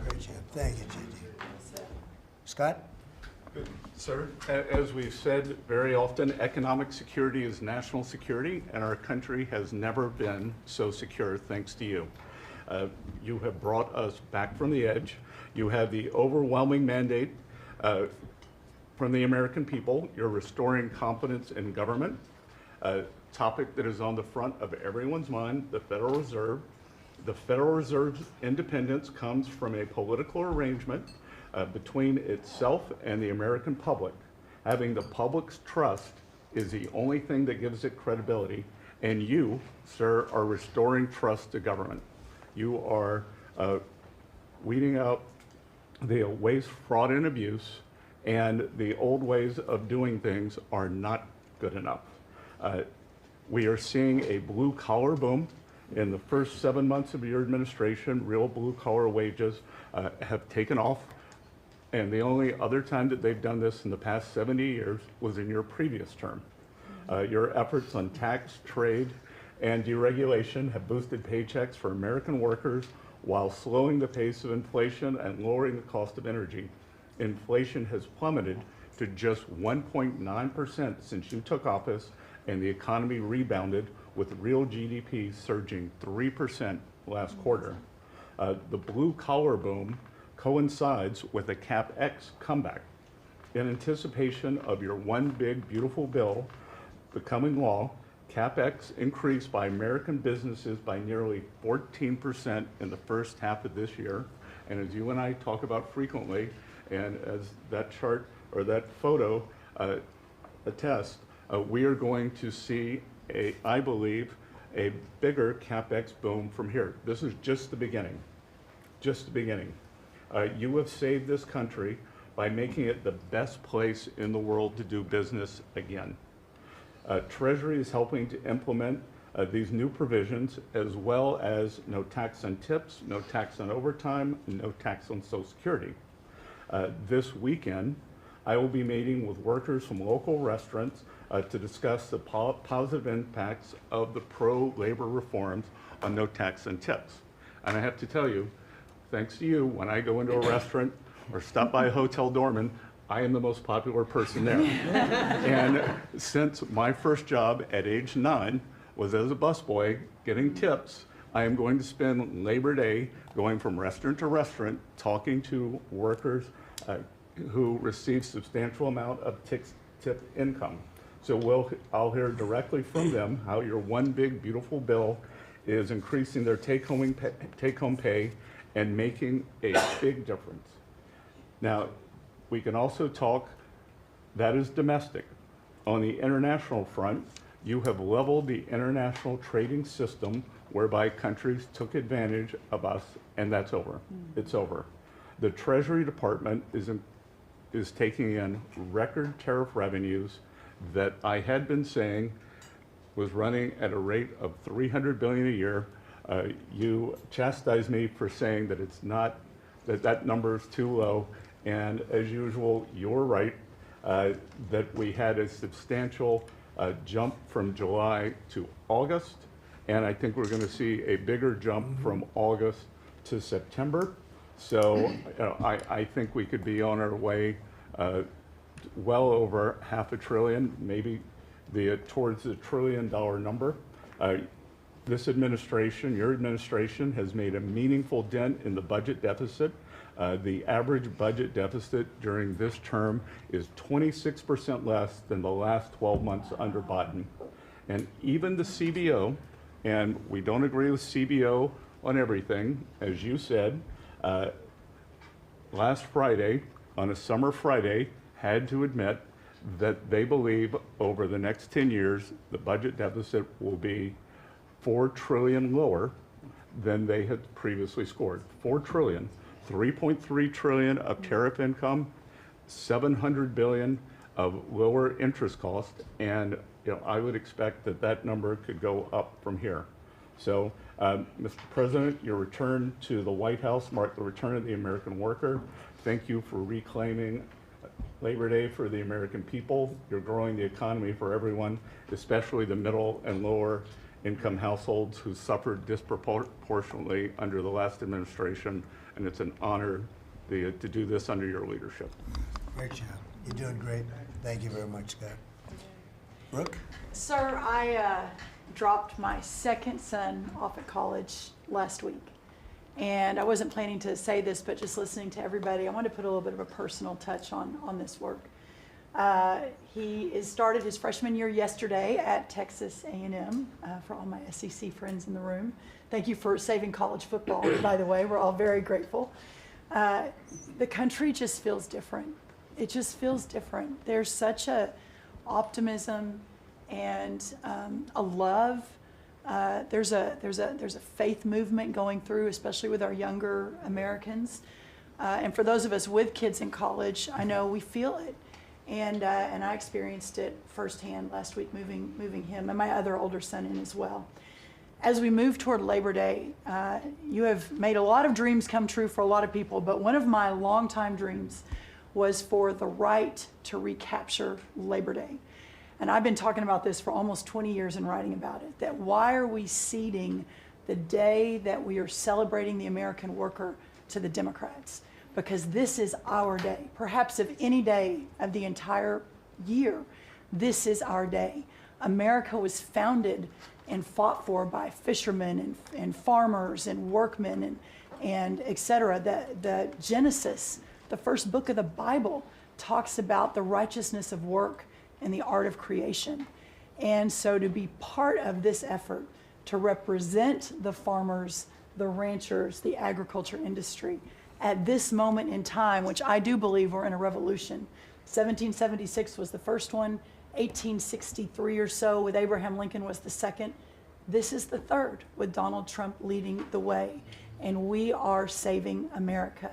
Thank you, Gigi. Scott? Sir, as we've said very often, economic security is national security, and our country has never been so secure thanks to you. You have brought us back from the edge. You have the overwhelming mandate from the American people. You're restoring confidence in government, a topic that is on the front of everyone's mind, the Federal Reserve. The Federal Reserve's independence comes from a political arrangement between itself and the American public. Having the public's trust is the only thing that gives it credibility, and you, sir, are restoring trust to government. You are weeding out the waste, fraud, and abuse, and the old ways of doing things are not good enough. We are seeing a blue-collar boom. In the first 7 months of your administration, real blue-collar wages have taken off. And the only other time that they've done this in the past 70 years was in your previous term. Your efforts on tax, trade, and deregulation have boosted paychecks for American workers while slowing the pace of inflation and lowering the cost of energy. Inflation has plummeted to just 1.9% since you took office, and the economy rebounded with real GDP surging 3% last quarter. The blue-collar boom coincides with a CapEx comeback. In anticipation of your one big beautiful bill becoming law, CapEx increased by American businesses by nearly 14% in the first half of this year. And as you and I talk about frequently, and as that chart or that photo attests, we are going to see, I believe, a bigger CapEx boom from here. This is just the beginning, just the beginning. You have saved this country by making it the best place in the world to do business again. Treasury is helping to implement these new provisions, as well as no tax on tips, no tax on overtime, no tax on Social Security. This weekend, I will be meeting with workers from local restaurants to discuss the positive impacts of the pro-labor reforms on no tax on tips. And I have to tell you, thanks to you, when I go into a restaurant or stop by a hotel doorman, I am the most popular person there. And since my first job at age 9 was as a busboy getting tips, I am going to spend Labor Day going from restaurant to restaurant talking to workers who receive substantial amount of tip income. So I'll hear directly from them how your one big beautiful bill is increasing their take-home pay and making a big difference. Now, we can also talk, that is domestic. On the international front, you have leveled the international trading system whereby countries took advantage of us, and that's over. It's over. The Treasury Department is taking in record tariff revenues that I had been saying was running at a rate of $300 billion a year. You chastised me for saying that it's not, that number is too low. And as usual, you're right, that we had a substantial jump from July to August. And I think we're going to see a bigger jump from August to September. So I think we could be on our way well over $500 billion, maybe towards the $1 trillion number. This administration, your administration, has made a meaningful dent in the budget deficit. The average budget deficit during this term is 26% less than the last 12 months under Biden. And even the CBO, and we don't agree with CBO on everything, as you said, last Friday, on a summer Friday, had to admit that they believe over the next 10 years, the budget deficit will be $4 trillion lower than they had previously scored. $4 trillion, 3.3 trillion of tariff income, 700 billion of lower interest cost, and I would expect that that number could go up from here. So, Mr. President, your return to the White House marked the return of the American worker. Thank you for reclaiming Labor Day for the American people. You're growing the economy for everyone, especially the middle and lower income households who suffered disproportionately under the last administration, and it's an honor to do this under your leadership. Great job. You're doing great. Thank you very much, Scott. Brooke? Sir, I dropped my second son off at college last week. And I wasn't planning to say this, but just listening to everybody, I wanted to put a little bit of a personal touch on this work. He started his freshman year yesterday at Texas A&M, for all my SEC friends in the room. Thank you for saving college football, by the way. We're all very grateful. The country just feels different. It just feels different. There's such a optimism and a love. There's a faith movement going through, especially with our younger Americans. And for those of us with kids in college, I know we feel it. And I experienced it firsthand last week, moving him and my other older son in as well. As we move toward Labor Day, you have made a lot of dreams come true for a lot of people, but one of my longtime dreams was for the right to recapture Labor Day. And I've been talking about this for almost 20 years and writing about it, that why are we ceding the day that we are celebrating the American worker to the Democrats? Because this is our day. Perhaps of any day of the entire year, this is our day. America was founded and fought for by fishermen and farmers and workmen and et cetera. The Genesis, the first book of the Bible, talks about the righteousness of work and the art of creation. And so to be part of this effort to represent the farmers, the ranchers, the agriculture industry at this moment in time, which I do believe we're in a revolution. 1776 was the first one, 1863 or so with Abraham Lincoln was the second. This is the third with Donald Trump leading the way. And we are saving America.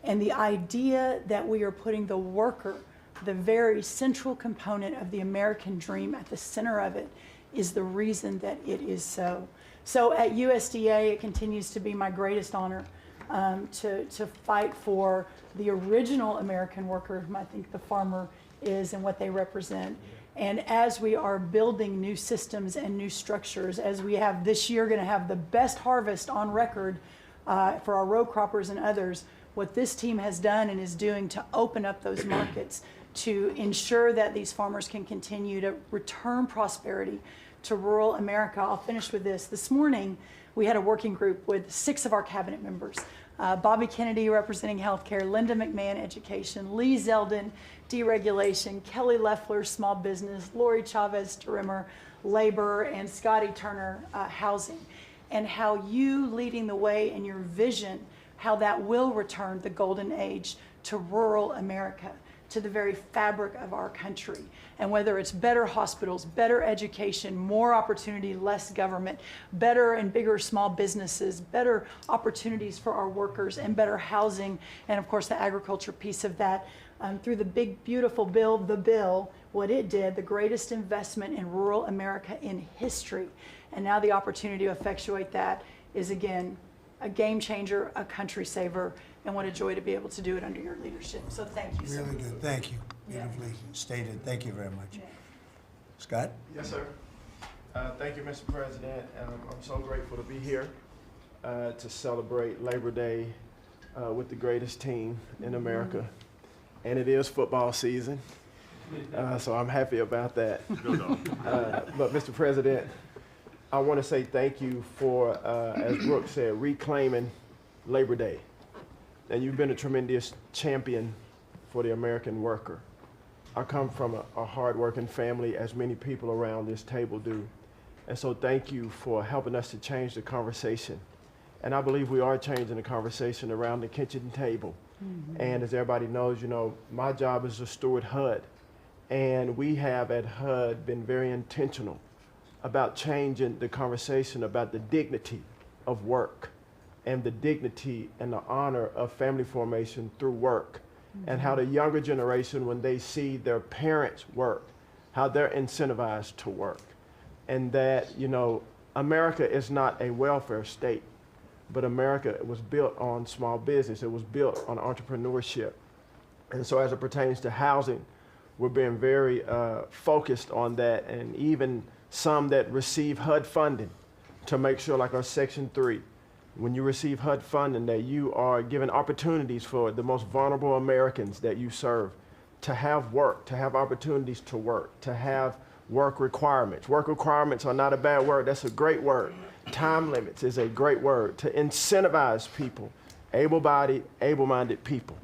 And the idea that we are putting the worker, the very central component of the American dream at the center of it, is the reason that it is so. So at USDA, it continues to be my greatest honor to fight for the original American worker, whom I think the farmer is and what they represent. And as we are building new systems and new structures, as we have this year going to have the best harvest on record for our row croppers and others, what this team has done and is doing to open up those markets to ensure that these farmers can continue to return prosperity to rural America. I'll finish with this. This morning, we had a working group with 6 of our cabinet members. Bobby Kennedy representing healthcare, Linda McMahon education, Lee Zeldin deregulation, Kelly Loeffler small business, Lori Chavez Tarimmer labor, and Scotty Turner housing. And how you leading the way in your vision, how that will return the golden age to rural America, to the very fabric of our country. And whether it's better hospitals, better education, more opportunity, less government, better and bigger small businesses, better opportunities for our workers, and better housing, and of course the agriculture piece of that, through the big, beautiful bill, the bill, what it did, the greatest investment in rural America in history. And now the opportunity to effectuate that is, again, a game changer, a country saver, and what a joy to be able to do it under your leadership. So thank you, sir. Really good. Thank you. Beautifully stated. Thank you very much. Scott? Yes, sir. Thank you, Mr. President. I'm so grateful to be here to celebrate Labor Day with the greatest team in America. And it is football season, so I'm happy about that. But Mr. President, I want to say thank you for, as Brooke said, reclaiming Labor Day. And you've been a tremendous champion for the American worker. I come from a hard-working family, as many people around this table do. And so thank you for helping us to change the conversation. And I believe we are changing the conversation around the kitchen table. Mm-hmm. And as everybody knows, you know, my job is to steward HUD. And we have at HUD been very intentional about changing the conversation about the dignity of work and the dignity and the honor of family formation through work. Mm-hmm. And how the younger generation, when they see their parents work, how they're incentivized to work. And that, you know, America is not a welfare state, but America was built on small business. It was built on entrepreneurship. And so as it pertains to housing, we're being very focused on that, and even some that receive HUD funding to make sure, like our Section 3, when you receive HUD funding, that you are given opportunities for the most vulnerable Americans that you serve to have work, to have opportunities to work, to have work requirements. Work requirements are not a bad word, that's a great word. Time limits is a great word to incentivize people, able-bodied, able-minded people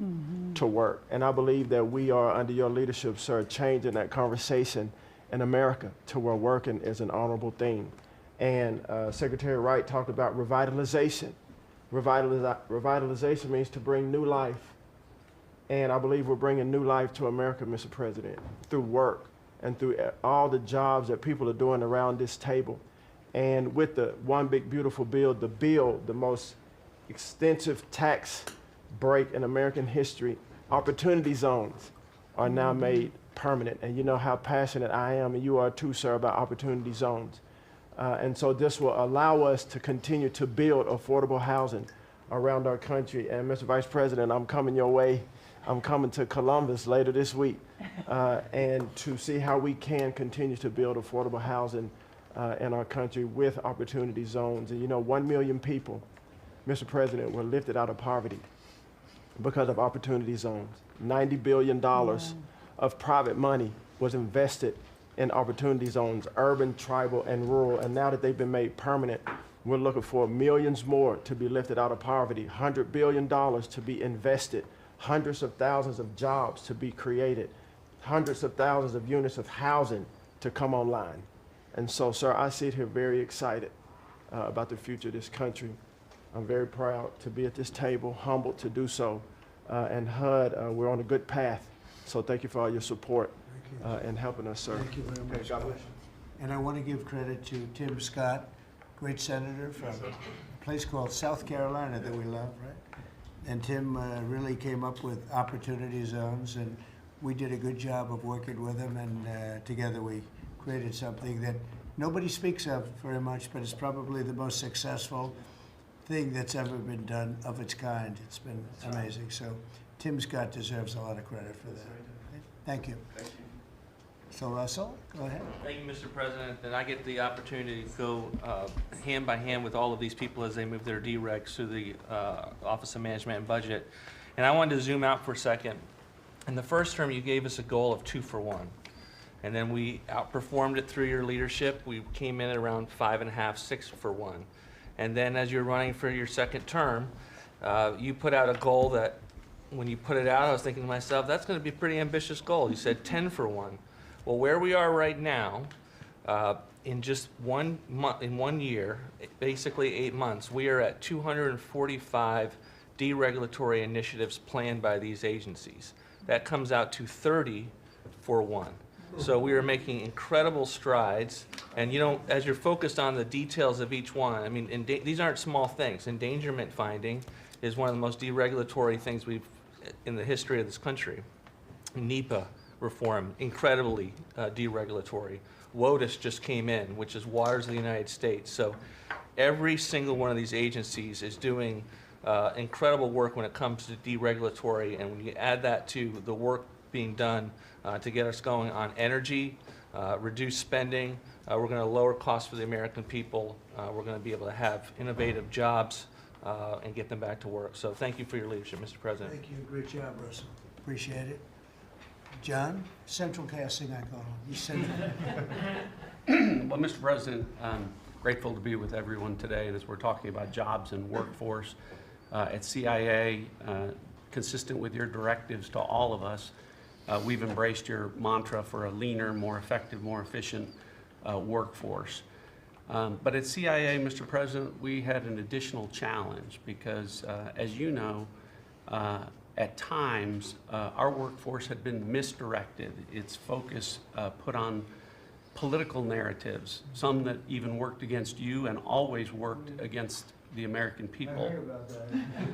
to work. And I believe that we are, under your leadership, sir, changing that conversation in America to where working is an honorable thing. And Secretary Wright talked about revitalization. Revitalization means to bring new life. And I believe we're bringing new life to America, Mr. President, through work and through all the jobs that people are doing around this table. And with the One Big Beautiful Bill, the most extensive tax break in American history, opportunity zones are now made permanent. And you know how passionate I am, and you are too, sir, about opportunity zones. And so this will allow us to continue to build affordable housing around our country. And Mr. Vice President, I'm coming your way. I'm coming to Columbus later this week and to see how we can continue to build affordable housing in our country with opportunity zones. And you know, 1 million people, Mr. President, were lifted out of poverty because of opportunity zones. $90 billion of private money was invested in opportunity zones, urban, tribal, and rural. And now that they've been made permanent, we're looking for millions more to be lifted out of poverty, $100 billion to be invested, hundreds of thousands of jobs to be created, hundreds of thousands of units of housing to come online. And so, sir, I sit here very excited about the future of this country. I'm very proud to be at this table, humbled to do so. And HUD, we're on a good path. So thank you for all your support and helping us, sir. Thank you very much. God bless you. And I want to give credit to Tim Scott, great senator from a place called South Carolina that we love, right? And Tim really came up with opportunity zones, and we did a good job of working with him, and together we created something that nobody speaks of very much, but it's probably the most successful thing that's ever been done of its kind. It's been amazing. So Tim Scott deserves a lot of credit for that. Thank you. Thank you. So Russell, go ahead. Thank you, Mr. President. And I get the opportunity to go hand by hand with all of these people as they move their deregs through the Office of Management and Budget. And I wanted to zoom out for a second. In the first term, you gave us a goal of 2 for 1. And then we outperformed it through your leadership. We came in at around 5.5, 6 for 1. And then as you're running for your second term, you put out a goal that when you put it out, I was thinking to myself, that's going to be a pretty ambitious goal. You said 10 for 1. Well, where we are right now, in just 1 month, in 1 year, basically 8 months, we are at 245 deregulatory initiatives planned by these agencies. That comes out to 30 for 1. So we are making incredible strides, and you know, as you're focused on the details of each one, I mean, these aren't small things. Endangerment finding is one of the most deregulatory things we've in the history of this country. NEPA reform, incredibly deregulatory. WOTUS just came in, which is Waters of the United States. So every single one of these agencies is doing incredible work when it comes to deregulatory, and when you add that to the work being done to get us going on energy, reduce spending, we're going to lower costs for the American people, we're going to be able to have innovative jobs and get them back to work. So thank you for your leadership, Mr. President. Thank you. Great job, Russell. Appreciate it. John, central casting, I call him. He's central. Well, Mr. President, grateful to be with everyone today. And as we're talking about jobs and workforce at CIA, consistent with your directives to all of us, we've embraced your mantra for a leaner, more effective, more efficient workforce. But at CIA, Mr. President, we had an additional challenge because, as you know, at times, our workforce had been misdirected. Its focus put on political narratives, some that even worked against you and always worked against the American people. I heard about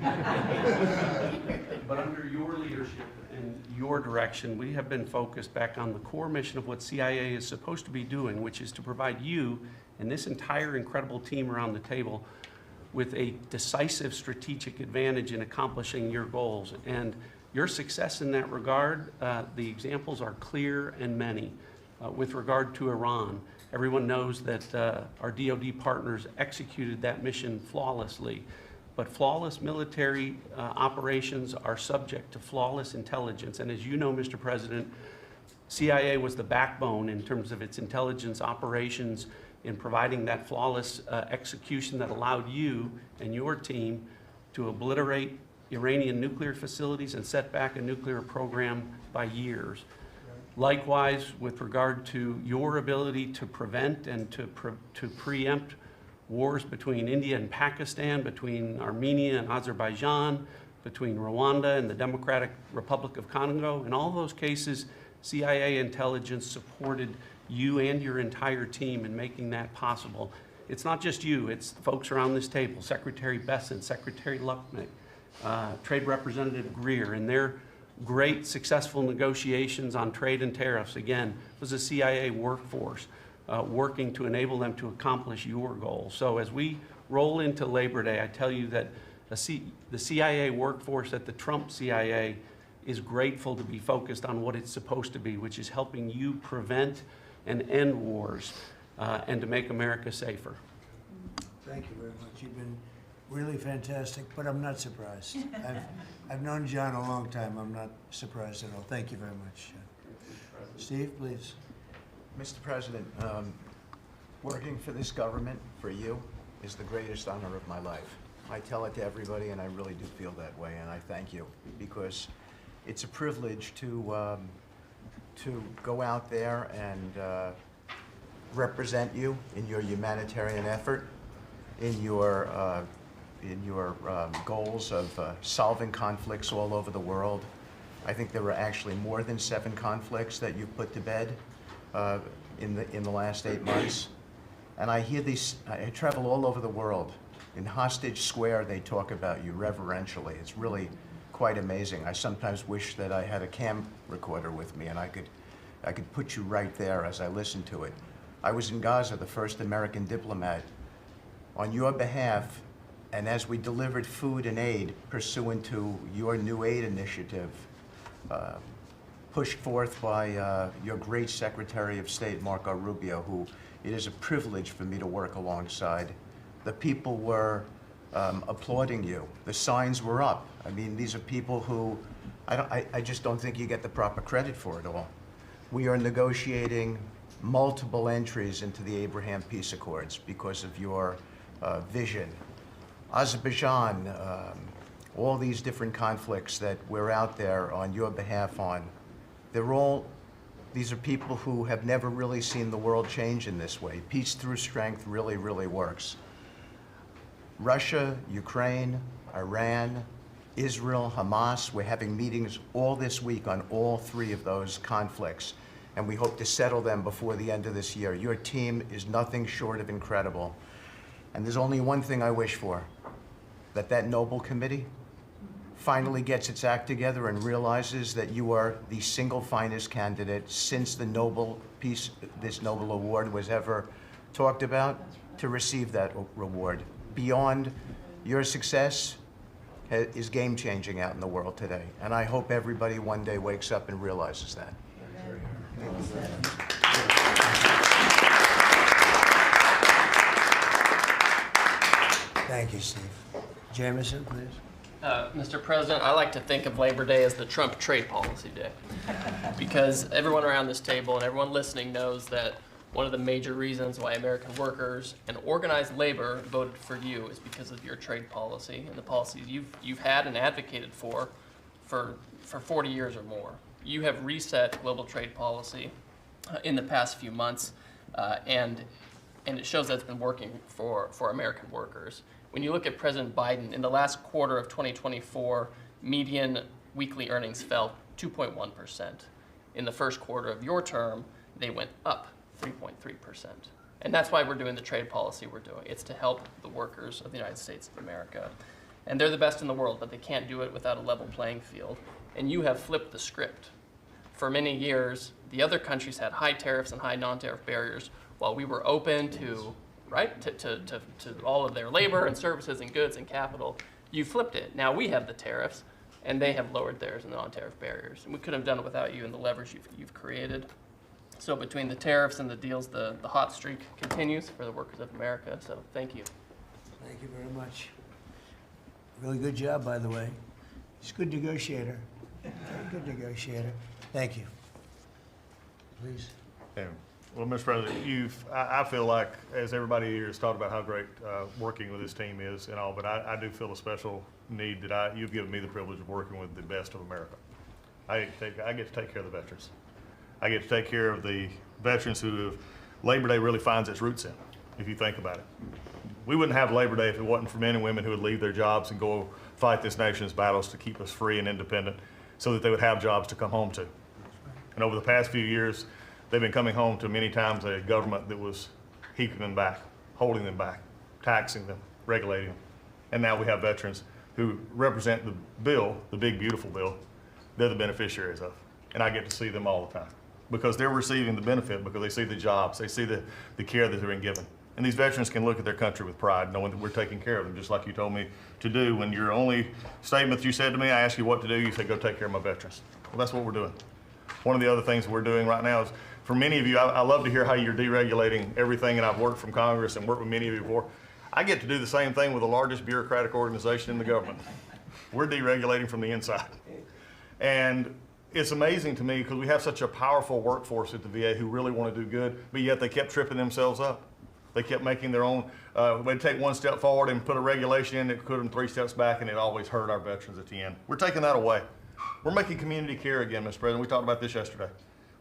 that. But under your leadership and your direction, we have been focused back on the core mission of what CIA is supposed to be doing, which is to provide you and this entire incredible team around the table with a decisive strategic advantage in accomplishing your goals. And your success in that regard, the examples are clear and many. With regard to Iran, everyone knows that our DoD partners executed that mission flawlessly. But flawless military operations are subject to flawless intelligence. And as you know, Mr. President, CIA was the backbone in terms of its intelligence operations in providing that flawless execution that allowed you and your team to obliterate Iranian nuclear facilities and set back a nuclear program by years. Likewise, with regard to your ability to prevent and to preempt wars between India and Pakistan, between Armenia and Azerbaijan, between Rwanda and the Democratic Republic of Congo. In all those cases, CIA intelligence supported you and your entire team in making that possible. It's not just you, it's folks around this table, Secretary Besson, Secretary Lucknick, Trade Representative Greer, and their great successful negotiations on trade and tariffs, again, was a CIA workforce working to enable them to accomplish your goals. So as we roll into Labor Day, I tell you that the CIA workforce at the Trump CIA is grateful to be focused on what it's supposed to be, which is helping you prevent and end wars and to make America safer. Thank you very much. You've been really fantastic, but I'm not surprised. I've known John a long time. I'm not surprised at all. Thank you very much. Steve, please. Mr. President, working for this government, for you, is the greatest honor of my life. I tell it to everybody, and I really do feel that way, and I thank you, because it's a privilege to go out there and represent you in your humanitarian effort, in your goals of solving conflicts all over the world. I think there were actually more than 7 conflicts that you've put to bed in the last 8 months. And I hear I travel all over the world. In Hostage Square, they talk about you reverentially. It's really quite amazing. I sometimes wish that I had a cam recorder with me and I could put you right there as I listen to it. I was in Gaza, the first American diplomat. On your behalf, and as we delivered food and aid pursuant to your new aid initiative, pushed forth by your great Secretary of State, Marco Rubio, who it is a privilege for me to work alongside. The people were applauding you. The signs were up. I mean, these are people who I just don't think you get the proper credit for it all. We are negotiating multiple entries into the Abraham Peace Accords because of your vision. Azerbaijan, all these different conflicts that we're out there on your behalf on, these are people who have never really seen the world change in this way. Peace through strength really, really works. Russia, Ukraine, Iran, Israel, Hamas, we're having meetings all this week on all 3 of those conflicts, and we hope to settle them before the end of this year. Your team is nothing short of incredible. And there's only one thing I wish for, that noble committee finally gets its act together and realizes that you are the single finest candidate since this Nobel Award was ever talked about to receive that reward. Beyond your success is game-changing out in the world today. And I hope everybody one day wakes up and realizes that. Thank you, Steve. Jamison, please. Mr. President, I like to think of Labor Day as the Trump trade policy day, because everyone around this table and everyone listening knows that one of the major reasons why American workers and organized labor voted for you is because of your trade policy and the policies you've had and advocated for 40 years or more. You have reset global trade policy in the past few months, and it shows that it's been working for American workers. When you look at President Biden, in the last quarter of 2024, median weekly earnings fell 2.1%. In the first quarter of your term, they went up 3.3%. And that's why we're doing the trade policy we're doing. It's to help the workers of the United States of America. And they're the best in the world, but they can't do it without a level playing field. And you have flipped the script. For many years, the other countries had high tariffs and high non-tariff barriers, while we were open to, right, to all of their labor and services and goods and capital. You flipped it. Now we have the tariffs, and they have lowered theirs and the non-tariff barriers. And we couldn't have done it without you and the leverage you've created. So between the tariffs and the deals, the hot streak continues for the workers of America. So thank you. Thank you very much. Really good job, by the way. He's a good negotiator. Very good negotiator. Thank you. Please. Well, Mr. President, I feel like, as everybody here has talked about how great working with this team is and all, but I do feel a special need that you've given me the privilege of working with the best of America. I get to take care of the veterans. I get to take care of the veterans who Labor Day really finds its roots in, if you think about it. We wouldn't have Labor Day if it wasn't for men and women who would leave their jobs and go fight this nation's battles to keep us free and independent so that they would have jobs to come home to. And over the past few years, they've been coming home to many times a government that was keeping them back, holding them back, taxing them, regulating them. And now we have veterans who represent the bill, the big, beautiful bill, they're the beneficiaries of. And I get to see them all the time because they're receiving the benefit because they see the jobs, they see the care that they're being given. And these veterans can look at their country with pride, knowing that we're taking care of them, just like you told me to do. When your only statement you said to me, I asked you what to do, you said, go take care of my veterans. Well, that's what we're doing. One of the other things we're doing right now is, for many of you, I love to hear how you're deregulating everything, and I've worked from Congress and worked with many of you before. I get to do the same thing with the largest bureaucratic organization in the government. We're deregulating from the inside. And it's amazing to me because we have such a powerful workforce at the VA who really want to do good, but yet they kept tripping themselves up. They kept making their own, they'd take one step forward and put a regulation in that put them 3 steps back, and it always hurt our veterans at the end. We're taking that away. We're making community care again, Mr. President. We talked about this yesterday.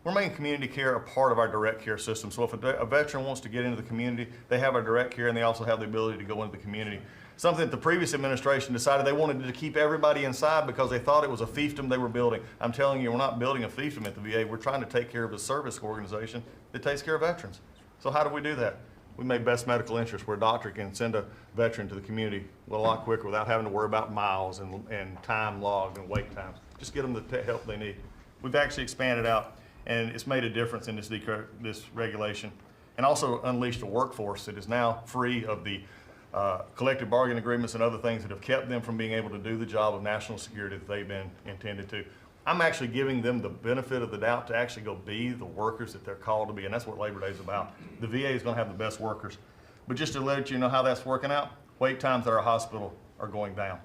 We're making community care a part of our direct care system. So if a veteran wants to get into the community, they have our direct care and they also have the ability to go into the community. Something that the previous administration decided they wanted to keep everybody inside because they thought it was a fiefdom they were building. I'm telling you, we're not building a fiefdom at the VA. We're trying to take care of a service organization that takes care of veterans. So how do we do that? We made best medical interest where a doctor can send a veteran to the community a lot quicker without having to worry about miles and time logged and wait times. Just get them the help they need. We've actually expanded out, and it's made a difference in this regulation, and also unleashed a workforce that is now free of the collective bargaining agreements and other things that have kept them from being able to do the job of national security that they've been intended to. I'm actually giving them the benefit of the doubt to actually go be the workers that they're called to be, and that's what Labor Day is about. The VA is going to have the best workers. But just to let you know how that's working out, wait times at our hospital are going down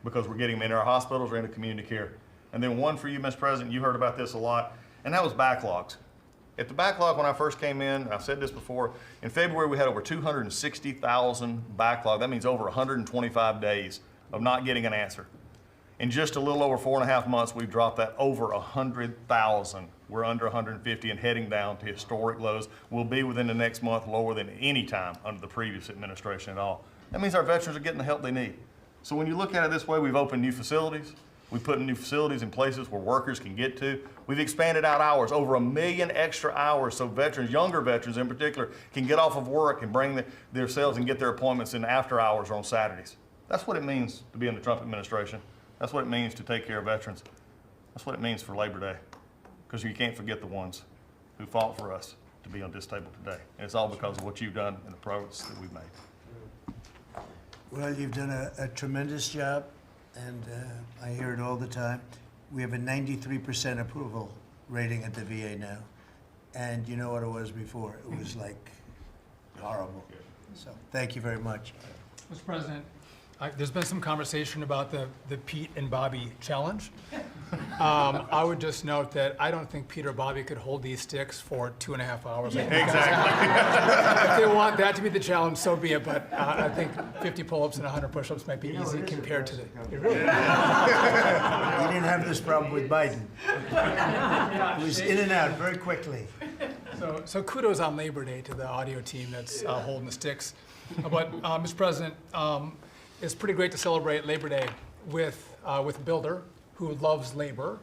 because we're getting them into our hospitals or into community care. And then one for you, Mr. President, you heard about this a lot, and that was backlogs. At the backlog when I first came in, I've said this before, in February we had over 260,000 backlog. That means over 125 days of not getting an answer. In just a little over 4.5 months, we've dropped that over 100,000. We're under 150 and heading down to historic lows. We'll be within the next month lower than any time under the previous administration at all. That means our veterans are getting the help they need. So when you look at it this way, we've opened new facilities. We've put new facilities in places where workers can get to. We've expanded out hours, over 1 million extra hours, so veterans, younger veterans in particular, can get off of work and bring themselves and get their appointments in after hours or on Saturdays. That's what it means to be in the Trump administration. That's what it means to take care of veterans. That's what it means for Labor Day, because you can't forget the ones who fought for us to be on this table today. And it's all because of what you've done and the progress that we've made. Well, you've done a tremendous job, and I hear it all the time. We have a 93% approval rating at the VA now. And you know what it was before? It was like horrible. So thank you very much. Mr. President, There's been some conversation about the Pete and Bobby challenge. I would just note that I don't think Pete or Bobby could hold these sticks for 2.5 hours. If they want that to be the challenge, so be it. But I think 50 pull-ups and 100 push-ups might be easy compared to the. You didn't have this problem with Biden. It was in and out very quickly. So kudos on Labor Day to the audio team that's holding the sticks. But Mr. President, it's pretty great to celebrate Labor Day with a builder who loves labor,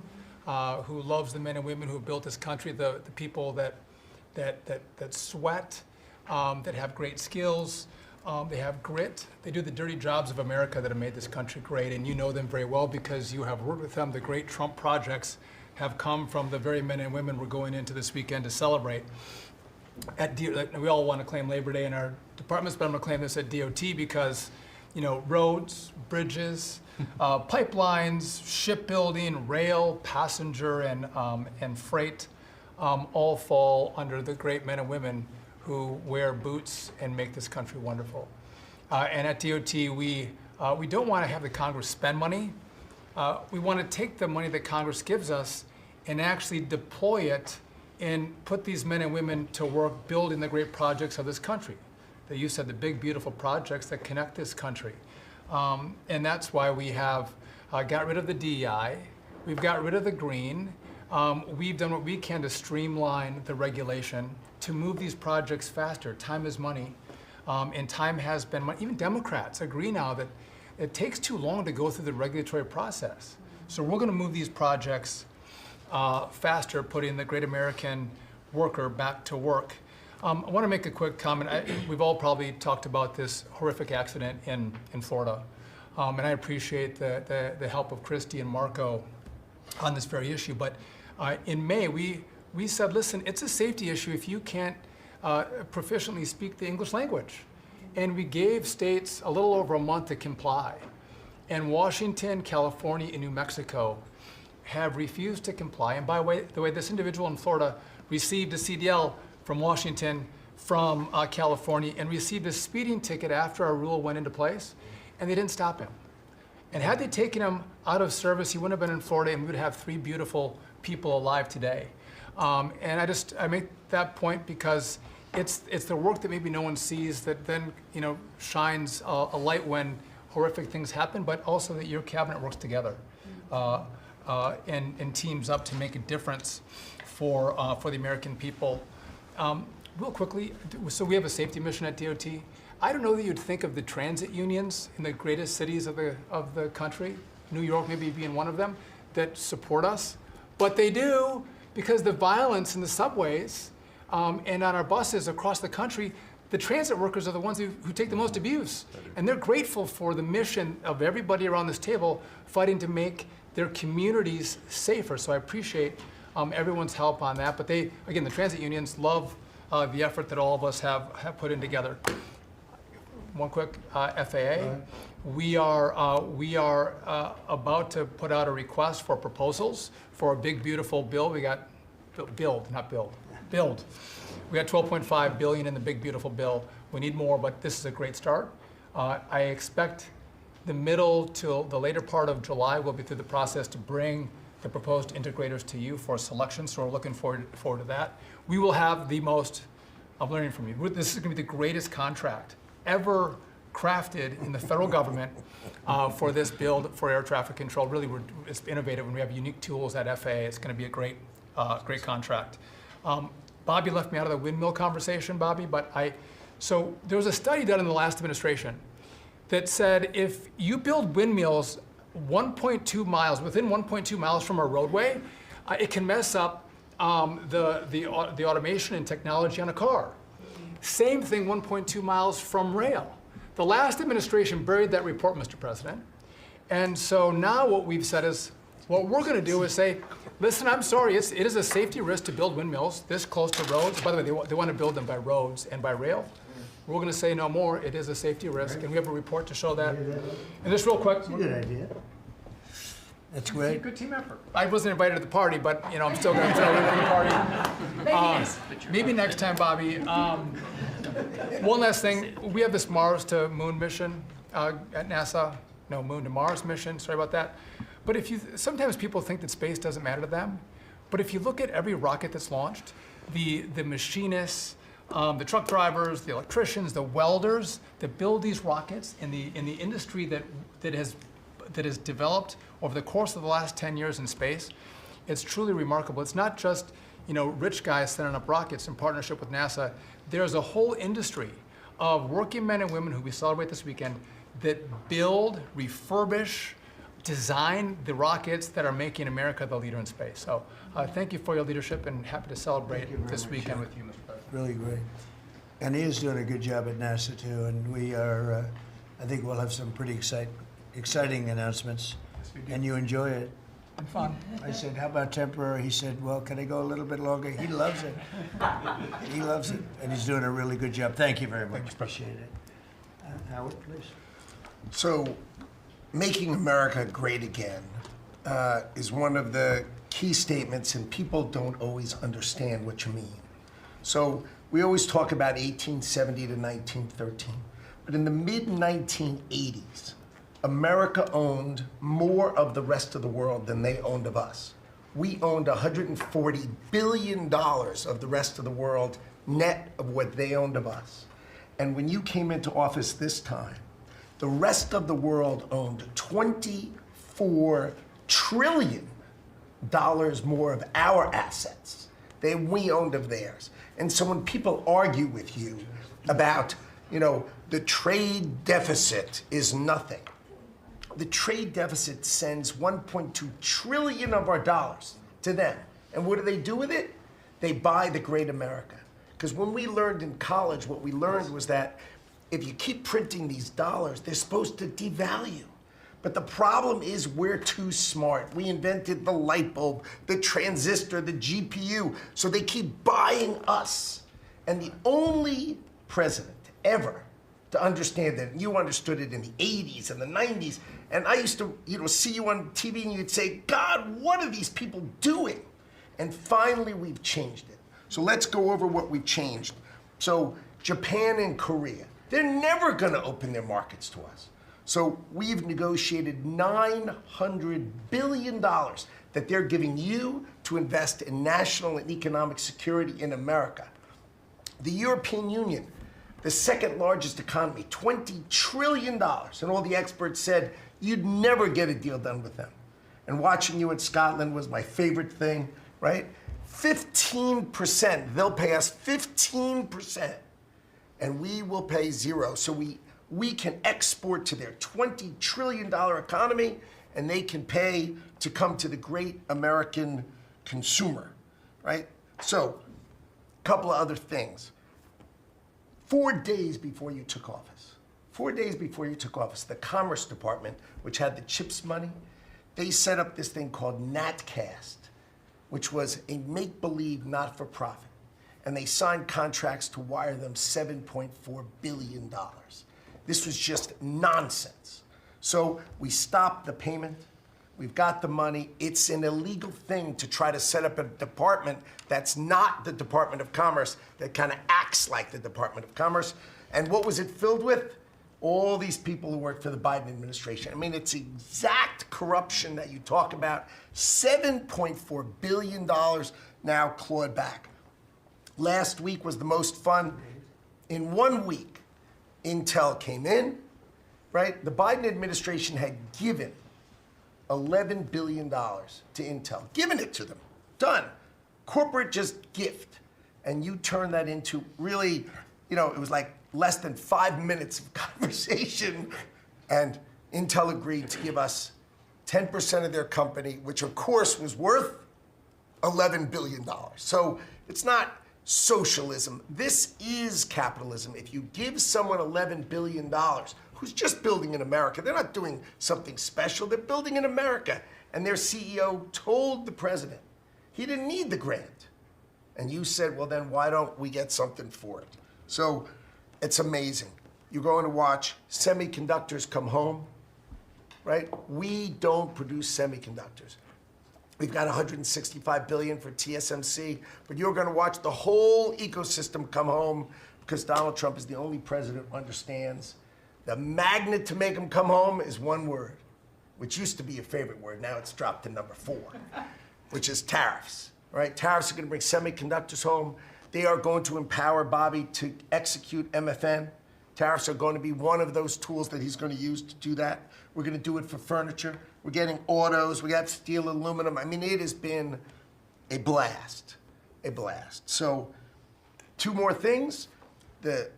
who loves the men and women who have built this country, the people that sweat, that have great skills, they have grit. They do the dirty jobs of America that have made this country great, and you know them very well because you have worked with them. The great Trump projects have come from the very men and women we're going into this weekend to celebrate. We all want to claim Labor Day in our departments, but I'm going to claim this at DOT because, you know, roads, bridges, pipelines, shipbuilding, rail, passenger, and freight all fall under the great men and women who wear boots and make this country wonderful. And at DOT, we don't want to have the Congress spend money. We want to take the money that Congress gives us and actually deploy it and put these men and women to work building the great projects of this country. That you said, the big, beautiful projects that connect this country. And that's why we have got rid of the DEI. We've got rid of the green. We've done what we can to streamline the regulation to move these projects faster. Time is money, and time has been money. Even Democrats agree now that it takes too long to go through the regulatory process. So we're going to move these projects faster, putting the great American worker back to work. I want to make a quick comment. We've all probably talked about this horrific accident in Florida, and I appreciate the help of Christy and Marco on this very issue. But in May, we said, listen, it's a safety issue if you can't proficiently speak the English language. And we gave states a little over a month to comply. And Washington, California, and New Mexico have refused to comply. And by the way, this individual in Florida received a CDL from Washington, from California, and received a speeding ticket after our rule went into place, and they didn't stop him. And had they taken him out of service, he wouldn't have been in Florida, and we would have 3 beautiful people alive today. And I make that point because it's the work that maybe no one sees that then shines a light when horrific things happen, but also that your cabinet works together and teams up to make a difference for the American people. Real quickly, so we have a safety mission at DOT. I don't know that you'd think of the transit unions in the greatest cities of the country, New York maybe being one of them, that support us, but they do because the violence in the subways and on our buses across the country, the transit workers are the ones who take the most abuse. And they're grateful for the mission of everybody around this table fighting to make their communities safer. So I appreciate everyone's help on that. But the transit unions love the effort that all of us have put in together. One quick FAA. We are about to put out a request for proposals for a big, beautiful bill. We got build. We got $12.5 billion in the big, beautiful bill. We need more, but this is a great start. I expect the middle to the later part of July, we'll be through the process to bring the proposed integrators to you for selection, so we're looking forward to that. We will have the most, I'm learning from you, this is going to be the greatest contract ever crafted in the federal government for this build for air traffic control. Really, it's innovative, and we have unique tools at FAA. It's going to be a great contract. Bobby left me out of the windmill conversation, Bobby, so there was a study done in the last administration that said if you build windmills 1.2 miles, within 1.2 miles from a roadway, it can mess up the automation and technology on a car. Same thing 1.2 miles from rail. The last administration buried that report, Mr. President. And so now what we've said is, what we're going to do is say, listen, I'm sorry, it is a safety risk to build windmills this close to roads. By the way, they want to build them by roads and by rail. We're going to say no more. It is a safety risk, and we have a report to show that. And just real quick. That's a good idea. That's great. Good team effort. I wasn't invited to the party, but I'm still going to throw in for the party. Maybe next time, Bobby. One last thing. We have this Mars to Moon mission. at NASA, no Moon to Mars mission, sorry about that. But sometimes people think that space doesn't matter to them. But if you look at every rocket that's launched, the machinists, the truck drivers, the electricians, the welders that build these rockets, in the industry that has developed over the course of the last 10 years in space, it's truly remarkable. It's not just rich guys sending up rockets in partnership with NASA. There's a whole industry of working men and women who we celebrate this weekend that build, refurbish, design the rockets that are making America the leader in space. So thank you for your leadership, and happy to celebrate this weekend with you, Mr. President. Really great. And he is doing a good job at NASA too, and we are, I think we'll have some pretty exciting announcements. And you enjoy it. And fun. I said, how about temporary? He said, well, can I go a little bit longer? He loves it. He loves it, and he's doing a really good job. Thank you very much. Appreciate it. Howard, please. So, making America great again is one of the key statements, and people don't always understand what you mean. So, we always talk about 1870 to 1913, but in the mid-1980s, America owned more of the rest of the world than they owned of us. We owned $140 billion of the rest of the world net of what they owned of us. And when you came into office this time, the rest of the world owned $24 trillion more of our assets than we owned of theirs. And so when people argue with you about, the trade deficit is nothing, the trade deficit sends 1.2 trillion of our dollars to them. And what do they do with it? They buy the great America. Because when we learned in college, what we learned was that if you keep printing these dollars, they're supposed to devalue. But the problem is we're too smart. We invented the light bulb, the transistor, the GPU, so they keep buying us. And the only president ever to understand that, you understood it in the 80s and the 90s, and I used to see you on TV and you'd say, God, what are these people doing? And finally we've changed it. So let's go over what we've changed. So Japan and Korea, they're never gonna open their markets to us. So we've negotiated $900 billion that they're giving you to invest in national and economic security in America. The European Union, the second largest economy, $20 trillion. And all the experts said, you'd never get a deal done with them. And watching you in Scotland was my favorite thing, right? 15%, they'll pay us 15%, and we will pay zero. So we can export to their $20 trillion economy, and they can pay to come to the great American consumer, right? So, a couple of other things. 4 days before you took office, the Commerce Department, which had the CHIPS money, they set up this thing called NatCast, which was a make-believe not-for-profit. And they signed contracts to wire them $7.4 billion. This was just nonsense. So we stopped the payment. We've got the money. It's an illegal thing to try to set up a department that's not the Department of Commerce, that kind of acts like the Department of Commerce. And what was it filled with? All these people who work for the Biden administration. I mean, it's exact corruption that you talk about. $7.4 billion now clawed back. Last week was the most fun. In 1 week, Intel came in, right? The Biden administration had given $11 billion to Intel, given it to them, done. Corporate just gift. And you turn that into really, it was like less than 5 minutes of conversation, and Intel agreed to give us 10% of their company, which of course was worth $11 billion. So it's not socialism. This is capitalism. If you give someone $11 billion, who's just building in America, they're not doing something special, they're building in America. And their CEO told the president he didn't need the grant. And you said, well, then why don't we get something for it? So it's amazing. You're going to watch semiconductors come home, right? We don't produce semiconductors. We've got $165 billion for TSMC, but you're going to watch the whole ecosystem come home because Donald Trump is the only president who understands The magnet to make them come home is one word, which used to be your favorite word. Now it's dropped to number 4, which is tariffs. All right, tariffs are going to bring semiconductors home. They are going to empower Bobby to execute MFN. Tariffs are going to be one of those tools that he's going to use to do that. We're going to do it for furniture. We're getting autos. We got steel, aluminum. I mean, it has been a blast, a blast. So 2 more things. The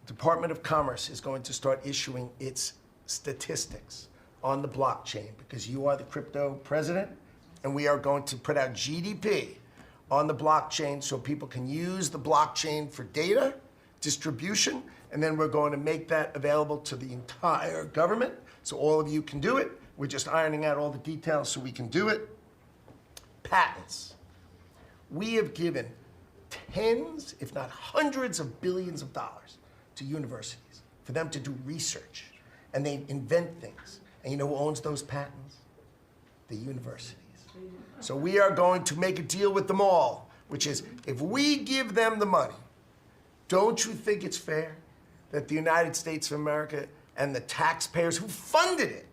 Department of Commerce is going to start issuing its statistics on the blockchain because you are the crypto president, and we are going to put out GDP on the blockchain so people can use the blockchain for data distribution, and then we're going to make that available to the entire government so all of you can do it. We're just ironing out all the details so we can do it. Patents. We have given tens, if not hundreds of billions of dollars to universities for them to do research, and they invent things. And you know who owns those patents? The universities. So we are going to make a deal with them all, which is if we give them the money, don't you think it's fair that the United States of America and the taxpayers who funded it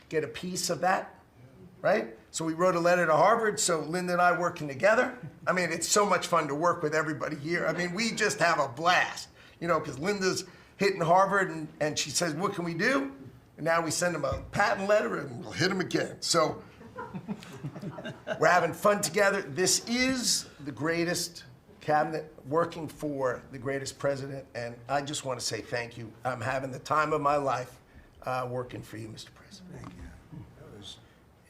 get a piece of that, right? So we wrote a letter to Harvard, so Linda and I working together. I mean, it's so much fun to work with everybody here. I mean, we just have a blast, you know, because Linda's hitting Harvard and she says, what can we do? And now we send them a patent letter and we'll hit them again. So we're having fun together. This is the greatest cabinet working for the greatest president, and I just want to say thank you. I'm having the time of my life working for you, Mr. President. Thank you.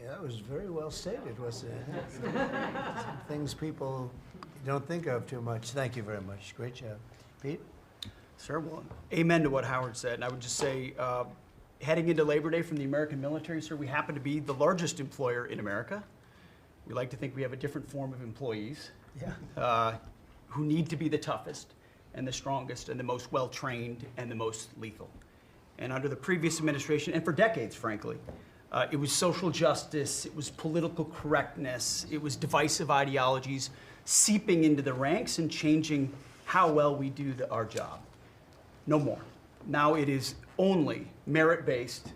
That was very well stated, wasn't it? Some things people don't think of too much. Thank you very much. Great job. Pete? Sir, well, amen to what Howard said. And I would just say, heading into Labor Day from the American military, sir, we happen to be the largest employer in America. We like to think we have a different form of employees. Yeah. Who need to be the toughest and the strongest and the most well-trained and the most lethal. And under the previous administration, and for decades, frankly, it was social justice, it was political correctness, it was divisive ideologies seeping into the ranks and changing how well we do our job. No more. Now it is only merit-based,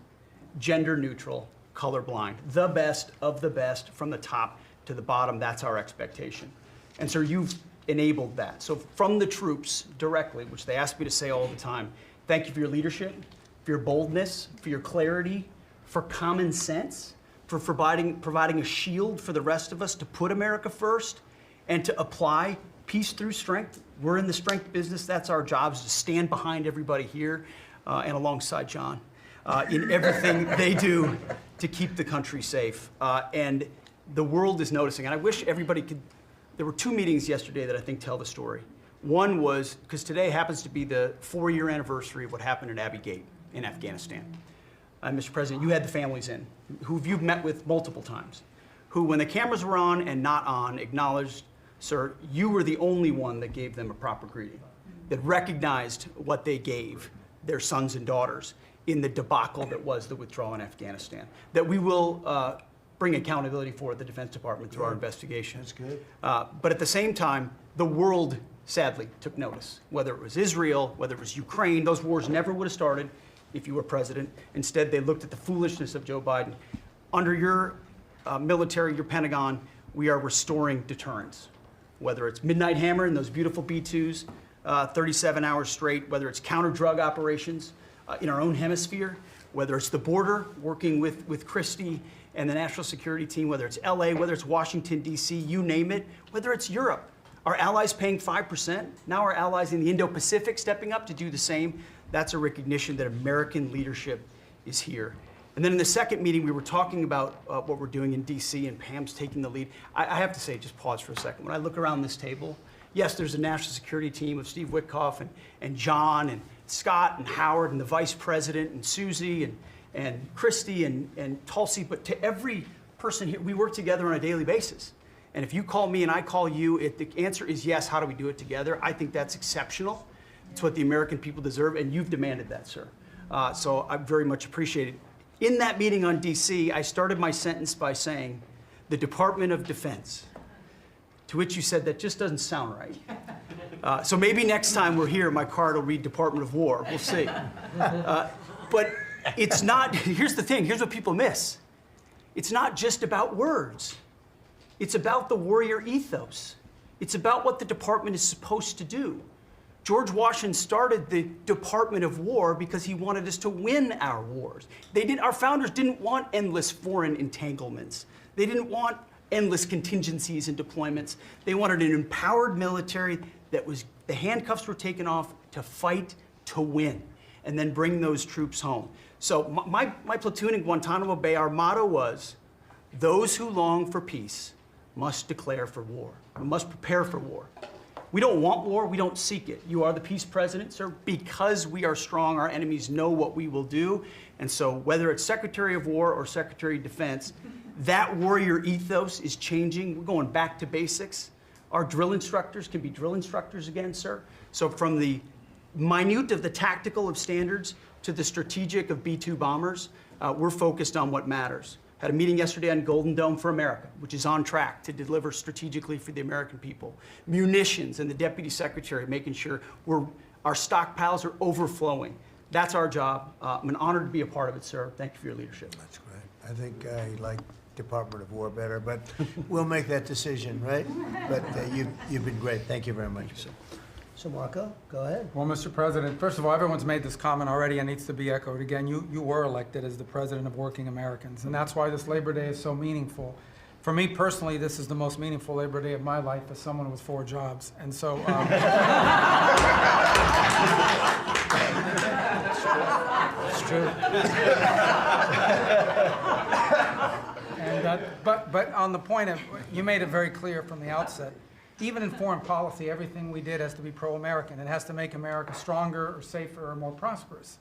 gender-neutral, colorblind. The best of the best from the top to the bottom, that's our expectation. And so you've enabled that. So from the troops directly, which they ask me to say all the time, thank you for your leadership, for your boldness, for your clarity, for common sense, for providing a shield for the rest of us to put America first and to apply peace through strength. We're in the strength business. That's our job, is to stand behind everybody here and alongside John in everything they do to keep the country safe. And the world is noticing. And I wish everybody could. There were 2 meetings yesterday that I think tell the story. One was, because today happens to be the 4-year anniversary of what happened at Abbey Gate in Afghanistan. Mr. President, you had the families in, who you've met with multiple times, who, when the cameras were on and not on, acknowledged, sir, you were the only one that gave them a proper greeting, that recognized what they gave their sons and daughters in the debacle that was the withdrawal in Afghanistan, that we will bring accountability for the Defense Department through our investigation. That's good. But at the same time, the world sadly took notice, whether it was Israel, whether it was Ukraine. Those wars never would have started if you were president. Instead, they looked at the foolishness of Joe Biden. Under your military, your Pentagon, we are restoring deterrence, whether it's Midnight Hammer and those beautiful B-2s, 37 hours straight, whether it's counter-drug operations in our own hemisphere, whether it's the border, working with Christie and the national security team, whether it's LA, whether it's Washington, D.C., you name it, whether it's Europe. Our allies paying 5%, now our allies in the Indo-Pacific stepping up to do the same. That's a recognition that American leadership is here. And then in the second meeting, we were talking about what we're doing in D.C., and Pam's taking the lead. I have to say, just pause for a second. When I look around this table, yes, there's a national security team of Steve Witkoff and John and Scott and Howard and the vice president and Susie and Christy and Tulsi, but to every person here, we work together on a daily basis. And if you call me and I call you, the answer is yes. How do we do it together? I think that's exceptional. It's what the American people deserve, and you've demanded that, sir. So I very much appreciate it. In that meeting on DC, I started my sentence by saying, the Department of Defense, to which you said, that just doesn't sound right. So maybe next time we're here, my card will read Department of War. We'll see. But it's not, here's the thing, here's what people miss. It's not just about words. It's about the warrior ethos. It's about what the department is supposed to do. George Washington started the Department of War because he wanted us to win our wars. Our founders didn't want endless foreign entanglements. They didn't want endless contingencies and deployments. They wanted an empowered military that was, the handcuffs were taken off to fight to win, and then bring those troops home. So my platoon in Guantanamo Bay, our motto was, those who long for peace must declare for war, must prepare for war. We don't want war, we don't seek it. You are the peace president, sir. Because we are strong, our enemies know what we will do. And so whether it's Secretary of War or Secretary of Defense, that warrior ethos is changing. We're going back to basics. Our drill instructors can be drill instructors again, sir. So from the minute of the tactical of standards to the strategic of B-2 bombers, we're focused on what matters. Had a meeting yesterday on Golden Dome for America, which is on track to deliver strategically for the American people. Munitions and the Deputy Secretary making sure our stockpiles are overflowing. That's our job. I'm an honor to be a part of it, sir. Thank you for your leadership. That's great. I think I like Department of War better, but we'll make that decision, right? But you've been great. Thank you very much, sir. So Marco, go ahead. Well, Mr. President, first of all, everyone's made this comment already and needs to be echoed again. You were elected as the President of Working Americans, and that's why this Labor Day is so meaningful. For me personally, this is the most meaningful Labor Day of my life as someone with 4 jobs. And so, it's true. And, but on the point of, you made it very clear from the outset, even in foreign policy, everything we did has to be pro-American. It has to make America stronger or safer or more prosperous.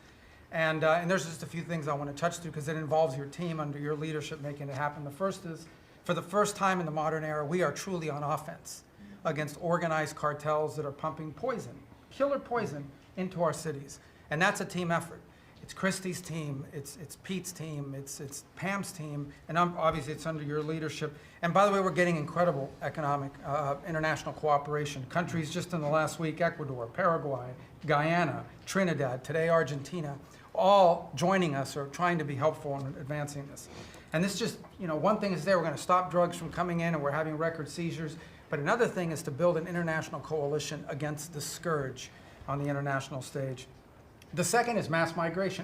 And there's just a few things I want to touch to because it involves your team under your leadership making it happen. The first is, for the first time in the modern era, we are truly on offense against organized cartels that are pumping poison, killer poison, into our cities. And that's a team effort. It's Christie's team, it's Pete's team, it's Pam's team, and obviously it's under your leadership. And by the way, we're getting incredible economic, international cooperation. Countries just in the last week, Ecuador, Paraguay, Guyana, Trinidad, today Argentina, all joining us or trying to be helpful in advancing this. And this just, one thing is we're going to stop drugs from coming in and we're having record seizures, but another thing is to build an international coalition against the scourge on the international stage. The second is mass migration.